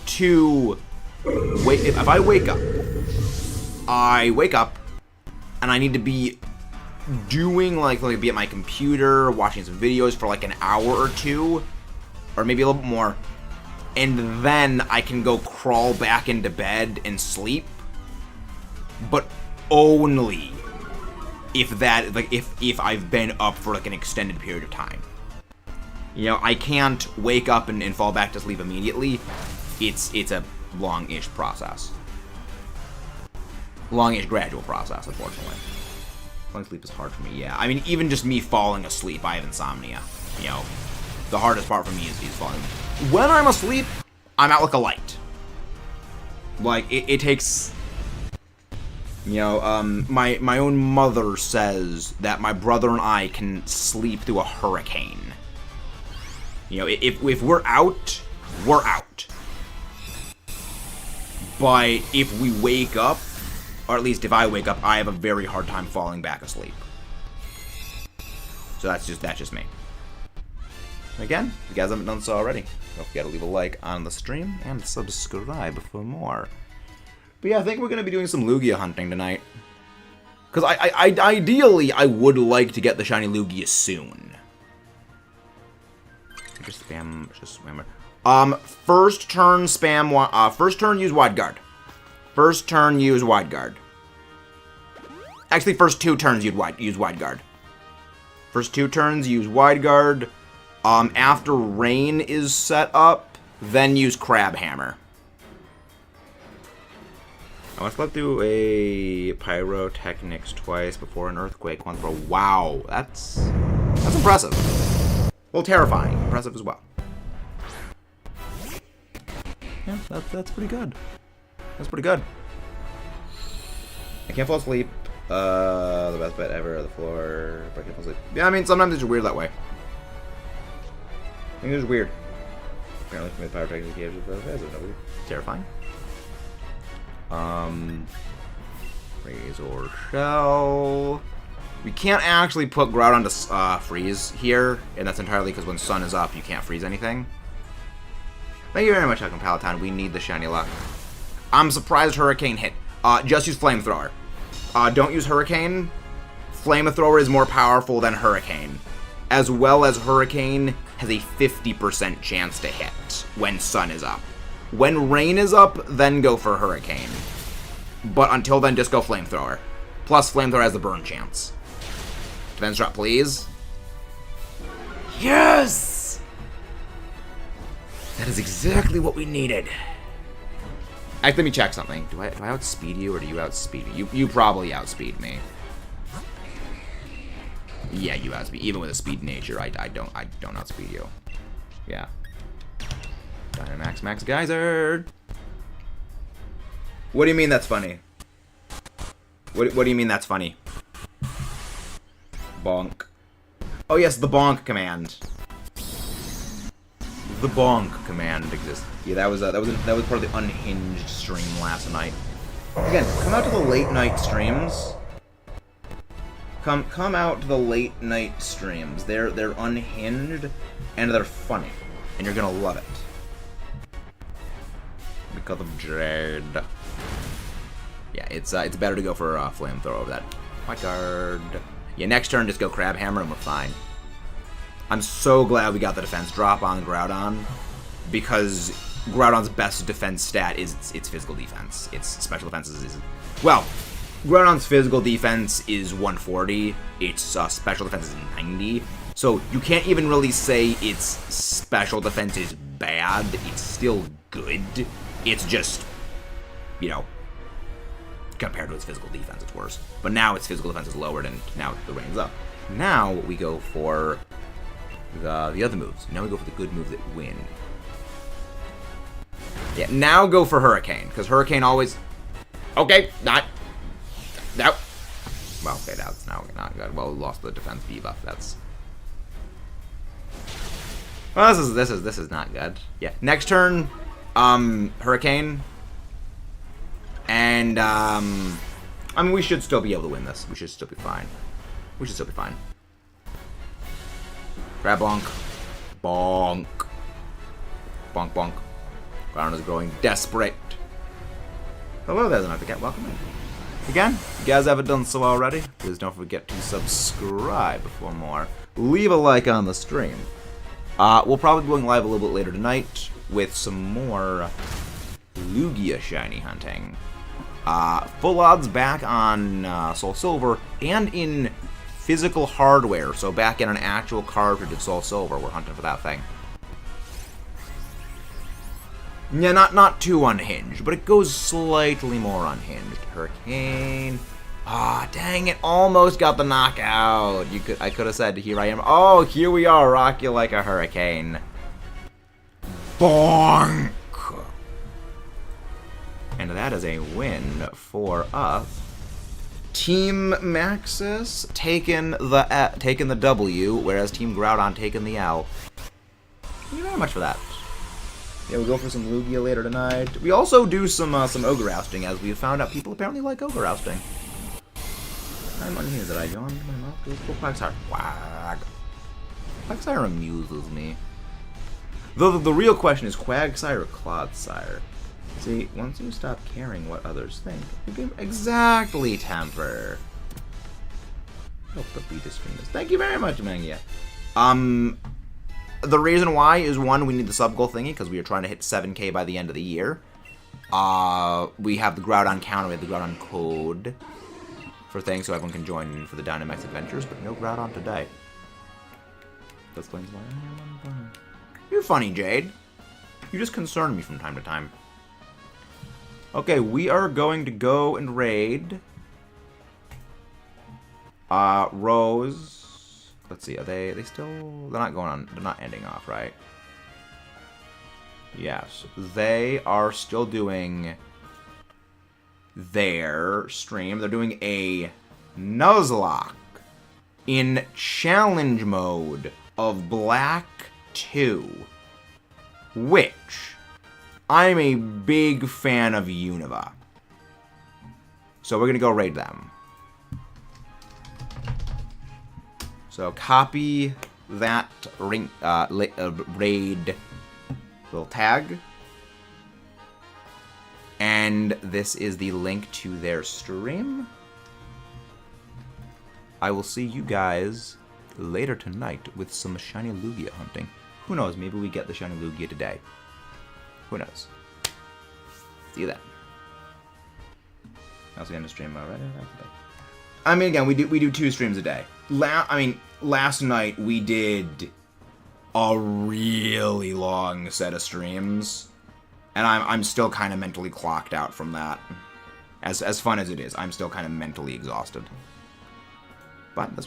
to wait. If I wake up, and I need to be doing like be at my computer, watching some videos for like an hour or two, or maybe a little bit more, and then I can go crawl back into bed and sleep. But only if that, like, if I've been up for like an extended period of time. You know, I can't wake up and fall back to sleep immediately. It's a long-ish process. Long-ish gradual process, unfortunately. Falling asleep is hard for me, yeah. I mean, even just me falling asleep, I have insomnia. You know, the hardest part for me is falling. When I'm asleep, I'm out like a light. Like, it takes... You know, my own mother says that my brother and I can sleep through a hurricane. You know, if we're out, we're out. But if we wake up, or at least if I wake up, I have a very hard time falling back asleep. So that's just me. Again, if you guys haven't done so already, don't forget to leave a like on the stream and subscribe for more. But yeah, I think we're going to be doing some Lugia hunting tonight. Because ideally, I would like to get the shiny Lugia soon. Just spam it. First turn spam, first turn use Wide Guard. First turn use Wide Guard. Actually, first 2 turns use Wide Guard. First 2 turns use Wide Guard. After Rain is set up, then use Crab Hammer. I want to let do a Pyrotechnics twice before an Earthquake once for a... Wow, that's impressive. Well, terrifying. Impressive as well. Yeah, that's pretty good. That's pretty good. I can't fall asleep. The best bet ever, the floor. But I can't fall asleep. Yeah, I mean, sometimes it's weird that way. I think it's weird. Apparently, from the Pyrotechnics games, it's terrifying. Razor Shell. We can't actually put Groudon to freeze here, and that's entirely because when Sun is up, you can't freeze anything. Thank you very much, Huckin' Palatine. We need the shiny luck. I'm surprised Hurricane hit. Just use Flamethrower. Don't use Hurricane. Flamethrower is more powerful than Hurricane. As well as Hurricane has a 50% chance to hit when Sun is up. When Rain is up, then go for Hurricane. But until then, just go Flamethrower. Plus, Flamethrower has the burn chance. Defense drop, please. Yes! That is exactly what we needed. Let me check something. Do I outspeed you, or do you outspeed me? You probably outspeed me. Yeah, you outspeed. Even with a speed nature, I don't outspeed you. Yeah. Dynamax Max Geyser. What do you mean that's funny? What do you mean that's funny? Bonk. Oh yes, the bonk command. The bonk command exists. Yeah, that was part of the unhinged stream last night. Again, come out to the late night streams. Come out to the late night streams. They're unhinged and they're funny, and you're gonna love it. Because of Dread. Yeah, it's better to go for a Flamethrower over that. White Guard. Yeah, next turn just go Crab Hammer and we're fine. I'm so glad we got the defense drop on Groudon, because Groudon's best defense stat is its physical defense. Its special defense is well, Groudon's physical defense is 140. Its special defense is 90. So you can't even really say its special defense is bad. It's still good. It's just, you know, compared to its physical defense, it's worse. But now its physical defense is lowered, and now the rain's up. Now we go for the other moves. Now we go for the good moves that win. Yeah, now go for Hurricane, because Hurricane always... Okay, not... No. Well, okay, that's now not good. Well, we lost the defense debuff. That's... Well, this is not good. Yeah. Next turn, Hurricane. And I mean, we should still be able to win this. We should still be fine. We should still be fine. Grab bonk. Bonk. Bonk bonk. Groudon is growing desperate. Hello there, don't forget. Welcome in. Again, if you guys haven't done so already, please don't forget to subscribe for more. Leave a like on the stream. We'll probably be going live a little bit later tonight with some more Lugia shiny hunting. Full odds back on Soul Silver and in physical hardware, so back in an actual cartridge of Soul Silver. We're hunting for that thing. Yeah, not too unhinged, but it goes slightly more unhinged. Hurricane. Ah, dang it, almost got the knockout. I could have said, here I am. Oh, here we are, rock you like a hurricane. Bonk! And that is a win for us. Team Maxis taking the W, whereas Team Groudon taking the L. Thank you very much for that. Yeah, we'll go for some Lugia later tonight. We also do some Ogre ousting, as we found out people apparently like Ogre ousting. I'm unhinged that I yawned my mouth goes full Quagsire. Quag. Quagsire amuses me. Though the real question is Quagsire or Clodsire. See, once you stop caring what others think, you can exactly temper. Hope the beta stream is. Thank you very much, Mangia. The reason why is, one, we need the sub goal thingy because we are trying to hit 7K by the end of the year. We have the Groudon counter, we have the Groudon code for things so everyone can join in for the Dynamax adventures, but no Groudon today. That explains why I am on. You're funny, Jade. You just concern me from time to time. Okay, we are going to go and raid Rose. Let's see, are they still... They're not going on... They're not ending off, right? Yes. They are still doing their stream. They're doing a Nuzlocke in challenge mode of Black 2. Which... I'm a big fan of Unova. So we're going to go raid them. So copy that raid little tag. And this is the link to their stream. I will see you guys later tonight with some shiny Lugia hunting. Who knows, maybe we get the shiny Lugia today. Who knows? See you then. I also end the stream already. I mean, again, we do 2 streams a day. Last night we did a really long set of streams, and I'm still kind of mentally clocked out from that. As fun as it is, I'm still kind of mentally exhausted. But that's